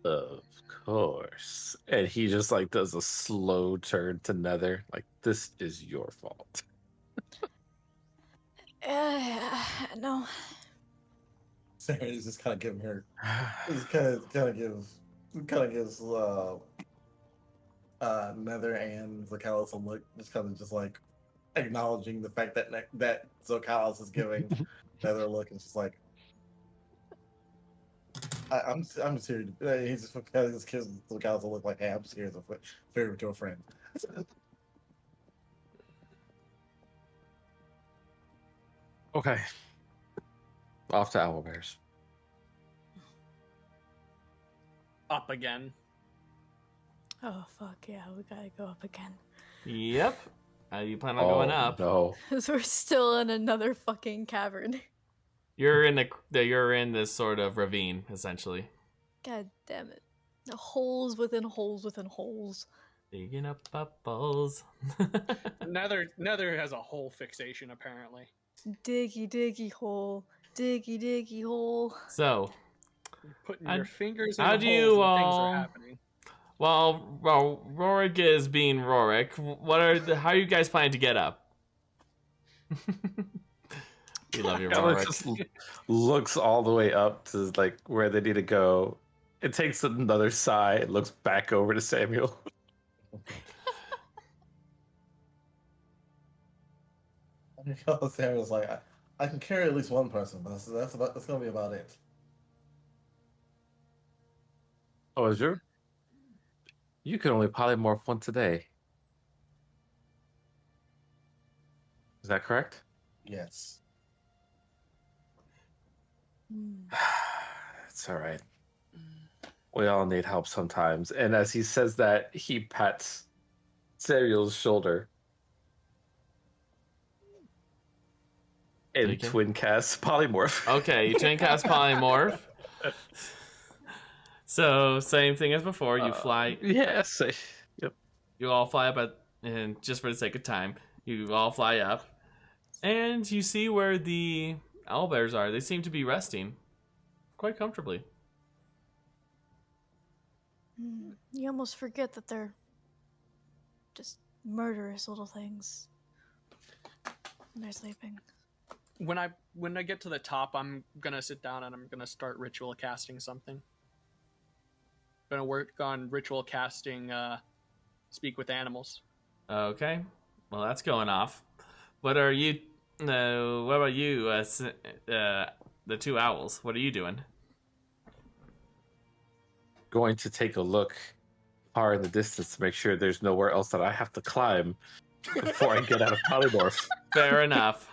Of course. And he just like does a slow turn to Nether. Like, this is your fault. No. Sarah's just kind of giving her. Just kind of gives Nether and Zokalis a look, just kind of just like acknowledging the fact that Zokalis is giving Nether a look, and just like, I'm serious. He's just kind of just gives Zokalis a look like, hey, I'm just here as a favor to a friend. Okay. Off to owlbears. Up again. Oh, fuck yeah, we gotta go up again. Yep. How do you plan on going up? No. Because we're still in another fucking cavern. You're in this sort of ravine, essentially. God damn it. Holes within holes within holes. Digging up bubbles. Nether has a hole fixation, apparently. Diggy diggy hole. Diggy diggy hole. So, Putting your fingers in how the do holes you and things are happening. Well, Roric is being Roric. How are you guys planning to get up? We love you, Alex Roric. just looks all the way up to like where they need to go. It takes another sigh and looks back over to Samuel. Sarah's like, I can carry at least one person, but that's gonna be about it. Oh, is your? You can only polymorph once a day. Is that correct? Yes. It's all right. We all need help sometimes. And as he says that, he pats Samuel's shoulder. And Okay. twin casts polymorph. Okay, you twin cast polymorph. So same thing as before. You fly. Yes. Yep. You all fly up and just for the sake of time, you all fly up, and you see where the owlbears are. They seem to be resting quite comfortably. You almost forget that they're just murderous little things. And they're sleeping. When I get to the top, I'm gonna sit down and I'm gonna start ritual casting something. Gonna work on ritual casting speak with animals. Okay, well that's going off. What are you? What about you, the two owls. What are you doing? Going to take a look far in the distance to make sure there's nowhere else that I have to climb before I get out of polymorph. Fair enough.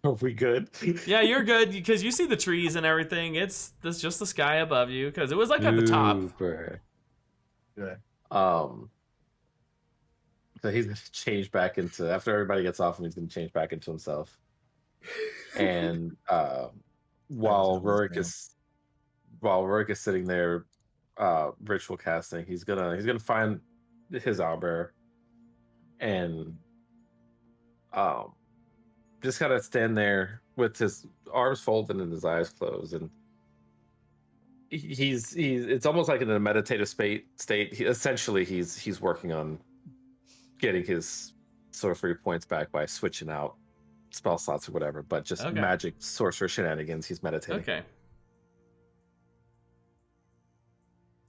Are we good? Yeah, you're good because you see the trees and everything. It's just the sky above you because it was like at the top. Super. Yeah. So he's gonna change back into, after everybody gets off him, he's gonna change back into himself. And while Roric is sitting there ritual casting, he's gonna find his owlbear and just kind of stand there with his arms folded and his eyes closed, and he's it's almost like in a meditative state. Essentially, he's working on getting his sorcery points back by switching out spell slots or whatever, but just magic sorcerer shenanigans. He's meditating. Okay.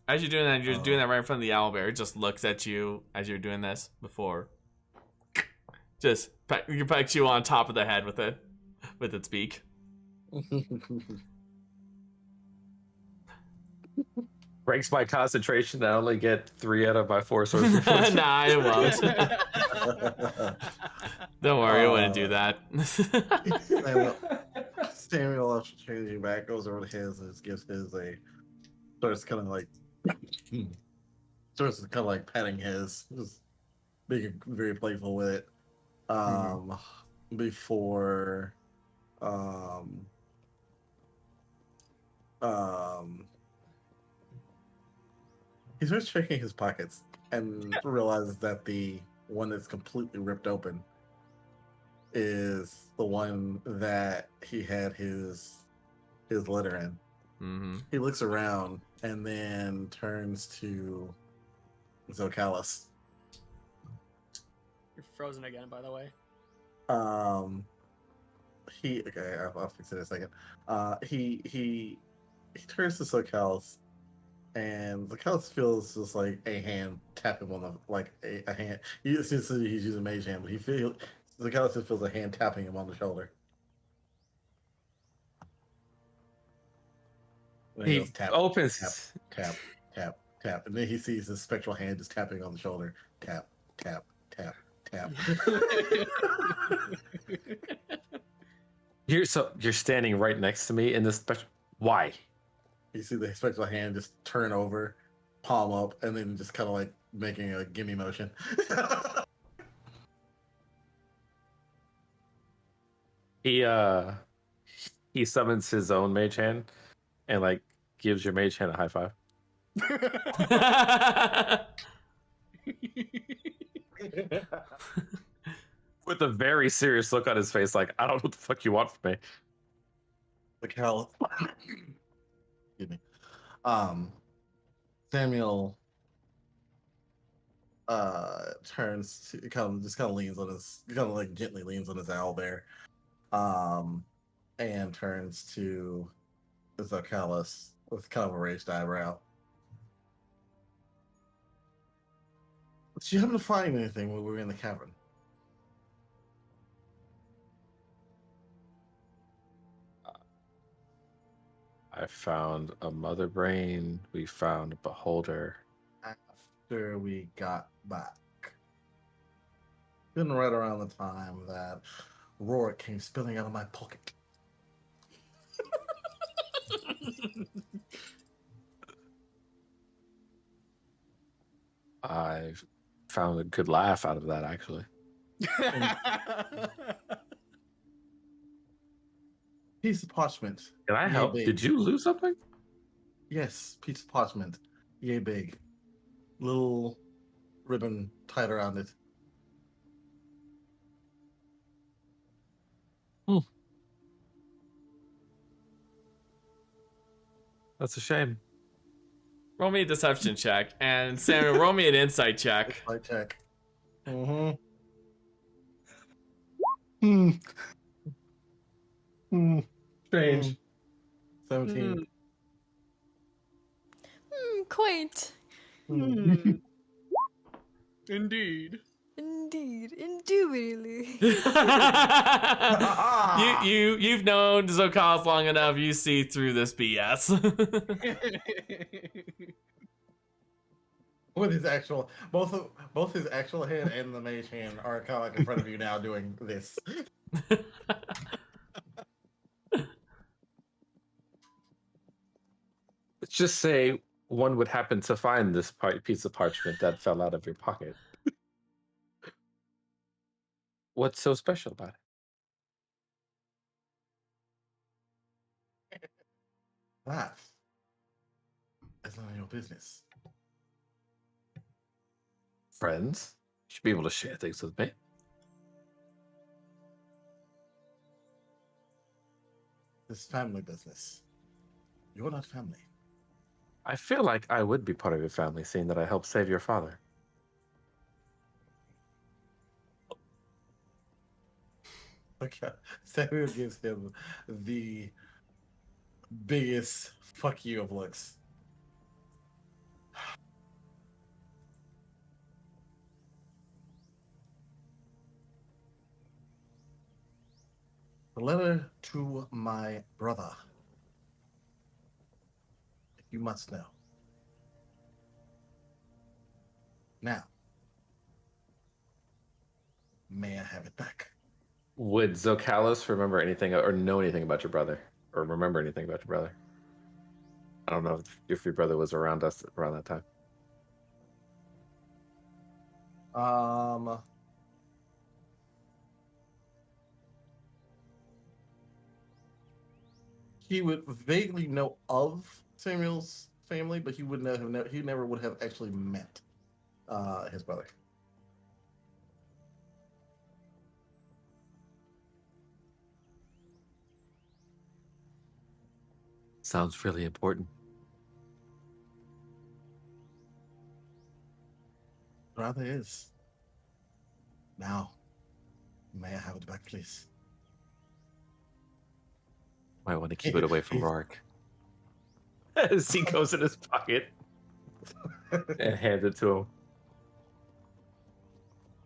As you're doing that, you're doing that right in front of the owlbear. It just looks at you as you're doing this before. Just pecks you on top of the head with its beak. Breaks my concentration. I only get 3 out of my 4 sorcery points. Nah, it won't. Don't worry, I wouldn't do that. Samuel, after changing back, goes over to his and just gives his starts kind of like patting his, just being very playful with it. Before he starts checking his pockets and realizes that the one that's completely ripped open is the one that he had his letter in. Mm-hmm. He looks around and then turns to Zokalis. You're frozen again, by the way. I'll fix it in a second. He turns to Zokalis, and Zokalis feels just like a hand tap him on the a hand. He's using mage hand, but Zokalis just feels a hand tapping him on the shoulder. And He goes, tap, opens. tap, tap, tap, and then he sees his spectral hand just tapping on the shoulder. Tap, tap, tap, tap. You're standing right next to me in this special. Why? You see the spectral hand just turn over, palm up, and then just kind of like making a gimme motion. He summons his own mage hand and like gives your mage hand a high five. With a very serious look on his face, like, I don't know what the fuck you want from me. Like hell. Excuse me. Samuel turns to gently leans on his owlbear, and turns to Zokalis with kind of a raised eyebrow. Did you happen to find anything when we were in the cavern? I found a mother brain. We found a beholder. After we got back. Been right around the time that Roric came spilling out of my pocket. I found a good laugh out of that, actually. Piece of parchment. Can I help? Big. Did you lose something? Yes, piece of parchment. Yay big. Little ribbon tied around it. That's a shame. Roll me a deception check, and Samuel, roll me an insight check. Insight check. Strange. 17. Quaint. Indeed. Indeed, indubitably. You've known Zokalis long enough. You see through this BS. With his actual both his actual hand and the mage hand are kind of like in front of you now doing this. Let's just say one would happen to find this piece of parchment that fell out of your pocket. What's so special about it? That is none of your business. Friends should be able to share things with me. This family business. You're not family. I feel like I would be part of your family, seeing that I helped save your father. Okay. Samuel gives him the biggest fuck you of looks. A letter to my brother. You must know. Now, may I have it back? Would Zokalis remember anything or know anything about your brother? Or remember anything about your brother? I don't know if your brother was around us around that time. He would vaguely know of Samuel's family, but he would he never would have actually met his brother. Sounds really important. Rather is. Now, may I have it back, please? Might want to keep it away from Roric. As he goes in his pocket and hands it to him.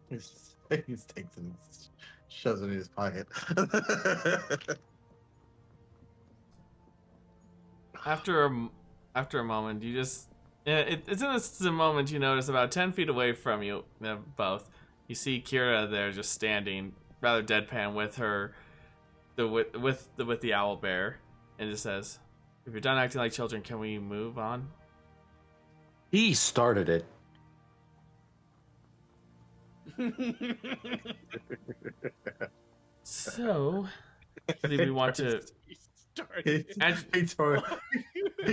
He takes it and shoves it in his pocket. After a moment, you just it's in this moment you notice about 10 feet away from you, both. You see Kira there, just standing, rather deadpan, with the owl bear, and just says, "If you're done acting like children, can we move on?" He started it. So, do we want to? He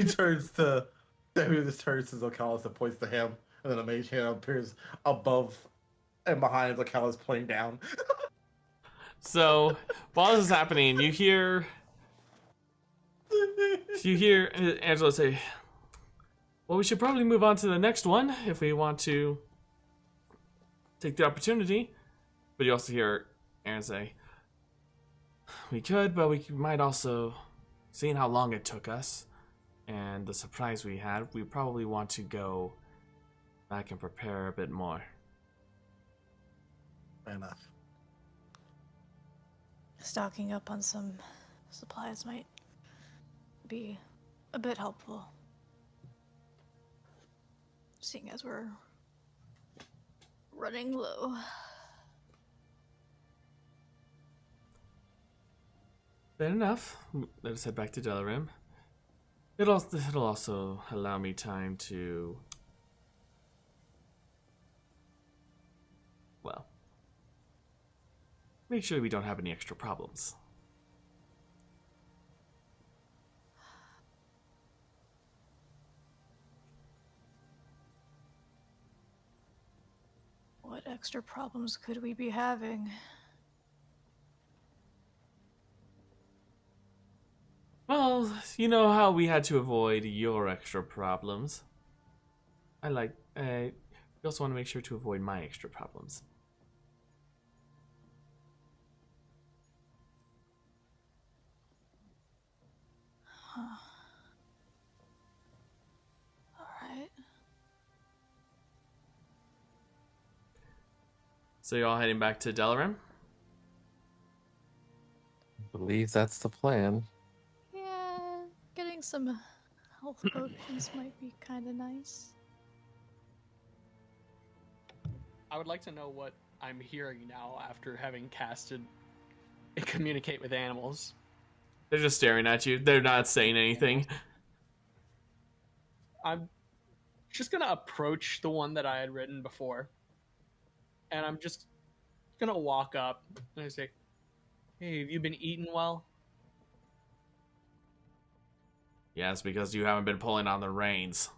turns to Samuel, just turns to Zokalis and points to him, and then a mage hand appears above and behind Zokalis, pointing down. So, while this is happening, you hear Angela say, "Well, we should probably move on to the next one if we want to take the opportunity." But you also hear Aaron say, "We could, but we might also, seeing how long it took us and the surprise we had, we probably want to go back and prepare a bit more." Fair enough. Stocking up on some supplies might be a bit helpful. Seeing as we're running low. Fair enough. Let us head back to Delarim. It'll also allow me time to, well, make sure we don't have any extra problems. What extra problems could we be having? Well, you know how we had to avoid your extra problems. We also want to make sure to avoid my extra problems. Huh. Alright. So you're all heading back to Delarim? I believe that's the plan. Yeah, getting some health potions might be kind of nice. I would like to know what I'm hearing now after having casted communicate with animals. They're just staring at you. They're not saying anything. I'm just gonna approach the one that I had written before, and I'm just gonna walk up and I say, "Hey, have you been eating well?" Yes, because you haven't been pulling on the reins.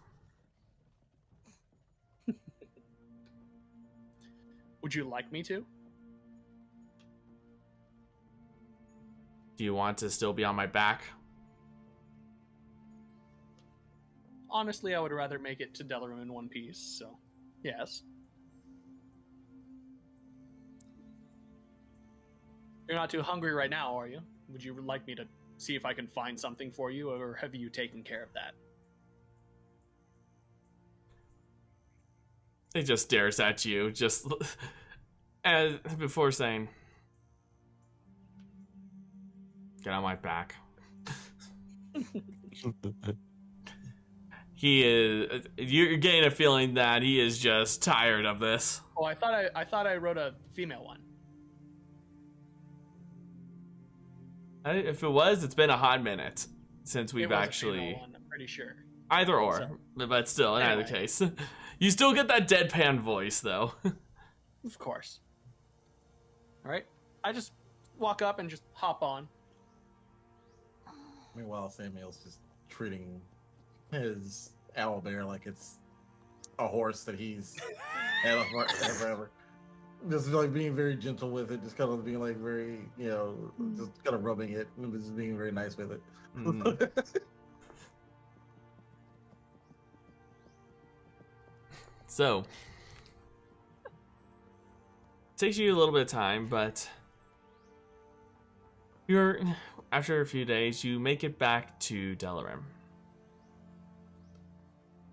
Would you like me to? Do you want to still be on my back? Honestly, I would rather make it to Delarim in one piece, so yes. You're not too hungry right now, are you? Would you like me to see if I can find something for you, or have you taken care of that? He just stares at you, just as before saying, "Get on my back." He is. You're getting a feeling that he is just tired of this. Oh, I thought I wrote a female one. If it was, it's been a hot minute since It we've was a actually female one, I'm pretty sure. either or, So, but still, in either anyway. case, you still get that deadpan voice though. Of course. All right. I just walk up and just hop on. Meanwhile, Samuel's just treating his owlbear like it's a horse that he's had forever. Just like being very gentle with it, just kind of being like very, just kind of rubbing it and just being very nice with it. So, takes you a little bit of time, but after a few days, you make it back to Delarim.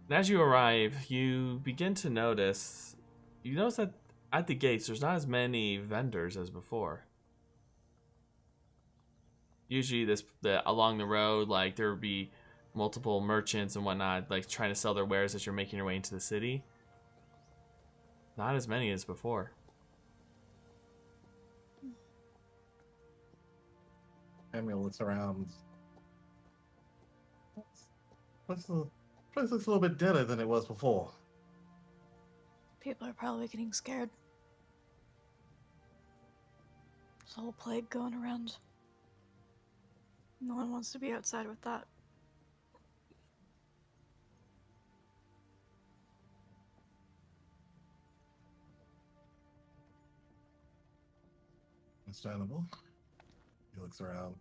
And as you arrive, you begin to notice that at the gates, there's not as many vendors as before. Usually along the road, like there would be multiple merchants and whatnot, like trying to sell their wares as you're making your way into the city. Not as many as before. Samuel looks around. The place looks a little bit deader than it was before. People are probably getting scared. There's a whole plague going around. No one wants to be outside with that. Understandable. He looks around.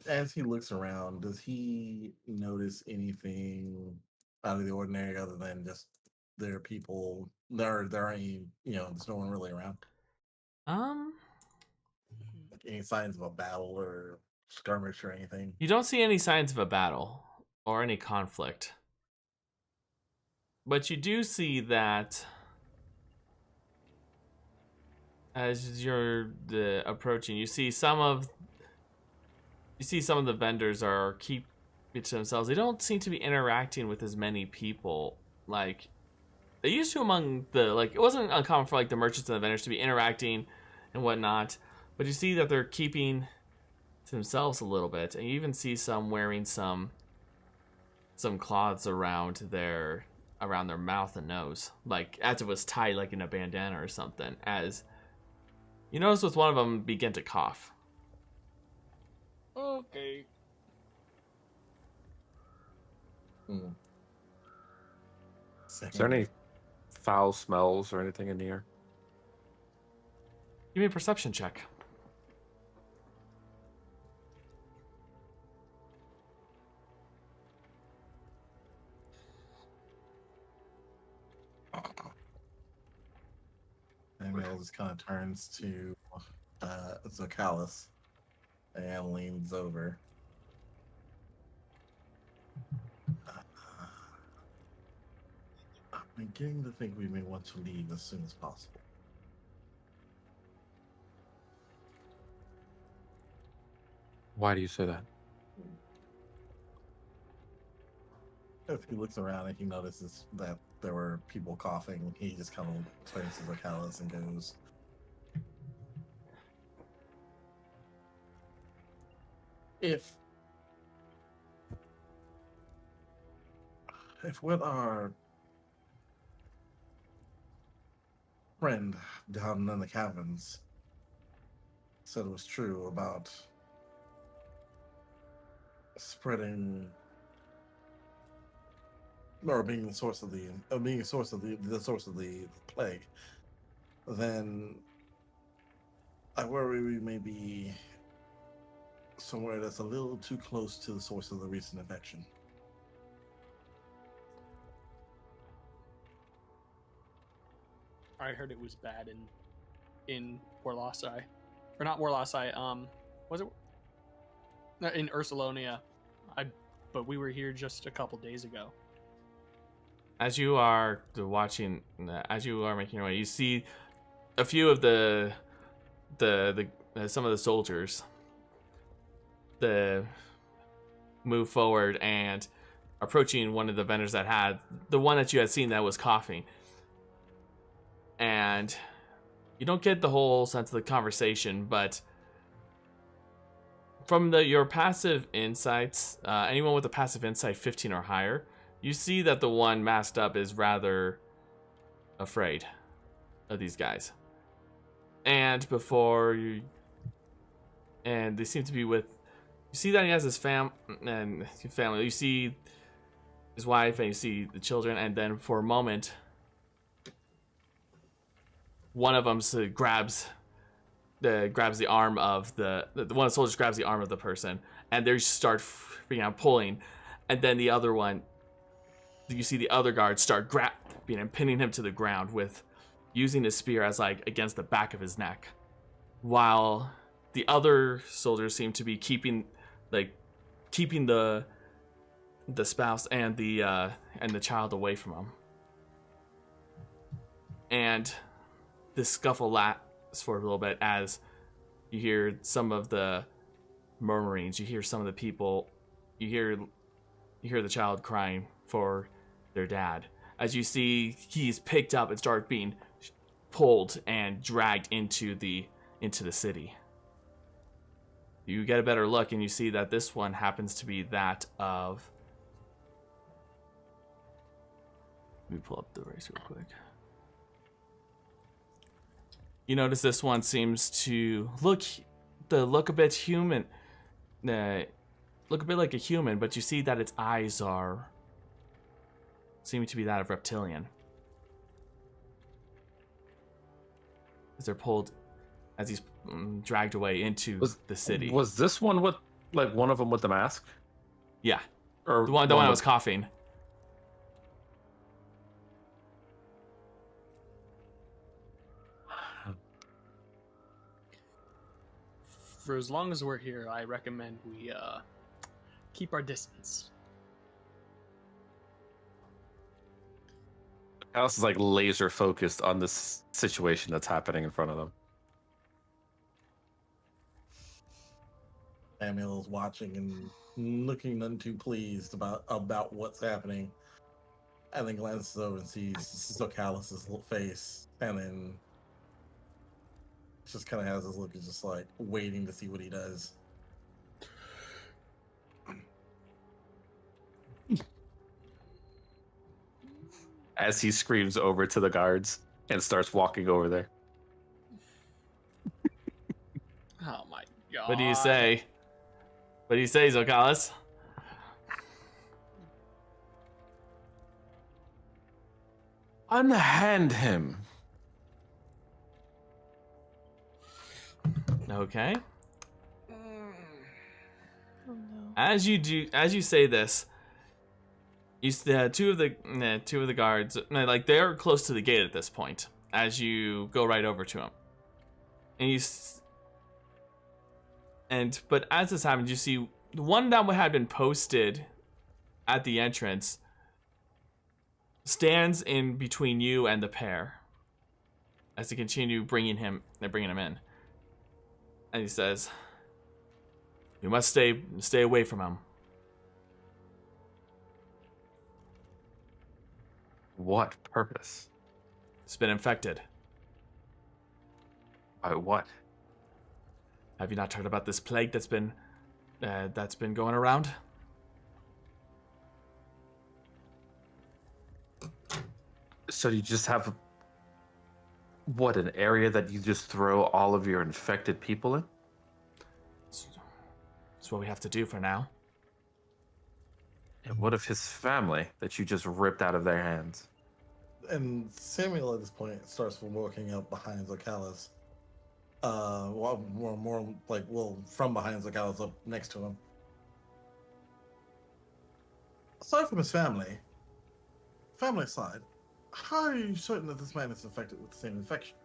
As he looks around, does he notice anything out of the ordinary other than just there are people? There are any, there's no one really around. Like any signs of a battle or skirmish or anything? You don't see any signs of a battle or any conflict. But you do see that as you're approaching, you see some of the vendors are keep it to themselves. They don't seem to be interacting with as many people like they used to among it wasn't uncommon for like the merchants and the vendors to be interacting and whatnot. But you see that they're keeping to themselves a little bit, and you even see some wearing some cloths around their mouth and nose, like as it was tied like in a bandana or something. As you notice with one of them begin to cough. Okay. Is there any foul smells or anything in the air? Give me a perception check. Samuel just kind of turns to Zokalis and leans over. I'm beginning to think we may want to leave as soon as possible. Why do you say that? If he looks around and he notices that there were people coughing, he just kind of turns to Zokalis and goes, If what our friend down in the caverns said was true about spreading or being the source of the source of the plague, then I worry we may be somewhere that's a little too close to the source of the recent infection. I heard it was bad in Warlossai, or not Warlossai. Was it in Ursulonia? But we were here just a couple days ago. As you are watching, as you are making your way, you see a few of the some of the soldiers move forward and approaching one of the vendors that had the one that you had seen that was coughing. And you don't get the whole sense of the conversation, but from your passive insights, anyone with a passive insight 15 or higher, you see that the one masked up is rather afraid of these guys. And they seem to be with, you see that he has his family. You see his wife and you see the children, and then for a moment, one of them grabs the arm of one of the soldiers grabs the arm of the person, and they start pulling, and then the other one, you see the other guard start grabbing and pinning him to the ground with using his spear as against the back of his neck, while the other soldiers seem to be keeping the spouse and the child away from him. And this scuffle lasts for a little bit as you hear some of the murmurings, you hear some of the people, you hear the child crying for their dad. As you see, he's picked up and starts being pulled and dragged into the city. You get a better look and you see that this one happens to be that of... Let me pull up the race real quick. You notice this one seems to look a bit human. Look a bit like a human, but you see that its eyes are seeming to be that of reptilian. As he's dragged away into the city. Was this one with one of them with the mask? Yeah, or the one that was coughing. For as long as we're here, I recommend we keep our distance. Alice is laser focused on this situation that's happening in front of them. Samuel's watching and looking none too pleased about what's happening, and then glances over and sees Zokalis' face, and then just kind of has this look of just waiting to see what he does. As he screams over to the guards and starts walking over there. Oh my god. What do you say? What do you say, Zokalis? Unhand him. Okay. Oh no. As you say this, you two of the guards, they're close to the gate at this point. As you go right over to him, but as this happens, you see the one that had been posted at the entrance stands in between you and the pair as they continue bringing him in. And he says, "You must stay away from him." What purpose? It's been infected. By what? Have you not heard about this plague that's been going around? So you just have what, an area that you just throw all of your infected people in? That's what we have to do for now. And what of his family that you just ripped out of their hands? And Samuel at this point starts walking up behind Zokalis. More like, well, from behind Zokalis up next to him. Aside from his family side, how are you certain that this man is infected with the same infection?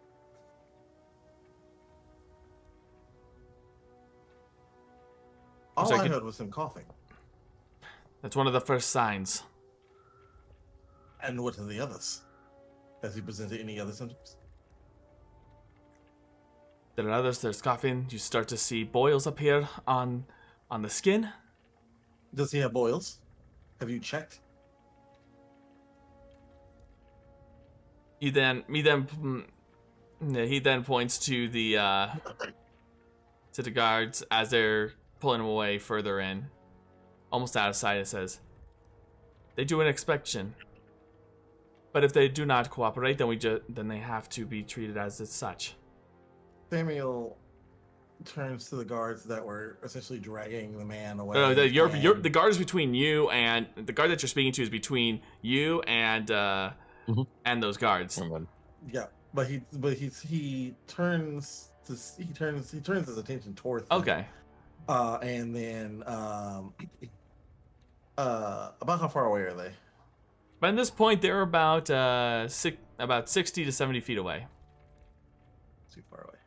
All I heard was him coughing. That's one of the first signs. And what are the others? Has he presented any other symptoms? There are others. There's coughing. You start to see boils appear on the skin. Does he have boils? Have you checked? He then points to the guards as they're pulling him away further in, almost out of sight, and says, "They do an inspection, but if they do not cooperate, then they have to be treated as such." Samuel turns to the guards that were essentially dragging the man away. No, the guard is between you, and the guard that you're speaking to is between you and those guards. Yeah, but he turns his attention towards them. Okay. And then about how far away are they? But at this point, they're about 60 to 70 feet away. Too far away.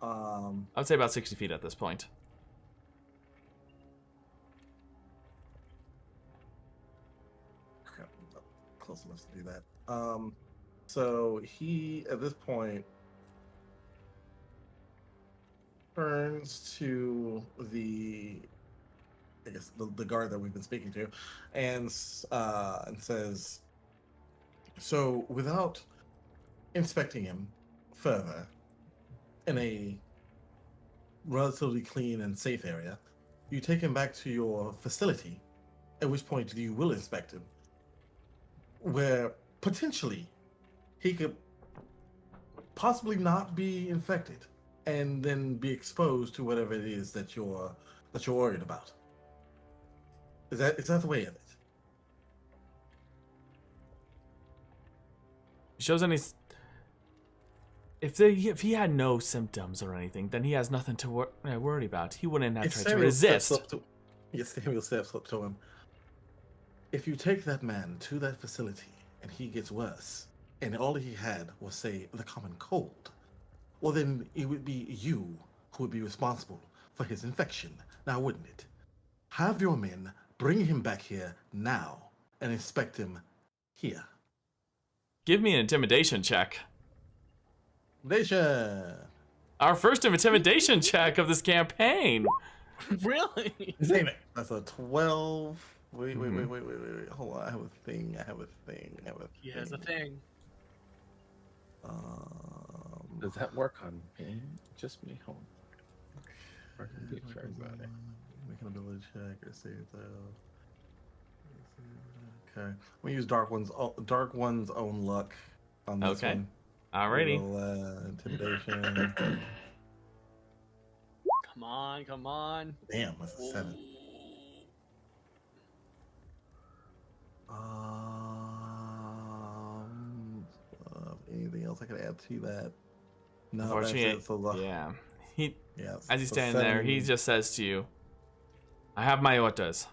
I would say about 60 feet at this point. Close enough to do that. So he, at this point, turns to the guard that we've been speaking to, and says, "So, without inspecting him further in a relatively clean and safe area, you take him back to your facility, at which point you will inspect him, where potentially he could possibly not be infected and then be exposed to whatever it is that you're worried about. Is that the way of it?" Shows any. If he had no symptoms or anything, then he has nothing to worry about. He wouldn't have tried to resist. Samuel steps up to him. If you take that man to that facility and he gets worse, and all he had was, say, the common cold, well, then it would be you who would be responsible for his infection, now wouldn't it? Have your men bring him back here now and inspect him here. Give me an intimidation check. Intimidation. Our first intimidation check of this campaign. Really? Save it. That's a 12. Wait. Hold on. I have a thing. He has a thing. Does that work on me? Just me? Hold on. Make an ability check or save though. Okay. We use Dark One's own luck on this one. Alrighty. Intimidation. Come on. Damn, that's a 7. Anything else I could add to that? No, unfortunately, yeah. Yeah. As he's standing there, he just says to you, "I have my orders."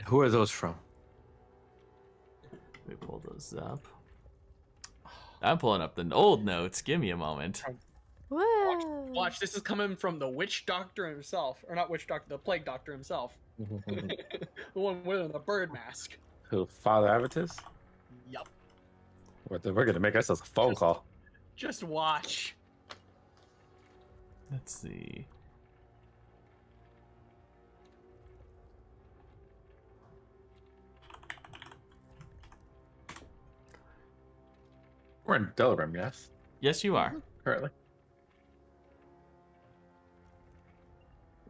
Who are those from? Let me pull those up. I'm pulling up the old notes. Give me a moment. Whoa. Watch, this is coming from the witch doctor himself. Or not witch doctor, the plague doctor himself. The one wearing the bird mask. Who? Father Avitus? Yup. We're gonna make ourselves a phone call. Just watch. Let's see. We're in Delaware, yes, Yes, you are. currently.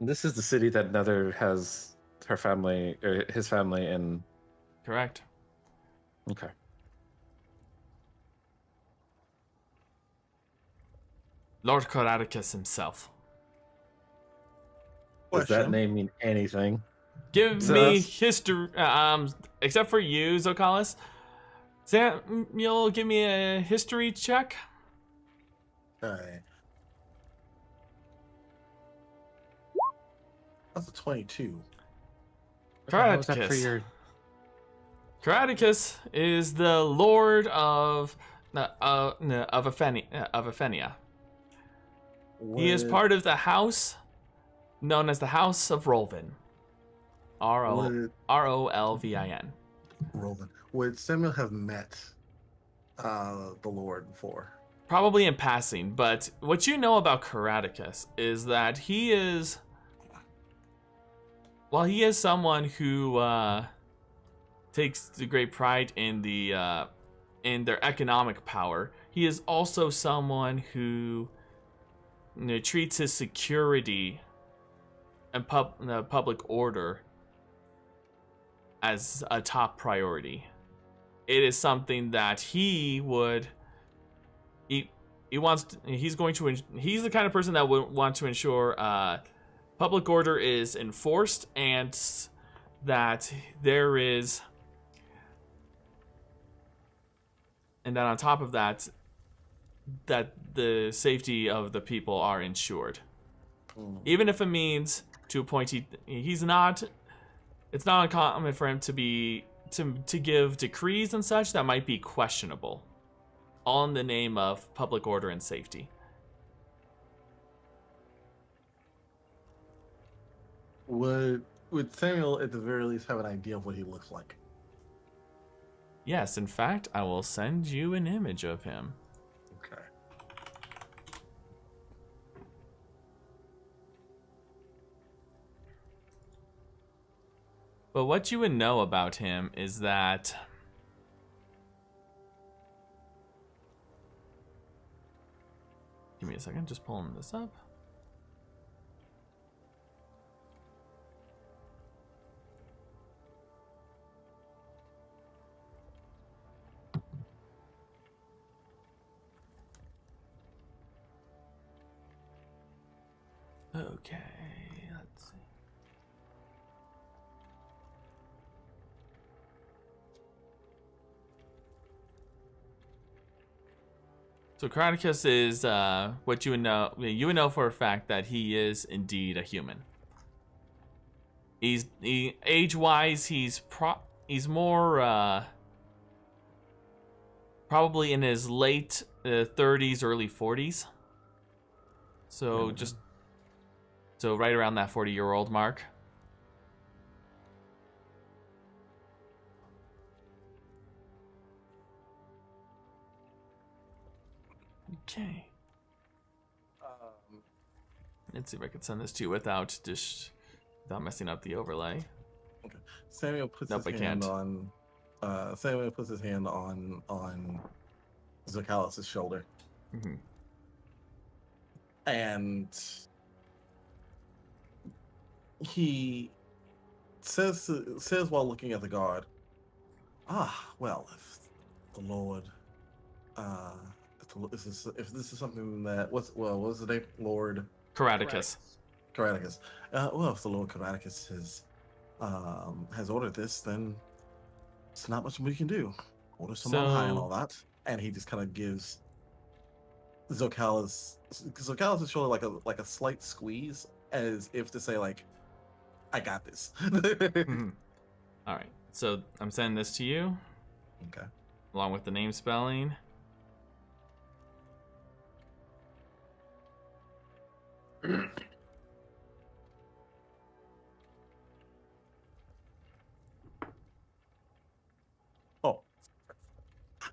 This is the city that Nether has her family, or his family in. Correct. Okay. Lord Coradicus himself. Does that Question. name mean anything? Give To me us? history. Except for you, Zokalis. Sam, you'll give me a history check. Okay. That's a 22. How was that for Coradicus. your? Coradicus is the lord of Aphenia. He is Would- part of the house known as the House of Rolvin. would Rolvin. Roland. Would Samuel have met the Lord before? Probably in passing, but what you know about Coradicus is that he is, while he is someone who takes the great pride in in their economic power, he is also someone who treats his security and public order as a top priority. It is something that he's the kind of person that would want to ensure public order is enforced and that there is, and then on top of that, that the safety of the people are ensured. Even if it means to a point it's not uncommon for him to give decrees and such that might be questionable all in the name of public order and safety. Would Samuel at the very least have an idea of what he looks like? Yes, in fact, I will send you an image of him. Okay. But what you would know about him is that give me a second, just pulling this up. Okay, let's see. So Chronicus is what you would know. You would know for a fact that he is indeed a human. Age-wise, he's more probably in his late 30s, early 40s. So so right around that 40-year-old mark. Okay. Let's see if I can send this to you without messing up the overlay. Okay. Samuel puts Nope, I his can't. hand on Samuel puts his hand on Zokalis' shoulder. Mm-hmm. And he says while looking at the guard, well, if the Lord if this is something that what was the name? Lord Coradicus. Coradicus. Well, if the Lord Coradicus has ordered this, then it's not much we can do. Order someone high and all that. And he just kind of gives Zokalis' shoulder like a slight squeeze, as if to say, like, I got this. Mm-hmm. All right. So I'm sending this to you. Okay. Along with the name spelling.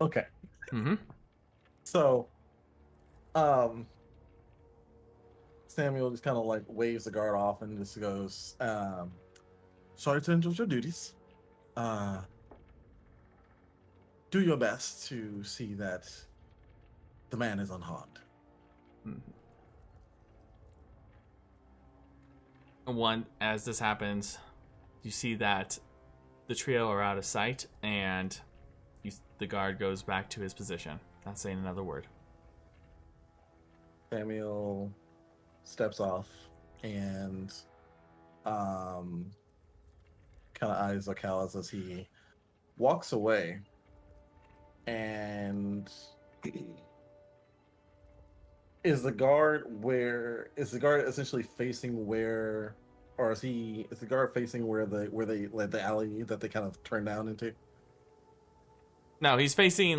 Okay. Mm-hmm. So, Samuel just kind of like waves the guard off and just goes, sorry to interrupt your duties. Do your best to see that the man is unharmed. As this happens, you see that the trio are out of sight, and the guard goes back to his position, not saying another word. Samuel steps off and kind of eyes Zokalis as he walks away. And is the guard essentially facing where, or is the guard facing where the alley that they kind of turned down into? No, he's facing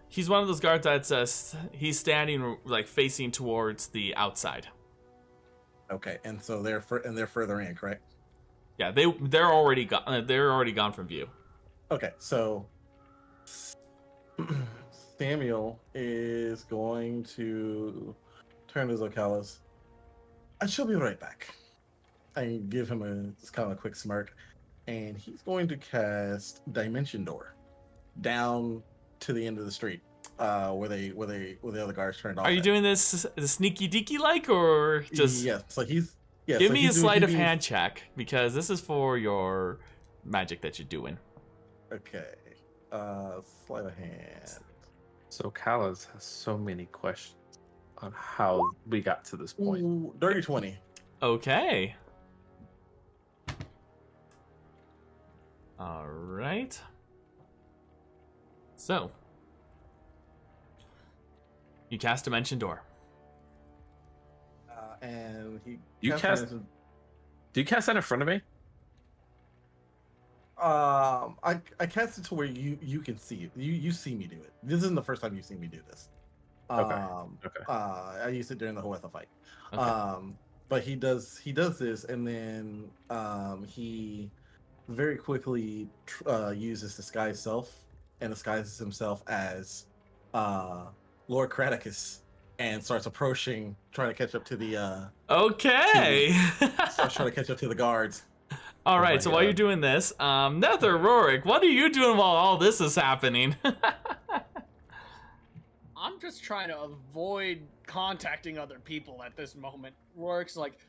he's one of those guards that's he's standing facing towards the outside. Okay, and so they're further in, correct? Yeah, they're already gone. They're already gone from view. Okay, so Samuel is going to turn to Zokalis. I shall be right back. I give him a kind of a quick smirk, and he's going to cast Dimension Door down to the end of the street, where the other guards turned off. Are you doing this sneaky deaky or just? Yes, so he's. Yeah, give so me he's a sleight of doing- hand check, because this is for your magic that you're doing. Okay, sleight of hand. So Callas has so many questions on how we got to this point. Ooh, dirty 20. Okay. All right. So, you cast Dimension Door. And he. Do you cast that in front of me? I cast it to where you can see it. You see me do it. This isn't the first time you've seen me do this. Okay. I used it during the Hoetha fight. Okay. But he does this, and then he very quickly uses disguise self and disguises himself as Lord Kraticus and starts approaching, trying to catch up to the Okay. starts trying to catch up to the guards. All right. my So while you're God. doing this, Nether, Roric, what are you doing while all this is happening? I'm just trying to avoid contacting other people at this moment. Rorik's like,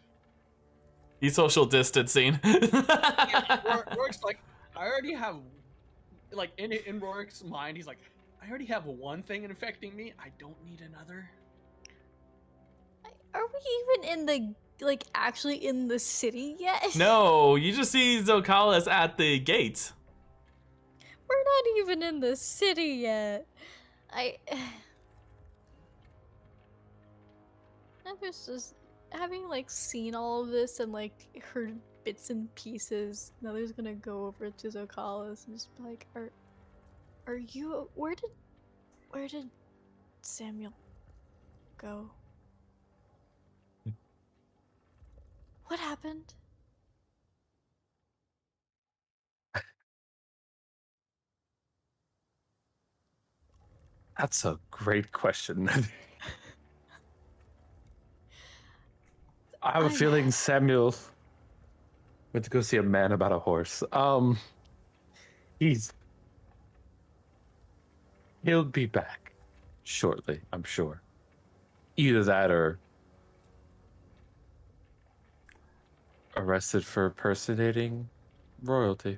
He's social distancing. Rorik's like, I already have, like, in Rorik's mind, he's like, I already have one thing infecting me. I don't need another. Are we even in the actually in the city yet? No, you just see Zokalis at the gates. We're not even in the city yet. I was just having seen all of this and heard bits and pieces. Nether's gonna go over to Zokalis and just be like, are you where did Samuel go? What happened? That's a great question. I have a feeling Samuel went to go see a man about a horse. He'll be back shortly, I'm sure. Either that or arrested for impersonating royalty.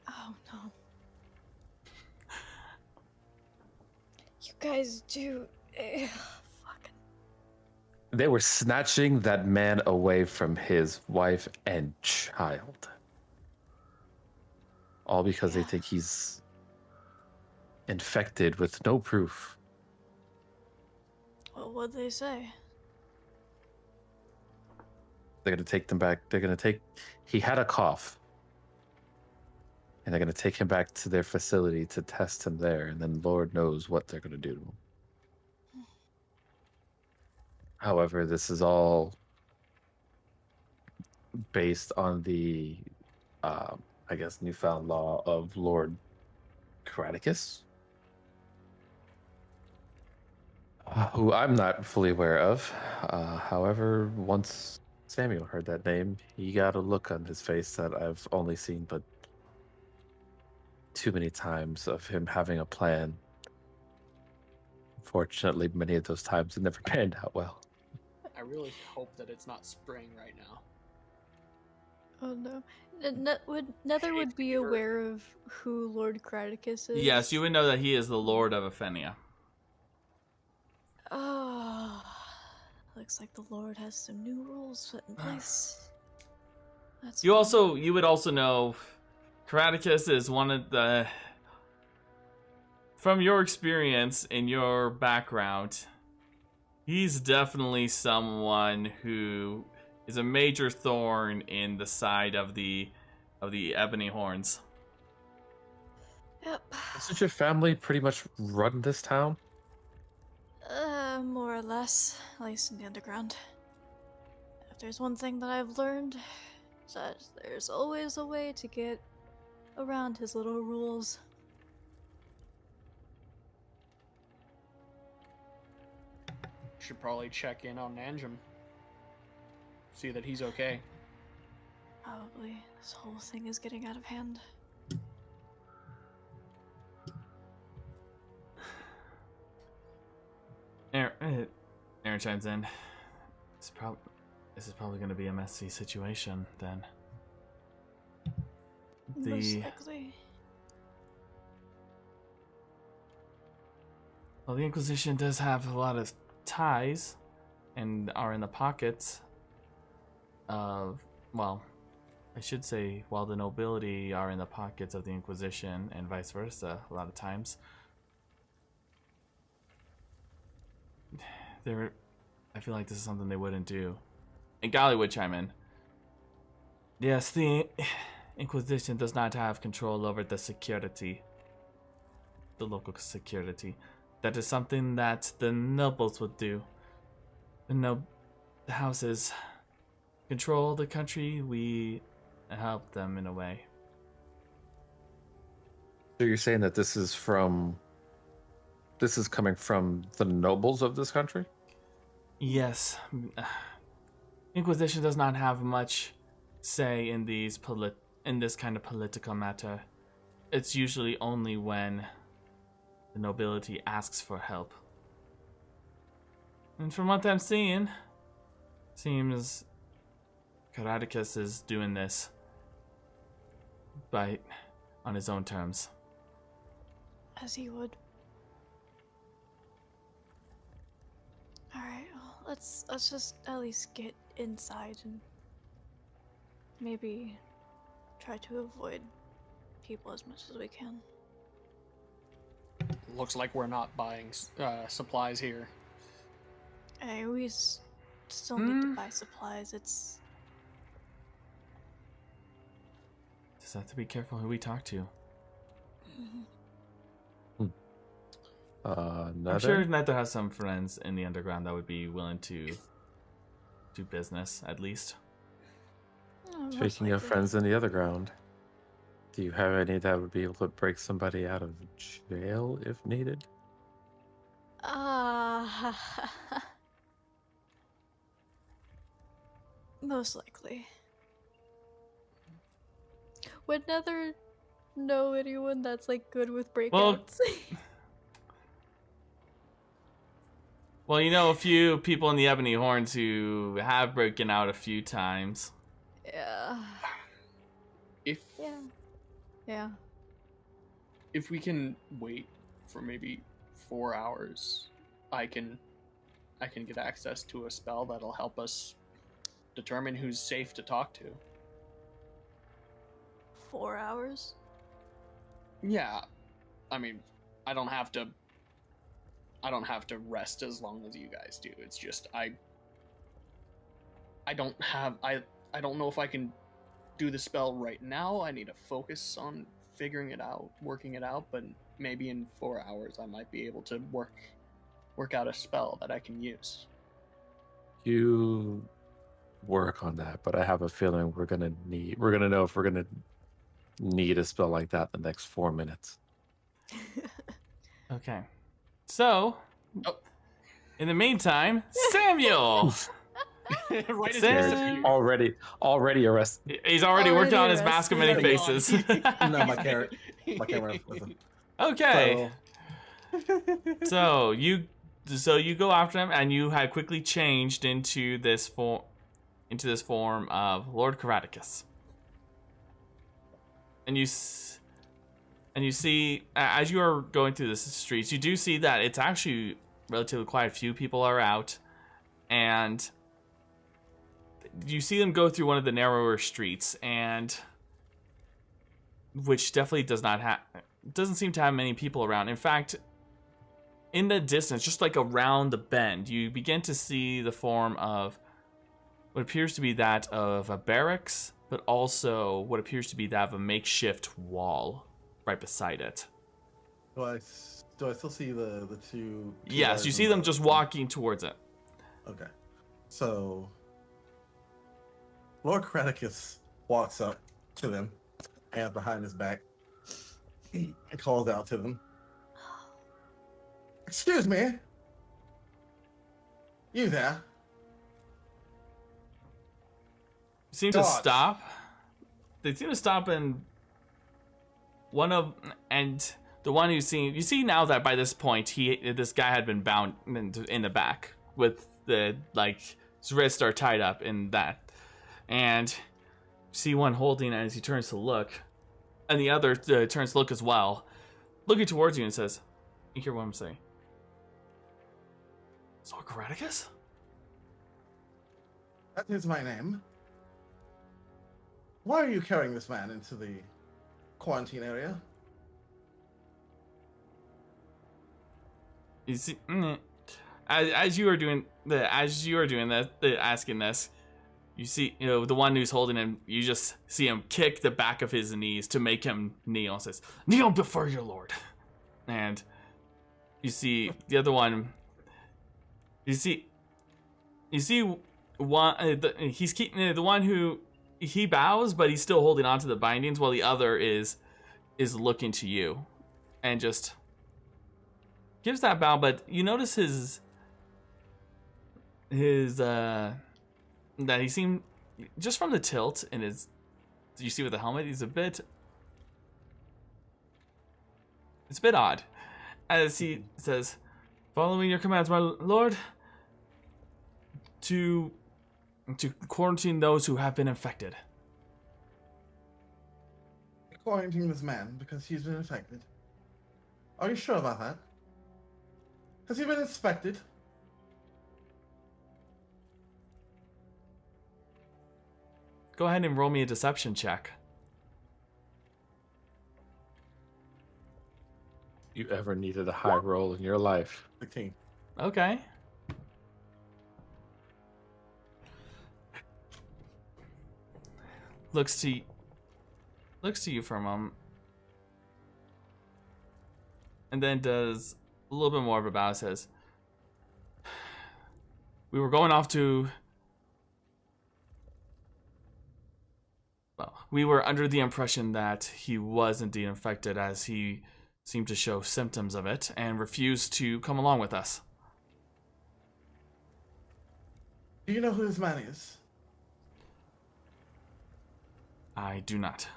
Oh no. You guys do fucking. They were snatching that man away from his wife and child. All because they think he's infected with no proof. Well, what'd they say? They're going to take them back. He had a cough. And they're going to take him back to their facility to test him there. And then Lord knows what they're going to do to him. However, this is all based on the, newfound law of Lord Kraticus. who I'm not fully aware of. However, once Samuel heard that name, he got a look on his face that I've only seen but too many times of him having a plan. Unfortunately, many of those times it never panned out well. I really hope that it's not spring right now. Oh no. Nether would be fever. aware of who Lord Kraticus is. Yes, you would know that he is the Lord of Aphenia. Oh, looks like the Lord has some new rules put in place. That's You fun. would also know Kraticus is one of the, from your experience in your background, he's definitely someone who is a major thorn in the side of the Ebony Horns. Yep. Doesn't your family pretty much run this town? More or less, at least in the underground. If there's one thing that I've learned, it's that there's always a way to get around his little rules. Should probably check in on Nanjum. See that he's okay. Probably. This whole thing is getting out of hand. Aaron chimes in. This is probably going to be a messy situation then. Most likely. Well, the Inquisition does have a lot of ties and are in the pockets of, well, I should say, while the nobility are in the pockets of the Inquisition and vice versa a lot of times. I feel like this is something they wouldn't do. And Gali would chime in. Yes, the Inquisition does not have control over the security. The local security. That is something that the nobles would do. The houses control the country, we help them in a way. So you're saying that this is coming from the nobles of this country? Yes. Inquisition does not have much say in this kind of political matter. It's usually only when the nobility asks for help. And from what I'm seeing, seems Kraticus is doing this on his own terms. As he would. Alright, well, let's just at least get inside and maybe try to avoid people as much as we can. Looks like we're not buying supplies here. Hey, we still need to buy supplies. It's... Just have to be careful who we talk to. I'm sure Nether has some friends in the underground that would be willing to do business, at least. most Speaking of likely. friends in the other ground, do you have any that would be able to break somebody out of jail if needed? Most likely. Would Nether know anyone that's like good with breakouts? Well, you know a few people in the Ebony Horns who have broken out a few times. Yeah. Yeah. If we can wait for maybe 4 hours, I can get access to a spell that'll help us determine who's safe to talk to. 4 hours? Yeah. I mean, I don't have to rest as long as you guys do. It's just I don't know if I can do the spell right now. I need to focus on figuring it out, working it out, but maybe in 4 hours I might be able to work out a spell that I can use. You work on that, but I have a feeling we're gonna know if we're gonna need a spell like that in the next 4 minutes. Okay. So, In the meantime, Samuel. Right as Sam- he disappeared. Already arrested. He's already worked on his Already mask of many arrested. faces. No, my camera with him. Okay. So you go after him, and you had quickly changed into this form of Lord Karaticus. And you see, as you are going through the streets, you do see that it's actually relatively quiet. Few people are out, and you see them go through one of the narrower streets, and which definitely doesn't seem to have many people around. In fact, in the distance, just like around the bend, you begin to see the form of what appears to be that of a barracks, but also what appears to be that of a makeshift wall right beside it. Do I still see the two? Yes, you guys see in them the- just walking towards it. Okay. So, Lord Kraticus walks up to them, hands behind his back, and calls out to them. Excuse me. You there? Seem to Dots. stop. They seem to stop, and the one you see now that by this point this guy had been bound in the back with the his wrists are tied up in that, and you see one holding as he turns to look, and the other turns to look as well, looking towards you and says, "You hear what I'm saying? Zokalis? That is my name. Why are you carrying this man into the quarantine area? You see, as you are doing that, asking this, you see, the one who's holding him. You just see him kick the back of his knees to make him kneel. And says, "Kneel before your lord." And you see the other one. You see one. He's keeping the one who he bows, but he's still holding on to the bindings, while the other is looking to you, and just gives that bow. But you notice that he seemed, just from the tilt in his, you see with the helmet, it's a bit odd, as he says, "Following your commands, my lord, to quarantine those who have been infected." Quarantine this man because he's been infected. Are you sure about that? Has he been inspected? Go ahead and roll me a deception check. You ever needed a high roll in your life? 16. Okay. Looks to you for a moment, and then does a little bit more of a bow. Says, "We were going off to. Well, we were under the impression that he was indeed infected, as he seemed to show symptoms of it and refused to come along with us." Do you know who this man is? I do not.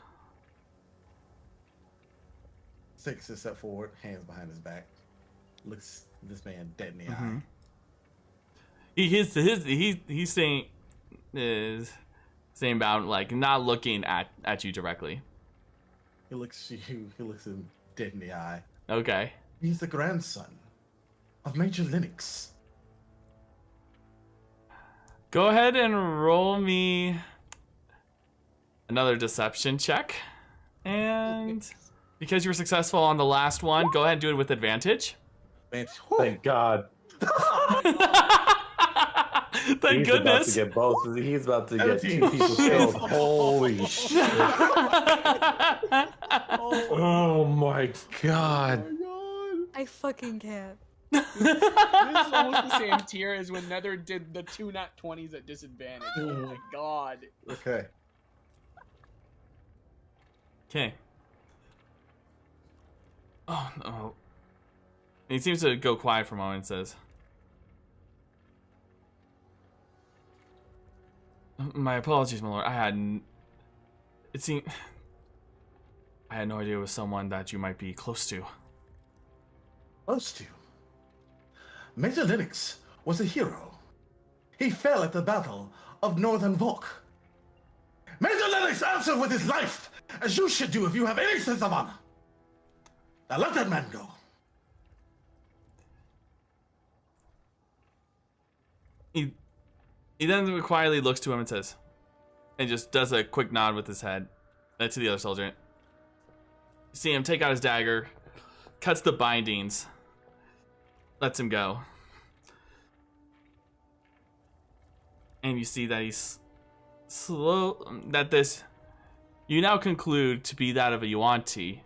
Takes a step forward, hands behind his back, looks this man dead in the Mm-hmm. eye. He's saying about like not looking at you directly. He looks him dead in the eye. Okay. He's the grandson of Major Linux. Go ahead and roll me another deception check. And because you were successful on the last one, go ahead and do it with advantage. Man, Thank God. Thank He's goodness. about to get both. He's about to get 2 17. people killed. Holy shit. Oh my God. I fucking can't. This is almost the same tier as when Nether did the 2 nat 20s at disadvantage. Oh my god. Okay. Okay. Oh no. He seems to go quiet for a moment and says, My apologies, my lord. It seemed... I had no idea it was someone that you might be close to. Close to. Major Linux was a hero. He fell at the Battle of Northern Volk. Major Linux answered with his life, as you should do if you have any sense of honor. Now let that man go. He then quietly looks to him and says, and just does a quick nod with his head to the other soldier. You see him take out his dagger, cuts the bindings, lets him go. And you see that he's you now conclude to be that of a Yuan-Ti,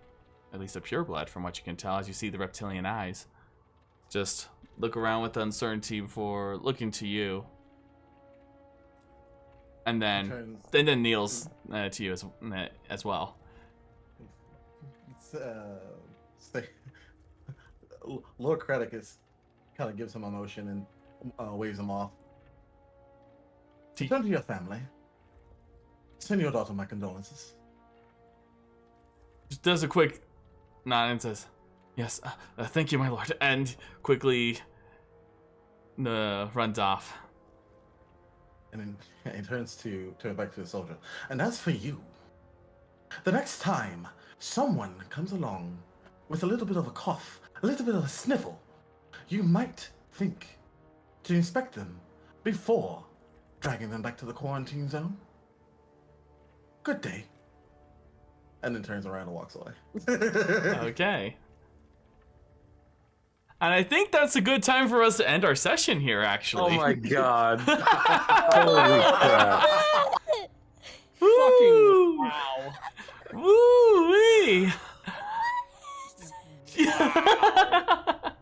at least a pureblood from what you can tell as you see the reptilian eyes. Just look around with uncertainty before looking to you. And then kneels to you as well. Lord Kraticus kind of gives him a motion and waves him off. Return to your family. Send your daughter my condolences. Just does a quick nod and says, "Yes, thank you, my lord," and quickly runs off. And then he turns back to the soldier. And as for you, the next time someone comes along with a little bit of a cough, a little bit of a sniffle, you might think to inspect them before dragging them back to the quarantine zone. Good day. And then turns around and walks away. Okay. And I think that's a good time for us to end our session here, actually. Oh my god. Holy crap. Fucking wow. Woo-wee. I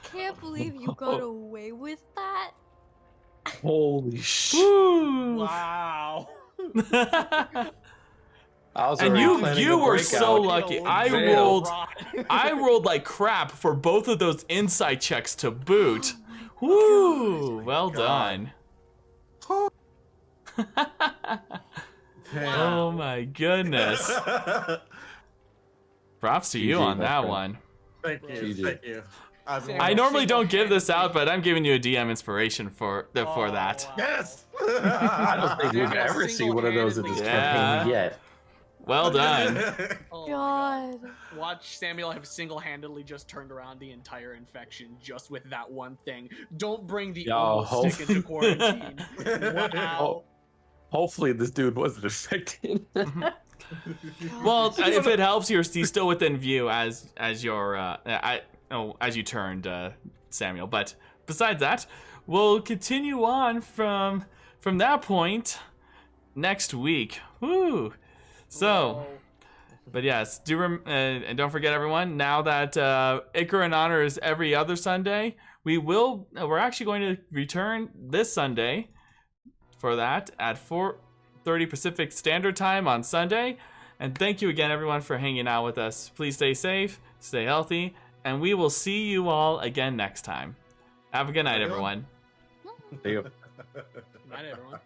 can't believe you got away with that. Holy shit. Wow. And you were so lucky. I rolled like crap for both of those insight checks to boot. Woo! Well done. Oh my goodness. Props to you GG, on my that friend. one. Thank you. GG. Thank you. I normally don't give this out, but I'm giving you a DM inspiration for that. Wow. Yes! I don't think we've ever seen one of those in this campaign yet. Well done. Oh my God. Watch Samuel have single-handedly just turned around the entire infection just with that one thing. Don't bring the old stick into quarantine. Wow. Hopefully this dude wasn't affected. Well, if it helps, he's still within view as you turned, Samuel. But besides that, we'll continue on from that point next week. We'll So, but yes, and don't forget, everyone. Now that Icar in Honor is every other Sunday, we're actually going to return this Sunday for that at 4:30 Pacific Standard Time on Sunday. And thank you again, everyone, for hanging out with us. Please stay safe, stay healthy, and we will see you all again next time. Have a good night, everyone. There you go. Night, everyone.